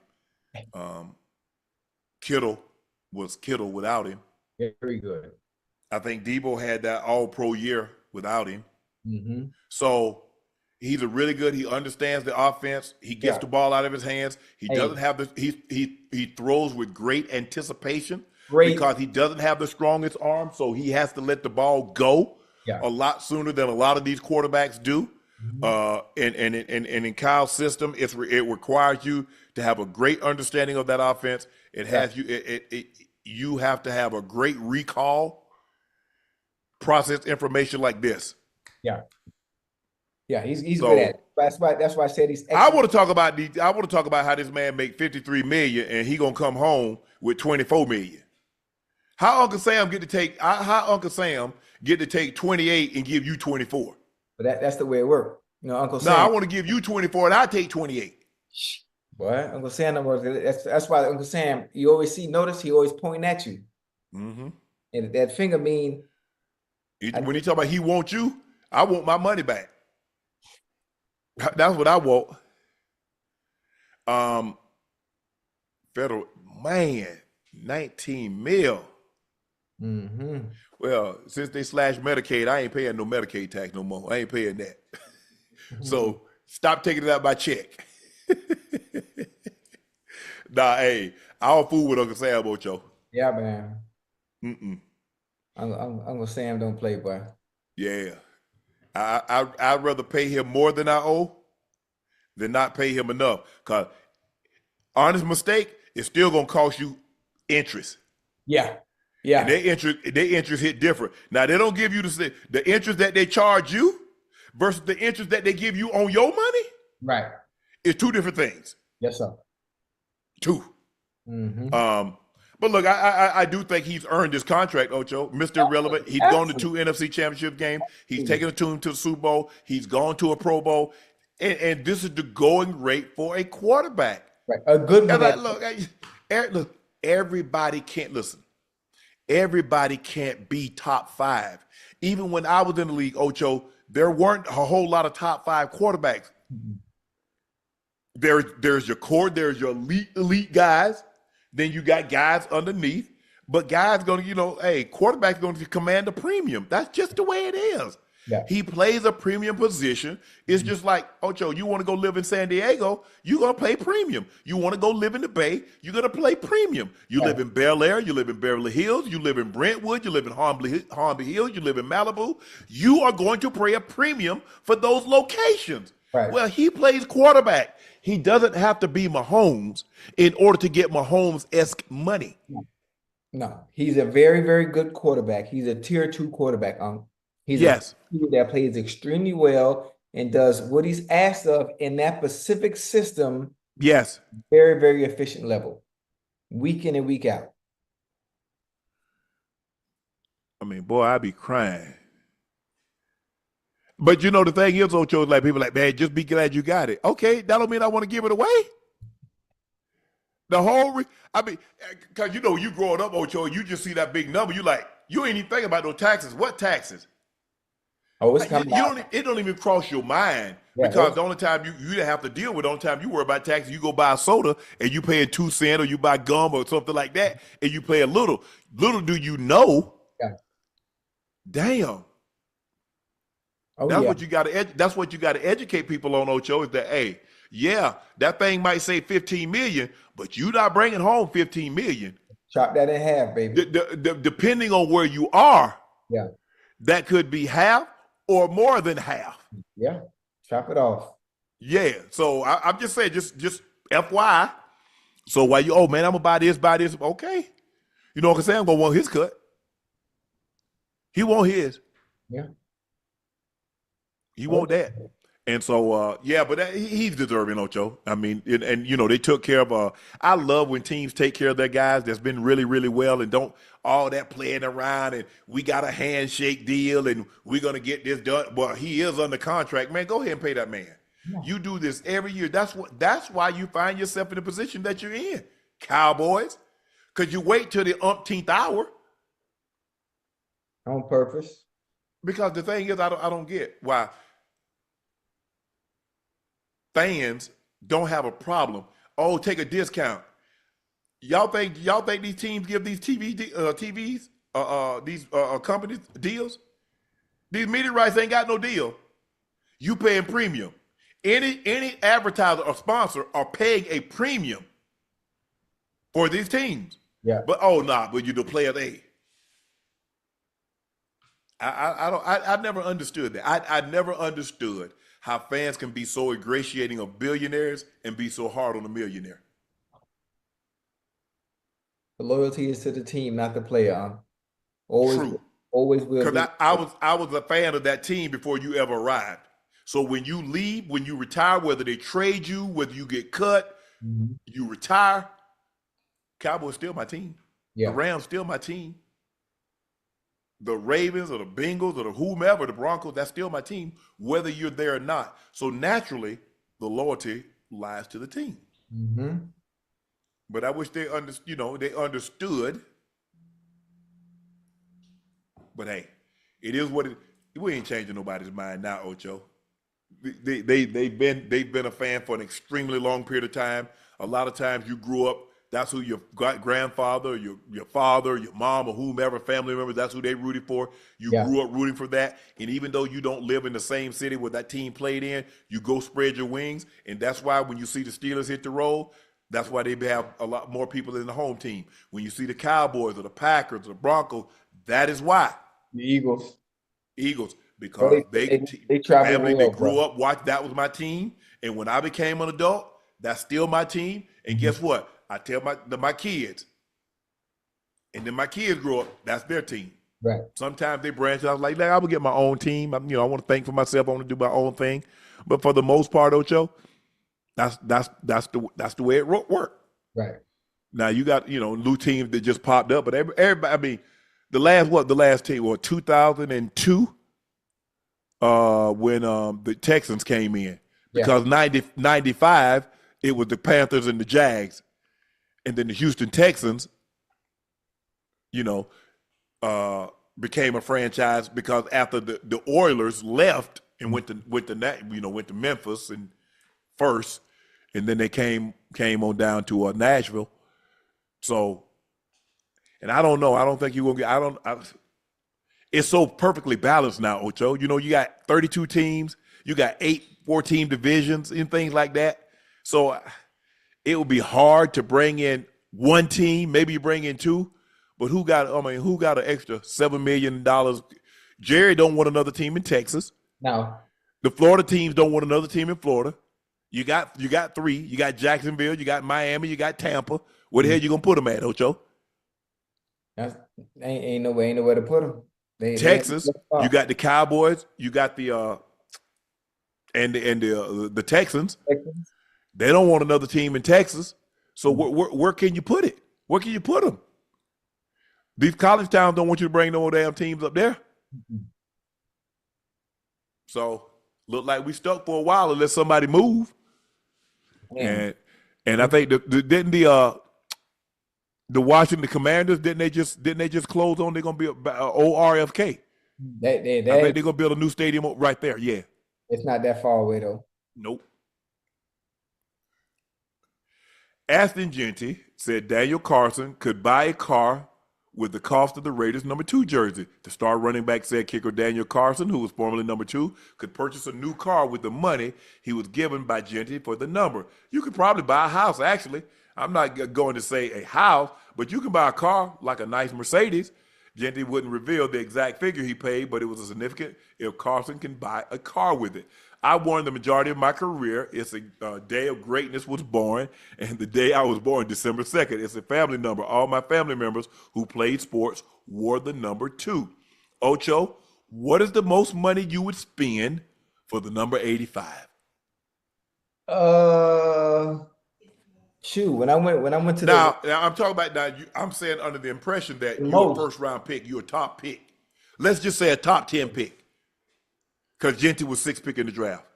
Kittle was Kittle without him. Very good. I think Debo had that all-pro year without him. Mm-hmm. So he's a really good. He understands the offense. He gets Yeah. the ball out of his hands. He Hey. doesn't have the. He throws with great anticipation Great. because he doesn't have the strongest arm. So he has to let the ball go a lot sooner than a lot of these quarterbacks do. And in Kyle's system, it requires you to have a great understanding of that offense. It has you have to have a great recall, process information like this. Yeah. Yeah, he's So- good at it. That's why I said he's I want to talk about how this man make $53 million and he gonna come home with $24 million. How Uncle Sam get to take 28 and give you 24? But that's the way it works. You know, Uncle No, Sam. I want to give you 24 and I take 28. Boy, Uncle Sam don't work. That's why Uncle Sam, you always notice he always pointing at you. Mm-hmm. And that finger mean When he talk about he wants you, I want my money back. That's what I want. Federal, man, 19 mil. mm-hmm. Well, since they slashed Medicaid, I ain't paying no Medicaid tax no more. I ain't paying that. So stop taking it out by check. Nah, hey, I'll fool with Uncle Sam, Ocho. Yeah, man. Mm-mm. Uncle Sam don't play, boy. Yeah. I'd rather pay him more than I owe than not pay him enough. Because honest mistake is still going to cost you interest. Yeah. Yeah. And their interest hit different. Now, they don't give you the interest that they charge you versus the interest that they give you on your money. Right. It's two different things. Yes, sir. Two. Mm-hmm. But look, I do think he's earned his contract, Ocho. Mr. Irrelevant. He's gone to 2 NFC championship games. He's taken a team to the Super Bowl. He's gone to a Pro Bowl. And this is the going rate for a quarterback. Right. A good one. Look, everybody can't listen. Everybody can't be top 5. Even when I was in the league, Ocho, there weren't a whole lot of top 5 quarterbacks. There's your core, there's your elite guys. Then you got guys underneath, but guys gonna, quarterback's going to command a premium. That's just the way it is. Yeah. He plays a premium position. It's just like, Ocho, you want to go live in San Diego, you're going to play premium. You want to go live in the Bay, you're going to play premium. You live in Bel Air, you live in Beverly Hills, you live in Brentwood, you live in Harmony Hills, you live in Malibu. You are going to pay a premium for those locations. Right. Well, he plays quarterback. He doesn't have to be Mahomes in order to get Mahomes-esque money. No, he's a very, very good quarterback. He's a tier 2 quarterback. He's a player that plays extremely well and does what he's asked of in that specific system. Yes. Very, very efficient level, week in and week out. I mean, boy, I'd be crying. But the thing is, Ocho, like people like, man, just be glad you got it. Okay, that don't mean I want to give it away. The whole, because you growing up, Ocho, you just see that big number. You like, you ain't even thinking about no taxes. What taxes? Oh, it's coming out. It don't even cross your mind because the only time you have to deal with, the only time you worry about taxes, you go buy a soda and you pay 2 cents or you buy gum or something like that and you pay a little. Little do you know. Yeah. Damn. Oh, That's what you got to. That's what you got to educate people on, Ocho. Is that that thing might say 15 million, but you're not bringing home 15 million. Chop that in half, baby. Depending on where you are, that could be half or more than half. Yeah, chop it off. Yeah. So I'm just saying, just FYI. So while I'm gonna buy this, okay. Uncle Sam gonna want his cut. He want his. Yeah. He want that. And so, but he's deserving, Ocho. I mean, and they took care of, I love when teams take care of their guys that's been really, really well and don't all that playing around and we got a handshake deal and we're going to get this done. Well, he is under contract. Man, go ahead and pay that man. Yeah. You do this every year. That's why you find yourself in the position that you're in, Cowboys, because you wait till the umpteenth hour. On purpose. Because the thing is, I don't get why fans don't have a problem. Oh, take a discount. Y'all think these teams give these TVs, these companies deals? These media rights ain't got no deal. You paying premium. Any advertiser or sponsor are paying a premium for these teams. Yeah. But but you the player A. I never understood that. I never understood how fans can be so ingratiating of billionaires and be so hard on a millionaire. The loyalty is to the team, not the player. Always, True. always will. Because I was a fan of that team before you ever arrived. So when you leave, when you retire, whether they trade you, whether you get cut, you retire, Cowboys still my team. Yeah. The Rams still my team. The Ravens or the Bengals or the whomever, the Broncos, that's still my team, whether you're there or not. So naturally, the loyalty lies to the team. But I wish they understood. But hey, it is what it. We ain't changing nobody's mind now, Ocho. They've been a fan for an extremely long period of time. A lot of times you grew up. That's who your grandfather, your father, your mom, or whomever family members, that's who they rooted for. You grew up rooting for that. And even though you don't live in the same city where that team played in, you go spread your wings. And that's why when you see the Steelers hit the road, that's why they have a lot more people in the home team. When you see the Cowboys or the Packers or the Broncos, that is why. The Eagles, because they travel they grew up, watched, that was my team. And when I became an adult, that's still my team. And guess what? I tell my kids, and then my kids grow up, that's their team. Right. Sometimes they branch out like, I will get my own team. I want to think for myself. I want to do my own thing. But for the most part, Ocho, that's the way it worked. Right. Now you got new teams that just popped up, but everybody. I mean, the last team was 2002 when the Texans came in, because 95 it was the Panthers and the Jags. And then the Houston Texans, became a franchise because after the Oilers left and went to Memphis and first, and then they came on down to Nashville. So, and I don't know. I don't think you're gonna get. It's so perfectly balanced now, Ocho. You got 32 teams. You got 8 4-team divisions and things like that. So it would be hard to bring in one team. Maybe you bring in 2, but who got an extra $7 million? Jerry don't want another team in Texas. No. The Florida teams don't want another team in Florida. You got 3. You got Jacksonville. You got Miami. You got Tampa. Where the hell you gonna put them at, Ocho? Ain't nowhere to put them. Texas. You got the Cowboys. You got the Texans. They don't want another team in Texas. So where can you put it? Where can you put them? These college towns don't want you to bring no damn teams up there. So look like we stuck for a while unless somebody move. And I think didn't the Washington Commanders didn't they just close on they're gonna be ORFK? I think they're gonna build a new stadium right there. Yeah. It's not that far away though. Nope. Ashton Jeanty said Daniel Carlson could buy a car with the cost of the Raiders' number 2 jersey. The star running back said kicker Daniel Carlson, who was formerly number 2, could purchase a new car with the money he was given by Jeanty for the number. You could probably buy a house, actually. I'm not going to say a house, but you can buy a car like a nice Mercedes. Jeanty wouldn't reveal the exact figure he paid, but it was significant if Carlson can buy a car with it. I won the majority of my career. It's a day of greatness was born, and the day I was born, December 2nd. It's a family number. All my family members who played sports wore the number 2. Ocho, what is the most money you would spend for the number 85? Shoot, when I went to now I'm talking about I'm saying under the impression that you're a first round pick, you're a top pick. Let's just say a top 10 pick. Because Jeanty was 6th pick in the draft.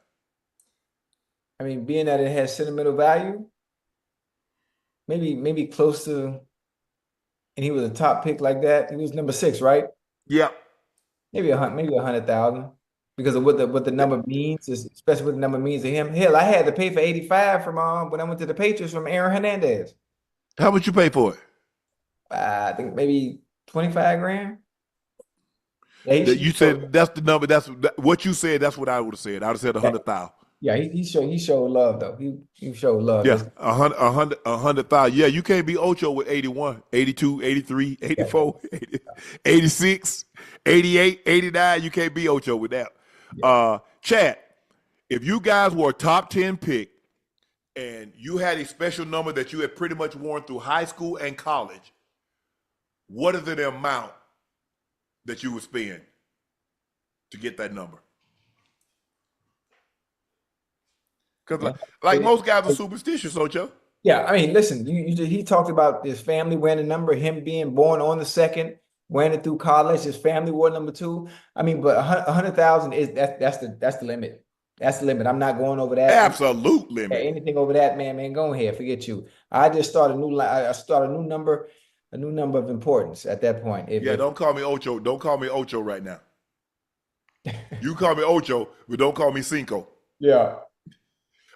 I mean, being that it has sentimental value, maybe close to, and he was a top pick like that. He was number 6, right? Yeah. Maybe 100,000 because of what the number means, especially what the number means to him. Hell, I had to pay for 85 from when I went to the Patriots from Aaron Hernandez. How much you pay for it? I think maybe 25 grand. You said that's the number. That's what you said. That's what I would have said. I would have said 100,000. Yeah, he showed love though. He showed love. Yeah, 100,000. Yeah, you can't be Ocho with 81, 82, 83, 84, 86, 88, 89. You can't be Ocho with that. Yeah. Chad, if you guys were a top 10 pick and you had a special number that you had pretty much worn through high school and college, what is the amount that you would spend to get that number? Because like most guys are superstitious, Ocho. Yeah, I mean, listen, he talked about his family wearing a number, him being born on the 2nd, wearing it through college, his family wore number 2. I mean, but 100,000 is that's the limit. That's the limit. I'm not going over that. Absolute limit. Yeah, anything over that, man, go ahead, forget you. I just start a new number of importance at that point. Don't call me Ocho. Don't call me Ocho right now. You call me Ocho, but don't call me Cinco. Yeah.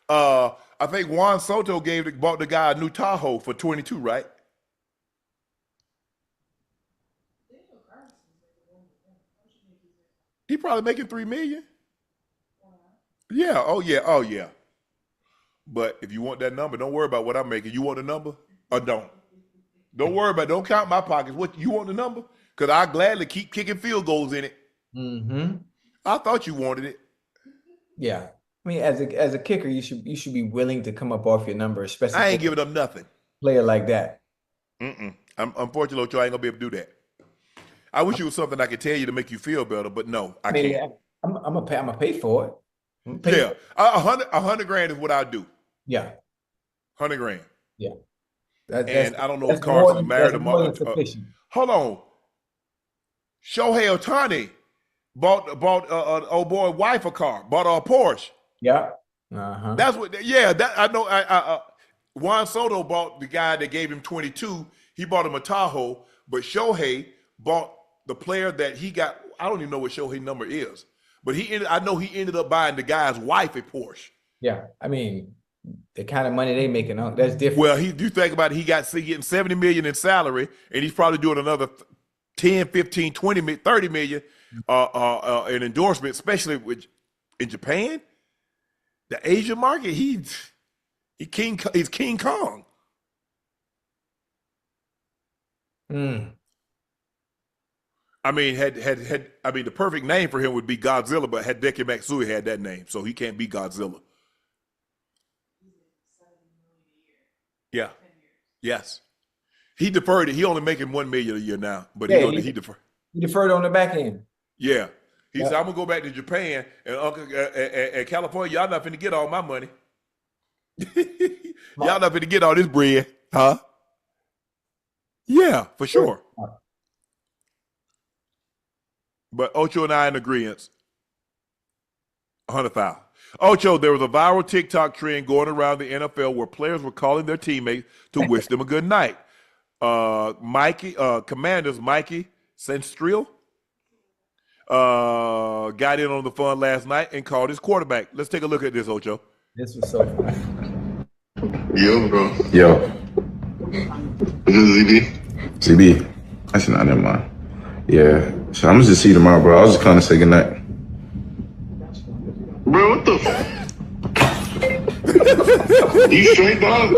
I think Juan Soto bought the guy a new Tahoe for 22, right? He probably making $3 million. Yeah. Oh yeah. But if you want that number, don't worry about what I'm making. You want the number or don't? Don't worry about it. Don't count my pockets. What you want the number? Because I gladly keep kicking field goals in it. Mm-hmm. I thought you wanted it. Yeah. I mean, as a kicker, you should be willing to come up off your number, especially I ain't giving up nothing. Player like that. Unfortunately, Ocho, I ain't gonna be able to do that. I wish it was something I could tell you to make you feel better, but no, I can't. I'm gonna pay for it. Yeah, 100 grand is what I do. Yeah, 100 grand. Yeah, and I don't know if Carson's married or hold on. Shohei Ohtani bought old boy wife a car, bought a Porsche. Yeah. That's what. Yeah, that I know. Juan Soto bought the guy that gave him 22. He bought him a Tahoe, but Shohei bought the player that he got. I don't even know what Shohei number is, but I know he ended up buying the guy's wife a Porsche. Yeah, I mean, the kind of money they making, that's different. Well, you think about it, he getting $70 million in salary, and he's probably doing another 10, 15, 20, 30 million in endorsement, especially in Japan. The Asian market, he's King Kong. I mean, the perfect name for him would be Godzilla, but Hideki Matsui had that name, so he can't be Godzilla. Yeah. Yes. He deferred it. He only making $1 million a year now, but he deferred. He deferred on the back end. Yeah. He said, I'm gonna go back to Japan and California. Y'all not finna get all my money. Y'all not finna get all this bread, huh? Yeah, for sure. But Ocho and I in agreement. 100,000. Ocho, there was a viral TikTok trend going around the NFL where players were calling their teammates to wish them a good night. Commanders Mikey Senstril got in on the fun last night and called his quarterback. Let's take a look at this, Ocho. This was so funny. Yo, bro. Yo. This is ZB. CB. I said, nah, never mind. Yeah. So I'm gonna just see you tomorrow, bro. I was just calling to say goodnight. Bro, what the You straight, dog?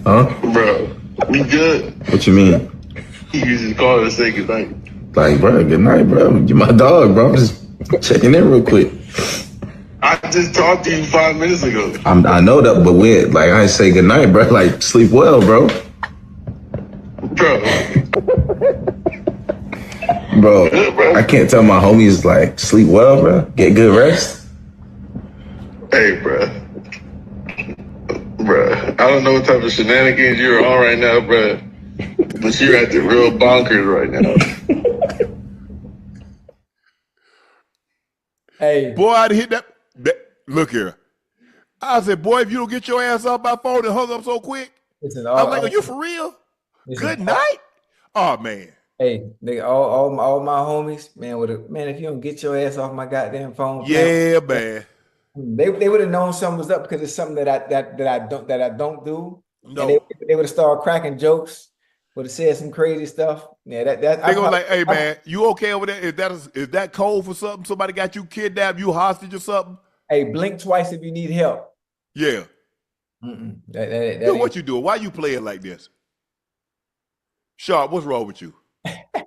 Huh? Bro, we good. What you mean? You just called to say goodnight. Like, bro, good night, bro. You're my dog, bro. I'm just checking in real quick. I just talked to you 5 minutes ago. I know that, but when, like, I say good night, bro. Like, sleep well, bro. Bro. Bro, I can't tell my homies, like, sleep well, bro. Get good rest. Hey, bro. Bro, I don't know what type of shenanigans you're on right now, bro. But you're at the real bonkers right now. Hey. Boy, I'd hit that. Look here. I said, boy, if you don't get your ass off my phone and hung up so quick. Listen, I'm like, are you for real? Good night? Oh, man. Hey, nigga, all my homies, man, if you don't get your ass off my goddamn phone. Yeah, man. They would have known something was up because it's something that I don't do. No. And they would have started cracking jokes but it said some crazy stuff. Yeah, that They go like, "Hey man, you okay over there? Is that code for something? Somebody got you kidnapped, you hostage or something?" Hey, blink twice if you need help. Yeah. That Yo, ain't- what you doing? Why you playing like this? Sharpe, what's wrong with you? Hey,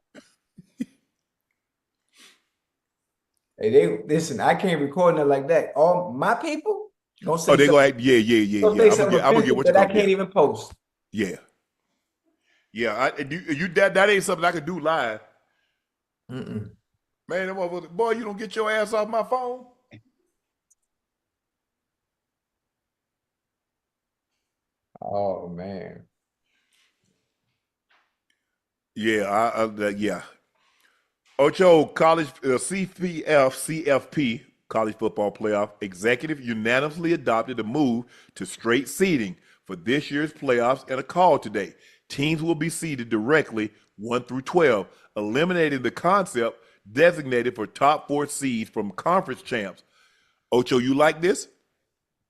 they listen. I can't record nothing like that. All my people don't say. Oh, they go something- act, yeah. don't say something I'm gonna get what you that I call can't it. even post. Yeah. Yeah, that ain't something I could do live. Man, that motherfucker, boy, you don't get your ass off my phone. Oh man. Yeah, yeah. Ocho college CFP college football playoff executive unanimously adopted a move to straight seeding for this year's playoffs and a call today. Teams will be seeded directly 1 through 12, eliminating the concept designated for top 4 seeds from conference champs. Ocho, you like this?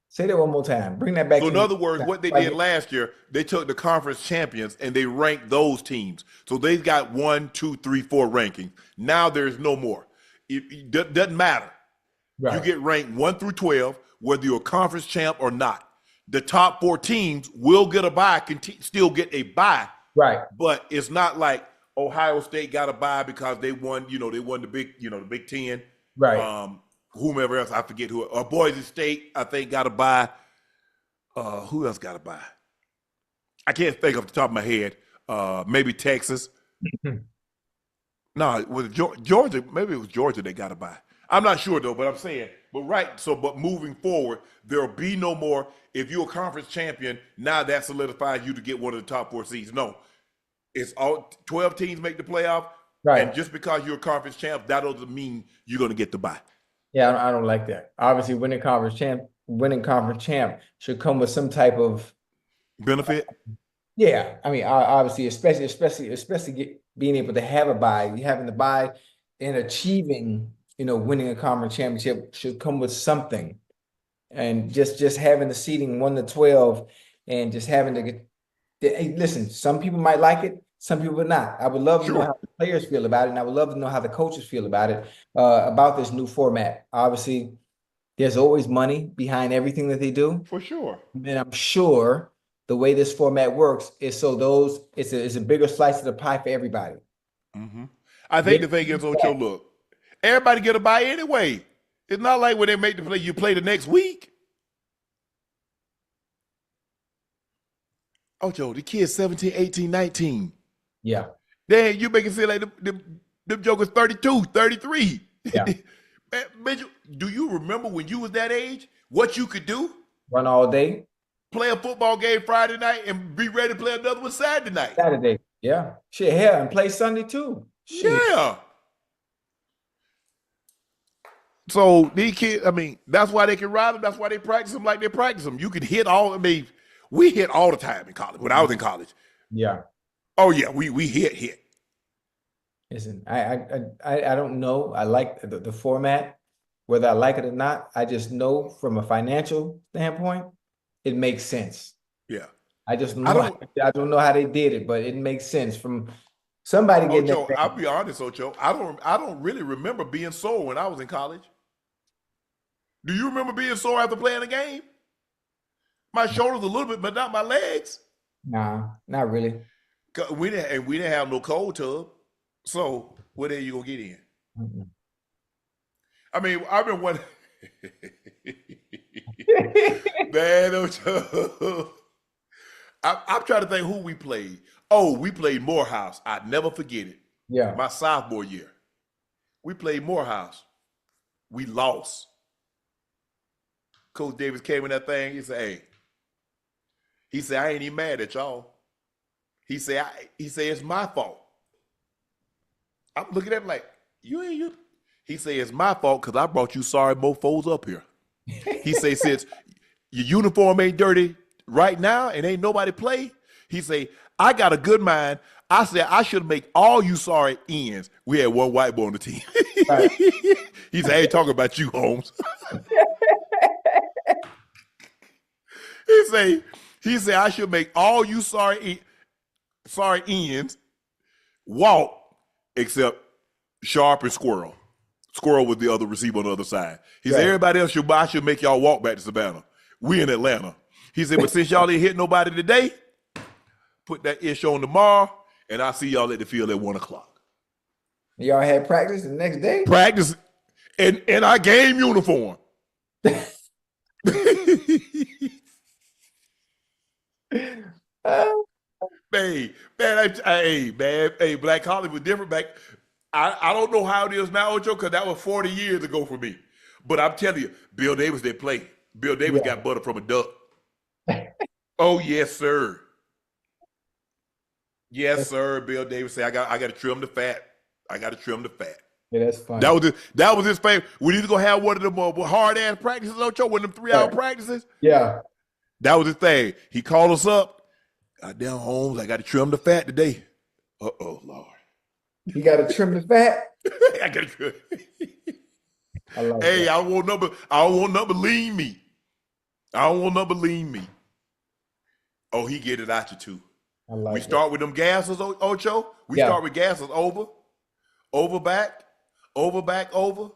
Say that one more time. Bring that back. So to in me. other words, what they did last year, they took the conference champions and they ranked those teams. So they've got 1, 2, 3, 4 rankings. Now there's no more. It doesn't matter. Right. You get ranked 1 through 12, whether you're a conference champ or not. The top 4 teams will get a bye, still get a bye. Right. But it's not like Ohio State got a bye because they won, they won the Big Ten. Right. Whomever else, I forget who. Boise State, I think, got a bye. Who else got a bye? I can't think off the top of my head. Maybe Texas. No, was Georgia? Maybe it was Georgia that got a bye. I'm not sure though, but I'm saying. But moving forward, there'll be no more. If you're a conference champion, now that solidifies you to get one of the top 4 seeds. No, it's all 12 teams make the playoff. Right. And just because you're a conference champ, that doesn't mean you're going to get the bye. Yeah, I don't like that. Obviously, winning conference champ should come with some type of benefit. Yeah, I mean, obviously, especially being able to have a bye, having the bye and achieving, winning a conference championship should come with something. And just having the seeding 1 to 12 and just having to get. Hey, listen, some people might like it, some people would not. I would love to know how the players feel about it, and I would love to know how the coaches feel about it, about this new format. Obviously, there's always money behind everything that they do. For sure. And I'm sure the way this format works is so it's a bigger slice of the pie for everybody. Mm-hmm. I think the thing is, Ocho, look, everybody get a bye anyway. It's not like when they make the play, you play the next week. Ocho, the kid's 17, 18, 19. Yeah. Then you make it feel like them jokers 32, 33. Yeah. Man, do you remember when you was that age, what you could do? Run all day. Play a football game Friday night and be ready to play another one Saturday night. Saturday. Yeah. Shit, hell, and play Sunday too. Shit. Yeah. So these kids, I mean, that's why they can ride them. That's why they practice them like they practice them. You can hit we hit all the time in college when I was in college. Yeah. Oh yeah, we hit. Listen, I don't know. I like the format, whether I like it or not. I just know from a financial standpoint, it makes sense. Yeah. I just know. I don't know how they did it, but it makes sense from somebody getting. Ocho, I'll be honest, Ocho. I don't really remember being sore when I was in college. Do you remember being sore after playing a game? My shoulders a little bit, but not my legs. Nah, not really. We didn't have no cold tub, so what are you gonna get in? Mm-mm. I mean, I've been one. Man, I'm trying to think who we played. Oh, we played Morehouse. I'd never forget it. Yeah. My sophomore year. We played Morehouse. We lost. Coach Davis came in that thing. He said, "Hey," he said, "I ain't even mad at y'all." He said, "It's my fault." I'm looking at him like, "You ain't you." He said, "It's my fault because I brought you sorry mofos up here." He said, "Since your uniform ain't dirty right now and ain't nobody play," he said, "I got a good mind. I said I should make all you sorry ends." We had one white boy on the team. Right. He said, "I ain't talking about you, Holmes." He said, "I should make all you sorry ends." sorry ends walk except Sharpe and Squirrel. Squirrel was the other receiver on the other side. He said, everybody else should make y'all walk back to Savannah. We in Atlanta. He said, but since y'all ain't hit nobody today, put that ish on tomorrow, and I'll see y'all at the field at 1 o'clock. Y'all had practice the next day? Practice in our game uniform. Hey, Black Holly was different back. I don't know how it is now, Ocho, because that was 40 years ago for me. But I'm telling you, Bill Davis didn't play. Bill Davis got butter from a duck. Oh, yes, sir. Yes, sir. Bill Davis said, I got to trim the fat. I got to trim the fat. Yeah, that's fine. That was his favorite. We either gonna have one of them hard-ass practices, Ocho, one of them 3-hour practices. Yeah. That was his thing. He called us up. Goddamn, Holmes, I got to trim the fat today. Uh-oh, Lord. You got to trim the fat? I got to trim. Hey, I don't want number lean meat. I don't want number lean meat. Oh, he get it out you too. We start with them gases, Ocho. We start with gases over, back, over.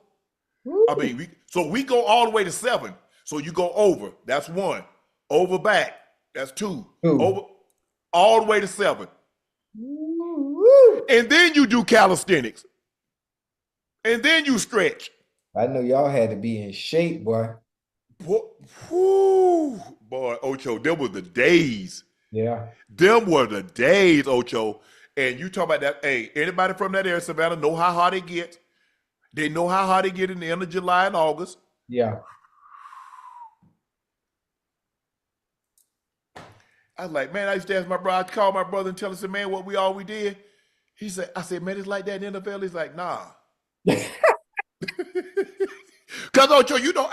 Woo. I mean, we go all the way to 7. So you go over, that's 1. Over, back, that's 2. Over, all the way to 7. Woo. And then you do calisthenics. And then you stretch. I know y'all had to be in shape, boy. Boy, Ocho, them were the days. Yeah. Them were the days, Ocho. And you talk about that. Hey, anybody from that area, Savannah, know how hot it gets. They know how hot it get in the end of July and August. Yeah. I was like, man, I used to ask my brother, I'd call my brother and tell him, man, what we did. I said, man, it's like that in the NFL. He's like, nah. Because, Ocho, you know,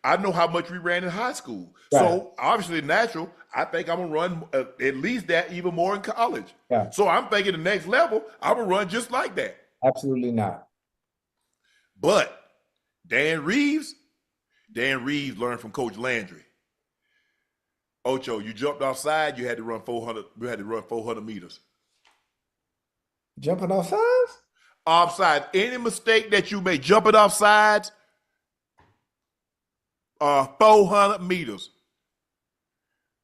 I know how much we ran in high school. Right. So, obviously, natural, I think I'm going to run at least that, even more in college. Yeah. So, I'm thinking the next level, I'm going to run just like that. Absolutely not. But Dan Reeves learned from Coach Landry. Ocho, you jumped offside, you had to run 400 meters. Jumping off sides? Offside. Any mistake that you make, jumping off sides, 400 meters.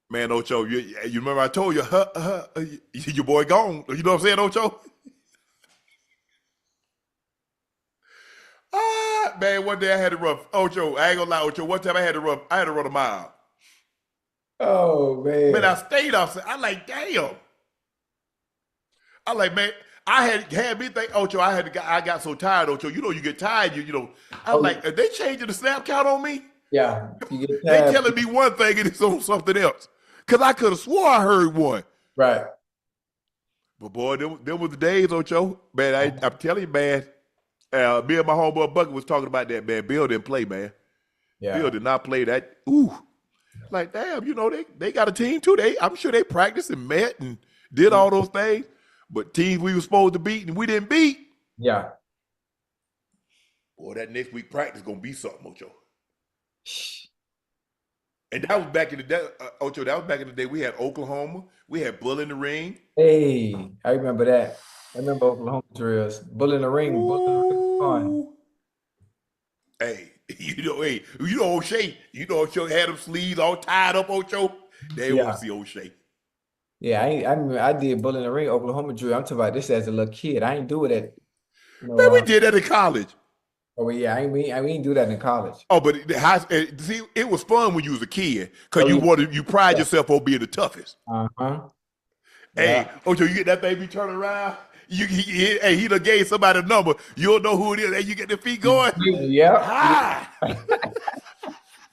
Man, Ocho, you remember I told you, your boy gone. You know what I'm saying, Ocho? Man, one day I had to run. Ocho, I ain't gonna lie, Ocho. One time I had to run a mile. Oh, man. Man, I stayed outside. I like, damn. I like, man, I had me think, Ocho, I got so tired, Ocho. You know, you get tired, you know. I'm like, are they changing the snap count on me? Yeah. You get tired. They telling me one thing and it's on something else. Because I could have swore I heard one. Right. But boy, them was the days, Ocho. Man, I'm telling you, man. Me and my homeboy Bucket was talking about that, man. Bill didn't play, man. Yeah. Bill did not play that. Ooh. Like, damn, you know, they got a team too. I'm sure they practiced and met and did all those things. But teams we were supposed to beat and we didn't beat. Yeah. Boy, that next week practice gonna be something, Ocho. And that was back in the day, Ocho. That was back in the day. We had Oklahoma. We had Bull in the Ring. Hey, I remember that. I remember Oklahoma drills. Bull in the Ring. Fun. Hey, you know O'Shea. You know Ocho had them sleeves all tied up, Ocho. They want to see O'Shea. Yeah, I remember I did Bull in the Ring, Oklahoma drill. I'm talking about this as a little kid. I ain't do it at. Man, we did that in college. Oh yeah, I ain't do that in college. Oh, but see, it was fun when you was a kid because you pride yourself on being the toughest. Hey, Ocho, you get that baby turn around. He done gave somebody a number. You don't know who it is, and you get the feet going. Yeah.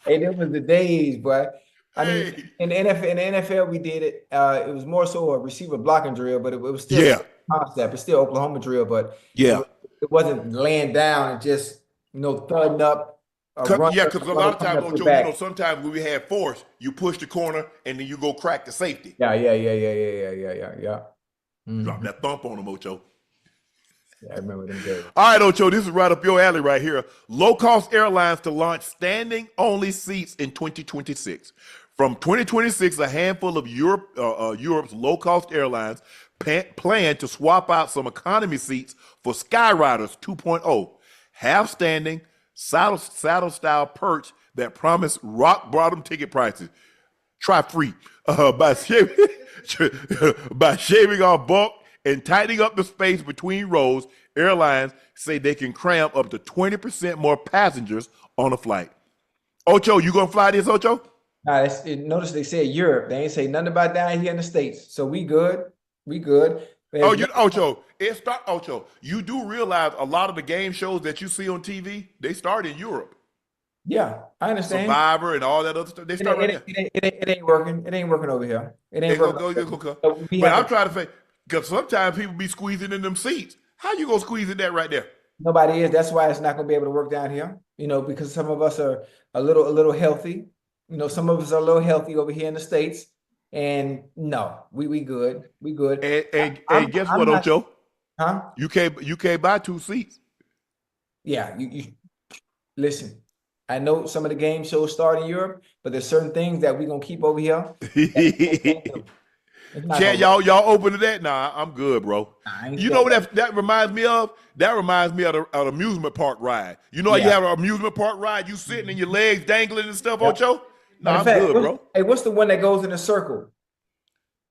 Hey, them was the days, boy. I mean, in the NFL, we did it. It was more so a receiver blocking drill, but it was still concept. It's still Oklahoma drill, but it wasn't laying down and just thudding up. Because a lot of times, Ocho, sometimes when we had force, you push the corner and then you go crack the safety. Yeah. Drop that thump on him, Ocho. Yeah, I remember them days. All right, Ocho, this is right up your alley right here. Low-cost airlines to launch standing-only seats in 2026. From 2026, a handful of Europe's low-cost airlines plan to swap out some economy seats for Skyriders 2.0, half-standing, saddle-style perch that promise rock-bottom ticket prices. Try free by shaving off bulk and tightening up the space between rows. Airlines say they can cram up to 20% more passengers on a flight. Ocho, you gonna fly this, Ocho? Notice they said Europe. They ain't say nothing about down here in the States. So we good. We good. Ocho, Ocho, you do realize a lot of the game shows that you see on TV, they start in Europe. Yeah, I understand. Survivor and all that other stuff. They start right there. It ain't working. It ain't working over here. It ain't working. But I'm trying to say, because sometimes people be squeezing in them seats. How you gonna squeeze in that right there? Nobody is. That's why it's not gonna be able to work down here. Because some of us are a little healthy. Some of us are a little healthy over here in the States. And no, we good. We good. And guess what, Ocho? Huh? You can't buy 2 seats. Yeah, you listen. I know some of the game shows start in Europe, but there's certain things that we're gonna keep over here. Chad, y'all open to that? Nah, I'm good, bro. You know what that reminds me of? That reminds me of an amusement park ride. How you have an amusement park ride, you sitting and your legs dangling and stuff, Ocho? Nah, I'm good, bro. Hey, what's the one that goes in a circle?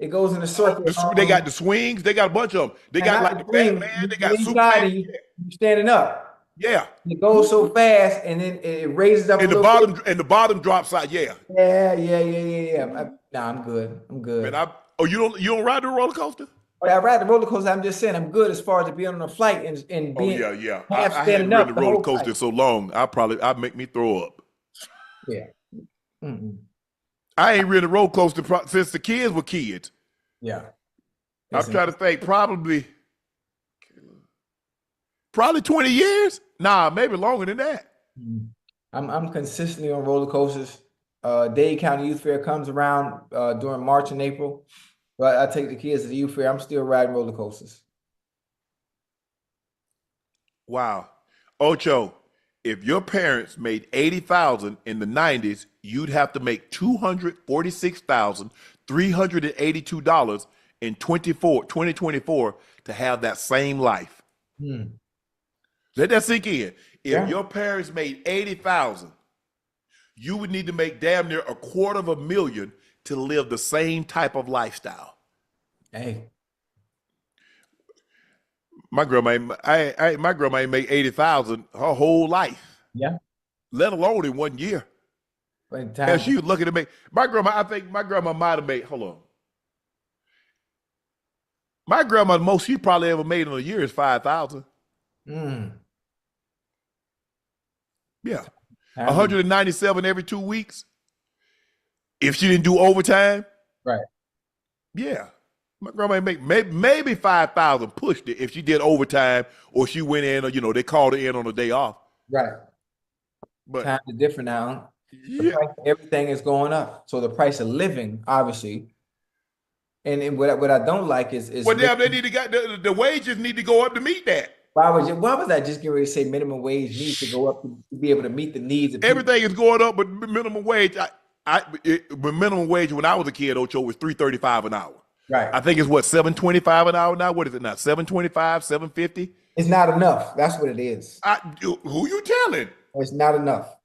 It goes in a circle. They got the swings. They got a bunch of them. They got like the Batman. They got Superman. You standing up. Yeah. It goes so fast, and then it raises up. And the bottom drops out. Yeah. Yeah. I'm good. I'm good. Man, you don't ride the roller coaster? I ride the roller coaster. I'm just saying I'm good as far as being on a flight and being. Yeah. I haven't ridden the roller coaster in so long. I'd make me throw up. Yeah. Mm-mm. I ain't ridden a roller coaster since the kids were kids. Yeah. I'm trying to think. Probably 20 years. Nah, maybe longer than that. I'm consistently on roller coasters. Dade County Youth Fair comes around during March and April. But I take the kids to the youth fair. I'm still riding roller coasters. Wow. Ocho, if your parents made $80,000 in the 90s, you'd have to make $246,382 in 2024 to have that same life. Let that sink in. If your parents made $80,000, you would need to make damn near $250,000 to live the same type of lifestyle. Hey, my grandma ain't make $80,000 her whole life. Yeah, let alone in 1 year. And she was looking to make I think my grandma might have made. Hold on, my grandma, the most she probably ever made in a year is $5,000. Yeah, 197 every 2 weeks. If she didn't do overtime, right? Yeah, my grandma make maybe 5,000 pushed it if she did overtime or she went in, or they called her in on a day off. Right. But times are different now. The price of everything is going up, so the price of living, obviously. And what I don't like is well, damn, they need to get the wages need to go up to meet that. Why was I just getting ready to say minimum wage needs to go up to be able to meet the needs of everything is going up, but minimum wage. Minimum wage when I was a kid, Ocho, was $3.35 an hour. Right. I think it's what, $7.25 an hour now. What is it now? $7.25, $7.50. It's not enough. That's what it is. Who you telling? It's not enough.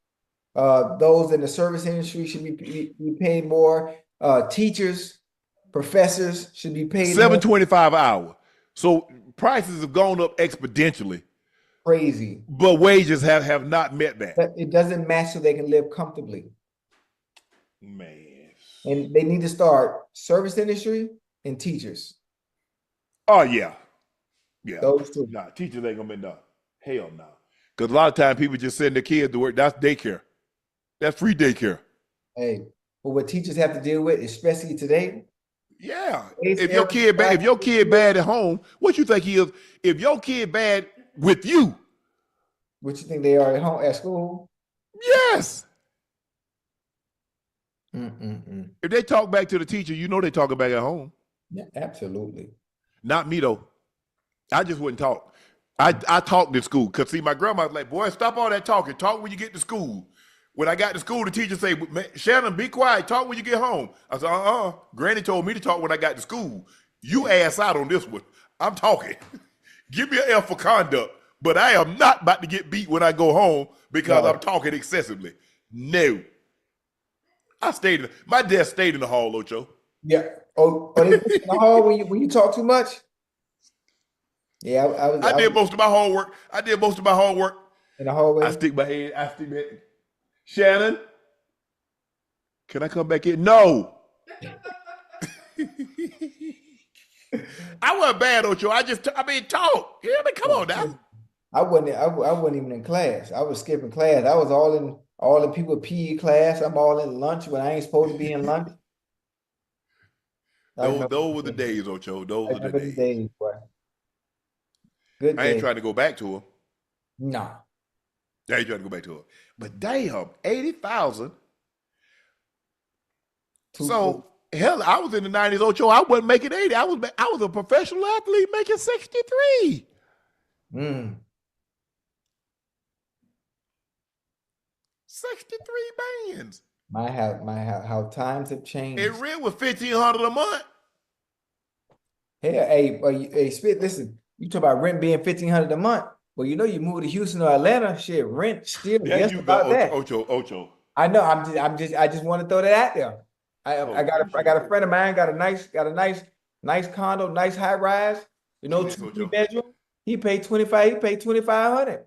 Those in the service industry should be paid more. Teachers, professors should be paid $7.25 an hour. So prices have gone up exponentially. Crazy. But wages have not met that. But it doesn't match so they can live comfortably. Man. And they need to start service industry and teachers. Oh, yeah. Yeah. Those two. Nah, teachers ain't gonna be enough. Hell no. Because a lot of times people just send their kids to work. That's daycare. That's free daycare. Hey, but what teachers have to deal with, especially today. Yeah. If your kid bad at home, what you think he is? If your kid bad with you. What you think they are at home, at school? Yes. If they talk back to the teacher, they talking back at home. Yeah, absolutely. Not me though. I just wouldn't talk. I talked in school because see, my grandma was like, "Boy, stop all that talking. Talk when you get to school." When I got to school, the teacher say, Shannon, be quiet. Talk when you get home. I said, Granny told me to talk when I got to school. You ass out on this one. I'm talking. Give me an F for conduct. But I am not about to get beat when I go home because I'm talking excessively. No. My desk stayed in the hall, Ocho. Yeah. Oh, they put you in the hall when you talk too much? Yeah, I did most of my homework. In the hallway. I stick my head. Shannon, can I come back in? No. I wasn't bad, Ocho. Talk. Yeah, come on now. I wasn't even in class. I was skipping class. I was all in people PE class. I'm all in lunch when I ain't supposed to be in lunch. Those were the days, Ocho. Those were the days. Boy. Good I ain't trying to go back to them. No. I ain't trying to go back to them. But damn, 80,000. So hell, I was in the 90s, Ocho. I wasn't making 80. I was a professional athlete making 63. 63 bands. How times have changed. It rent was $1,500 a month. Hey, Smith, listen. You talk about rent being $1,500 a month. Well, you know, you move to Houston or Atlanta, shit, rent still just about that. Ocho. I know. I just want to throw that out there. I got a friend of mine got a nice condo, nice high rise. You know, 2 bedroom. He paid $2,500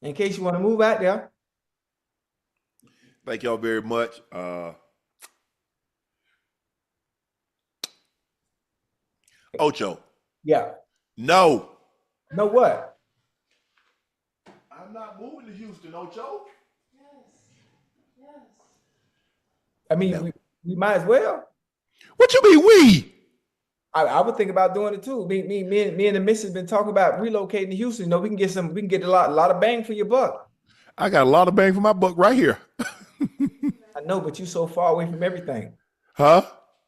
in case you want to move out there. Thank y'all very much. Ocho. Yeah. No. No what? I'm not moving to Houston, Ocho. Yes. I mean, we might as well. What you mean we? I would think about doing it too. Me and the missus been talking about relocating to Houston. You know, we can get a lot of bang for your buck. I got a lot of bang for my buck right here. I know, but you so far away from everything. Huh?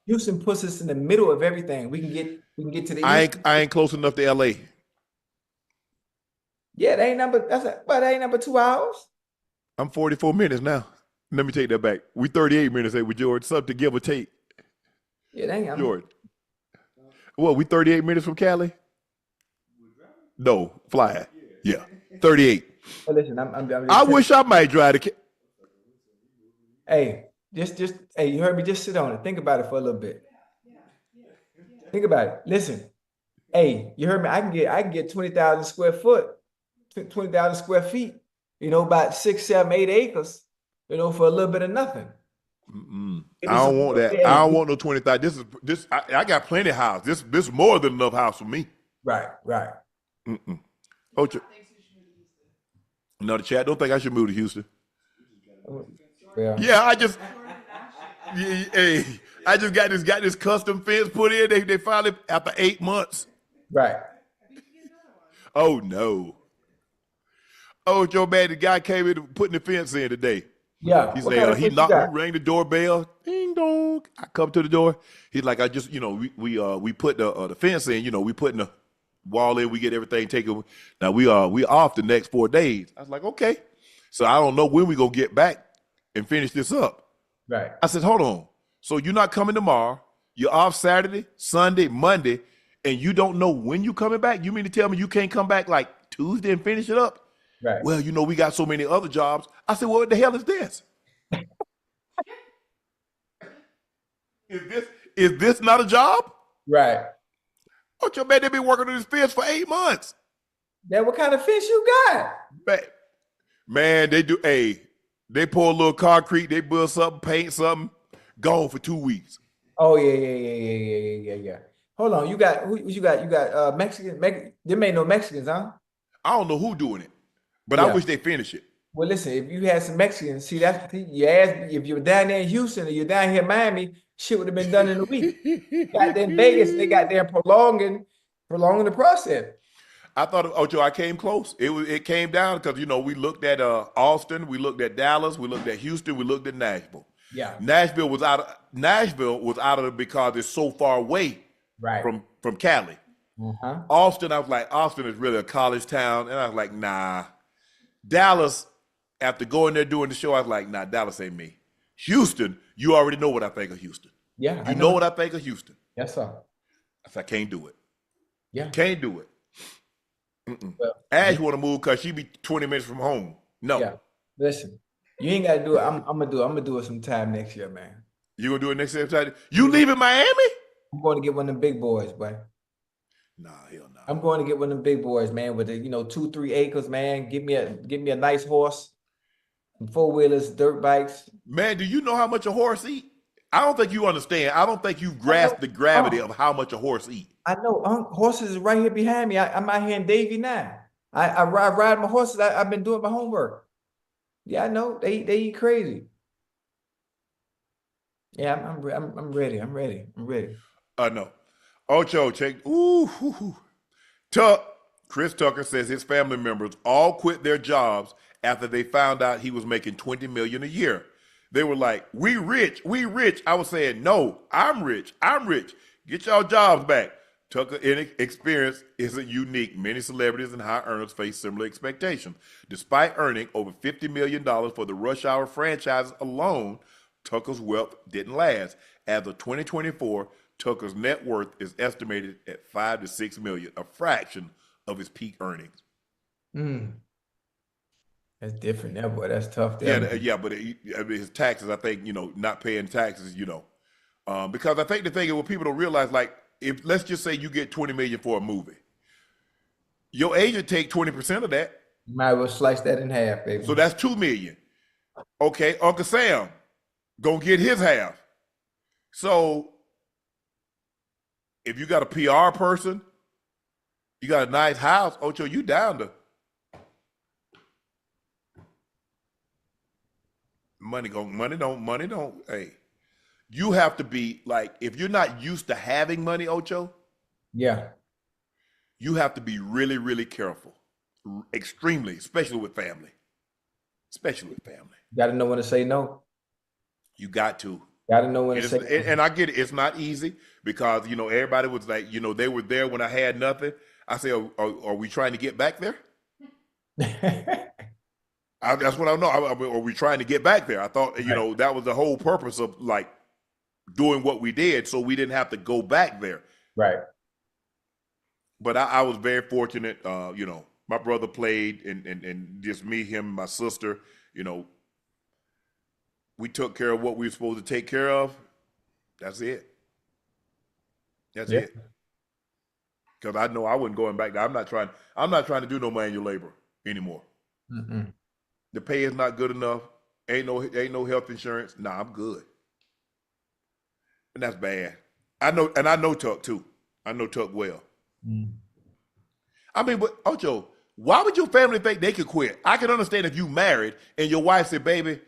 Houston puts us in the middle of everything. We can get to the I ain't close enough to LA. Yeah, that ain't number 2 hours. I'm 44 minutes now. Let me take that back. We 38 minutes with George. Something to give or take. Yeah, that ain't George. Well, we 38 minutes from Cali? No, flying. Yeah, 38. Well, listen, I wish I might drive the. Hey, hey, you heard me. Just sit on it. Think about it for a little bit. Think about it. Listen, hey, you heard me. I can get 20,000 square foot, 20,000 square feet. You know, about 6, 7, 8 acres. You know, for a little bit of nothing. I don't want that. I don't want no 20,000. I got plenty of house. This is more than enough house for me. Right. Ocho. No, the chat don't think I should move to Houston. Yeah, I just got this custom fence put in. They finally after 8 months. Right. Oh no. Oh, Joe, man, the guy came in putting the fence in today. Yeah. He said he rang the doorbell. Ding dong. I come to the door. He's like, I just, we put the fence in. We putting the wall in. We get everything taken. Now we off the next 4 days. I was like, okay. So I don't know when we gonna get back and finish this up. Right. I said, hold on. So you're not coming tomorrow. You're off Saturday, Sunday, Monday, and you don't know when you coming back? You mean to tell me you can't come back like Tuesday and finish it up? Right. Well, we got so many other jobs. I said, well, what the hell is this? Is this not a job? Right. Ocho, man, they've been working on this fence for 8 months. Then what kind of fish you got? Man, they do. They pour a little concrete, they build something, paint something, gone for 2 weeks. Oh yeah. Hold on, you got Mexican. There ain't no Mexicans, huh? I don't know who doing it, but Yeah. I wish they finish it. Well, listen, if you had some Mexicans, see that's you asked if you were down there in Houston or you're down here in Miami, shit would have been done in a week. Got there in Vegas, they got there prolonging the process. I thought, Ocho, I came close. It came down because we looked at Austin, we looked at Dallas, we looked at Houston, we looked at Nashville. Yeah. Nashville was out of it because it's so far away from Cali. Uh-huh. Austin, I was like, Austin is really a college town, and I was like, nah. Dallas, after going there doing the show, I was like, nah, Dallas ain't me. Houston, you already know what I think of Houston. Yeah, You know what I think of Houston. Yes, sir. I said, I can't do it. Yeah. Can't do it. Well, Ash want to move because she be 20 minutes from home. No. yeah. Listen, you ain't got to do it. I'm gonna do it sometime next year, man. You gonna do it next time? You leaving Miami? I'm going to get one of them big boys, boy. Nah, hell no. I'm going to get one of them big boys, man, with the 2-3 acres, man. Give me a nice horse, some 4-wheelers, dirt bikes. Man, do you know how much a horse eat? I don't think you understand. I don't think you grasp the gravity of how much a horse eat. I know horses is right here behind me. I'm out here in Davie now. I ride my horses. I've been doing my homework. Yeah, I know they eat crazy. Yeah, I'm ready. I'm ready. No. Ocho, check. Chris Tucker says his family members all quit their jobs after they found out he was making $20 million a year. They were like, we rich. I was saying, no, I'm rich. Get y'all jobs back. Tucker's experience isn't unique. Many celebrities and high earners face similar expectations. Despite earning over $50 million for the Rush Hour franchise alone, Tucker's wealth didn't last. As of 2024, Tucker's net worth is estimated at $5 to $6 million, a fraction of his peak earnings. That's different, that boy. That's tough. Yeah, but his taxes, I think, not paying taxes, because I think the thing is what people don't realize, like, if let's just say you get $20 million for a movie, your agent take 20% of that. You might as well slice that in half, baby. So that's $2 million. Okay, Uncle Sam gonna get his half. So if you got a PR person, you got a nice house, Ocho, you down to money don't. Hey, you have to be like, if you're not used to having money, Ocho, yeah, you have to be really, really careful, extremely, especially with family. Got to know when to say no. You got to. Got to know when to say no. And I get it. It's not easy because, everybody was like, they were there when I had nothing. I say, are we trying to get back there? That's what I know. Are we trying to get back there? I thought, that was the whole purpose of like doing what we did, so we didn't have to go back there. Right. But I was very fortunate. My brother played, and just me, him, my sister. We took care of what we were supposed to take care of. That's it. That's it. Because I know I wasn't going back there. I'm not trying to do no manual labor anymore. Mm-mm. The pay is not good enough. Ain't no health insurance. Nah, I'm good. And that's bad. I know Tuck too. I know Tuck well. I mean, but Ocho, why would your family think they could quit? I can understand if you married and your wife said, baby,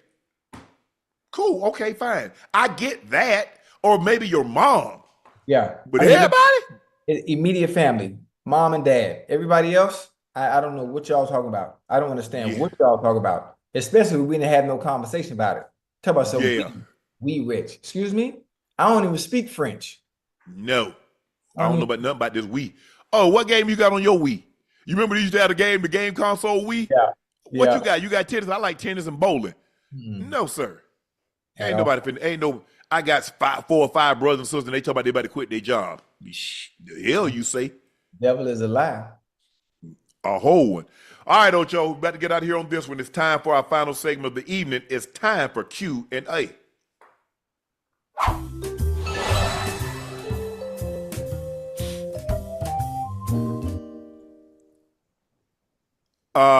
cool, okay, fine. I get that. Or maybe your mom. Yeah. But everybody? Immediate family, mom and dad. Everybody else, I don't know what y'all talking about. I don't understand what y'all talk about. Especially when we didn't have no conversation about it. Talk about something. We rich. Excuse me? I don't even speak French. No. I don't know about nothing about this Wii. Oh, what game you got on your Wii? You remember they used to have the game console Wii? Yeah. What you got? You got tennis? I like tennis and bowling. No, sir. Ain't nobody I got 4 or 5 brothers and sisters, and they talk about they about to quit their job. The hell you say? Devil is a lie. A whole one. All right, Ocho, we're about to get out of here on this one. It's time for our final segment of the evening. It's time for Q&A.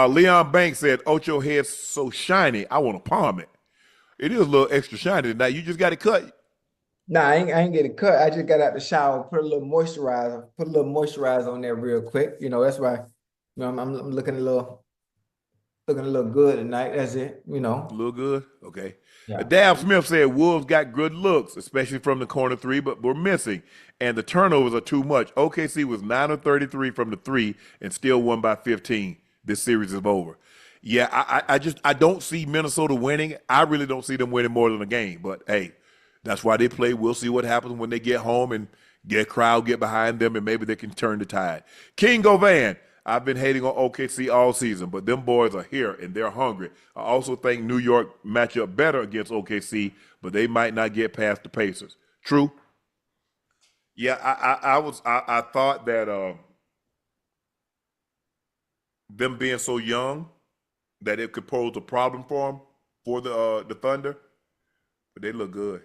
Leon Banks said, Ocho hair's so shiny, I want to palm it. It is a little extra shiny tonight. You just got it cut. Nah, I ain't get it cut. I just got out the shower, put a little moisturizer on there real quick. That's why I'm looking a little good tonight. That's it. A little good? Okay. Yeah. Dab Smith said Wolves got good looks, especially from the corner 3, but we're missing. And the turnovers are too much. OKC was 9 of 33 from the 3 and still won by 15. This series is over. Yeah, I don't see Minnesota winning. I really don't see them winning more than a game. But hey, that's why they play. We'll see what happens when they get home and get a crowd get behind them, and maybe they can turn the tide. King Govan, I've been hating on OKC all season, but them boys are here and they're hungry. I also think New York match up better against OKC, but they might not get past the Pacers. True. Yeah, I thought that them being so young that it could pose a problem for them for the Thunder, but they look good.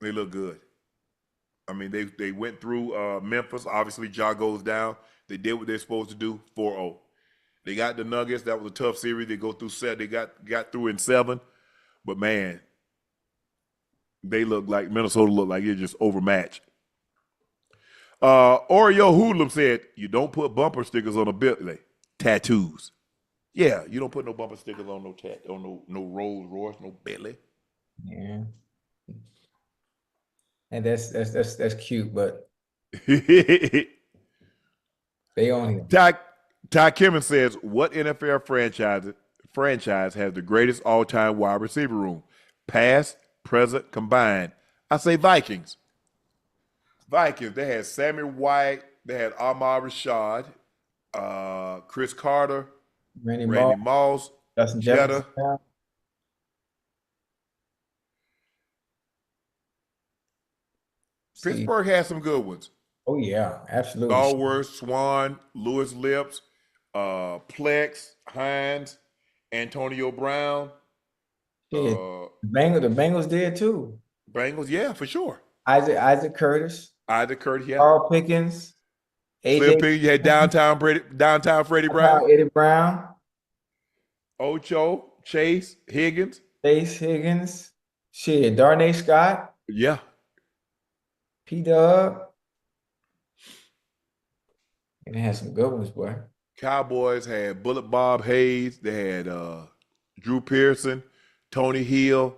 They look good. I mean, they went through Memphis. Obviously, Ja goes down. They did what they're supposed to do, 4-0. They got the Nuggets. That was a tough series. They go through set. They got through in 7. But, man, they look like Minnesota looked like they're just overmatched. Oreo Hoodlum said, you don't put bumper stickers on a Bentley. Tattoos. Yeah, you don't put no bumper stickers on no Rolls Royce, no Bentley. Yeah. And that's cute, but they on him. Ty Kimmon says, what NFL franchise has the greatest all-time wide receiver room? Past, present, combined. I say Vikings. Vikings, they had Sammy White, they had Ahmad Rashad, Chris Carter, Randy Moss, Justin Jetta. Jefferson. Pittsburgh had some good ones. Oh yeah, absolutely. Allworth, Swan, Lewis Lips, Plex, Hines, Antonio Brown. Yeah. The Bengals did too. Bengals, yeah, for sure. Isaac Curtis, yeah. Carl Pickens, Slim Pickens, you had downtown Freddie Brown. Eddie Brown, Ocho, Chase, Higgins. Shit, Darnay Scott, Yeah. P-Dub. And they had some good ones, boy. Cowboys had Bullet Bob Hayes. They had Drew Pearson, Tony Hill,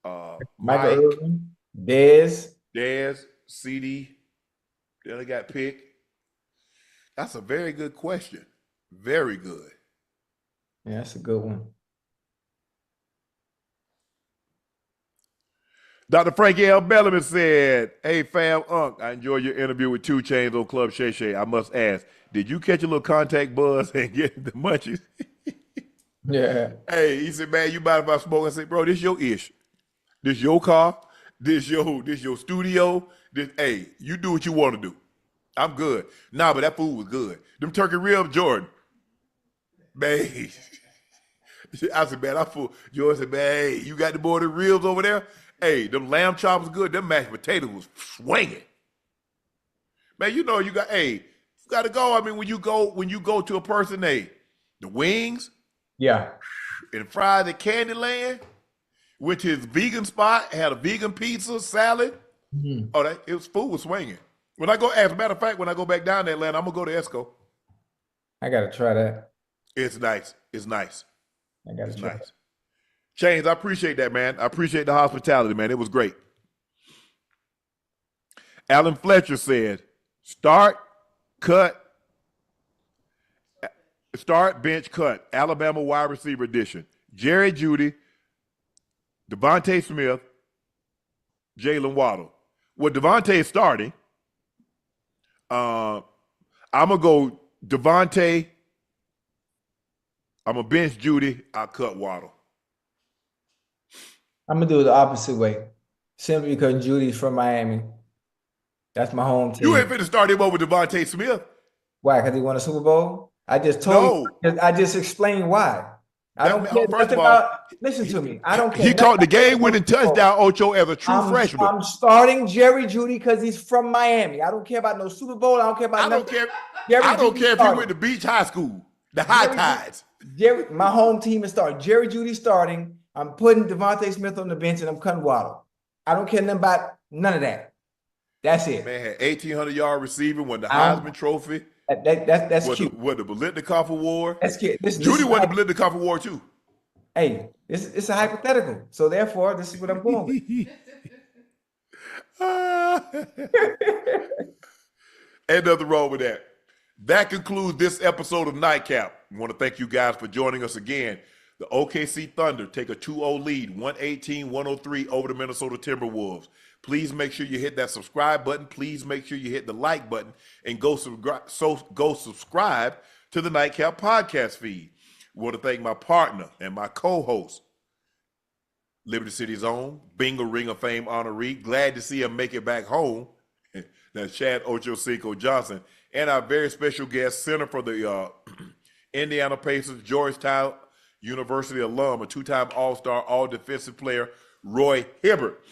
Michael Mike, Irvin, Dez, CD. Then they got picked. That's a very good question. Very good. Yeah, that's a good one. Dr. Frankie L. Bellamy said, hey, fam, Unc, I enjoyed your interview with 2 Chainz on Club Shay Shay. I must ask, did you catch a little contact buzz and get the munchies? Yeah. Hey, he said, man, you mind if I smoke? I said, bro, this your ish. This your car. This your studio. Hey, you do what you want to do. I'm good. Nah, but that food was good. Them turkey ribs, Jordan. Man. I said, man, I'm full. Jordan said, man, hey, you got the boy the ribs over there? Hey, them lamb chops was good. Them mashed potatoes was swinging. Man, you know you got to go. I mean, when you go to a person, the wings, Yeah. and fries at Candyland, went to his vegan spot, had a vegan pizza, salad. Mm-hmm. Oh, food was swinging. When I go, as a matter of fact, when I go back down to Atlanta, I'm gonna go to Esco. I gotta try that. It's nice. It's nice. I gotta try Nice. Chainz, I appreciate that, man. I appreciate the hospitality, man. It was great. Alan Fletcher said, start, bench, cut. Alabama wide receiver edition. Jerry Jeudy, Devontae Smith, Jalen Waddle. Well, Devontae is starting. I'm going to go Devontae. I'm going to bench Jeudy. I'll cut Waddle. I'm gonna do it the opposite way. Simply because Judy's from Miami. That's my home team. You ain't finna start him over Devontae Smith. Why? Because he won a Super Bowl? I just told you. I just explained why. I don't care nothing about. Listen to me. I don't care. He caught the game-winning touchdown, Ocho, as a true freshman. I'm starting Jerry Jeudy because he's from Miami. I don't care about no Super Bowl. I don't care about nothing. I don't care if he went to Beach High School, the High Tides. My home team is starting. Jerry Jeudy starting. I'm putting Devontae Smith on the bench and I'm cutting Waddle. I don't care nothing about none of that. That's it. Man had 1,800-yard receiving, won the Heisman Trophy. That's cute. Won the Biletnikoff Award. That's cute. Jeudy won the Biletnikoff Award too. Hey, it's a hypothetical. So therefore, this is what I'm going with. Ain't nothing wrong with that. That concludes this episode of Nightcap. I want to thank you guys for joining us again. The OKC Thunder take a 2-0 lead, 118-103 over the Minnesota Timberwolves. Please make sure you hit that subscribe button. Please make sure you hit the like button and go subscribe to the Nightcap podcast feed. I want to thank my partner and my co-host, Liberty City's own Bingo Ring of Fame honoree. Glad to see him make it back home. That's Chad Ochocinco Johnson. And our very special guest, center for the Indiana Pacers, Georgetown University alum, a two-time All-Star, All-Defensive player, Roy Hibbert.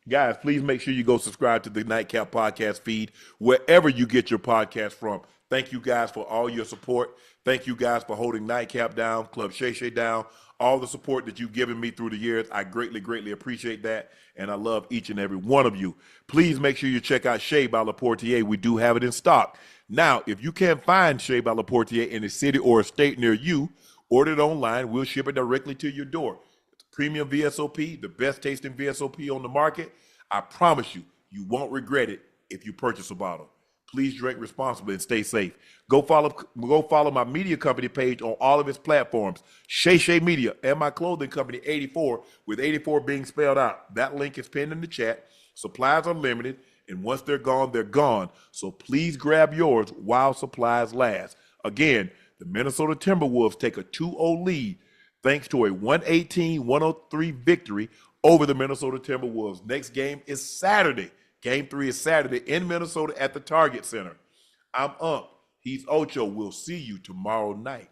Guys, please make sure you go subscribe to the Nightcap podcast feed wherever you get your podcast from. Thank you guys for all your support. Thank you guys for holding Nightcap down, Club Shay Shay down, all the support that you've given me through the years. I greatly, greatly appreciate that, and I love each and every one of you. Please make sure you check out Shea by Laportier. We do have it in stock. Now, if you can't find Shea by Laportier in a city or a state near you, order it online. We'll ship it directly to your door. It's premium VSOP, the best tasting VSOP on the market. I promise you, you won't regret it if you purchase a bottle. Please drink responsibly and stay safe. Go follow my media company page on all of its platforms, Shay Shay Media, and my clothing company, 84, with 84 being spelled out. That link is pinned in the chat. Supplies are limited, and once they're gone, they're gone. So please grab yours while supplies last. Again, the Minnesota Timberwolves take a 2-0 lead thanks to a 118-103 victory over the Minnesota Timberwolves. Next game is Saturday. Game 3 is Saturday in Minnesota at the Target Center. I'm He's Ocho. We'll see you tomorrow night.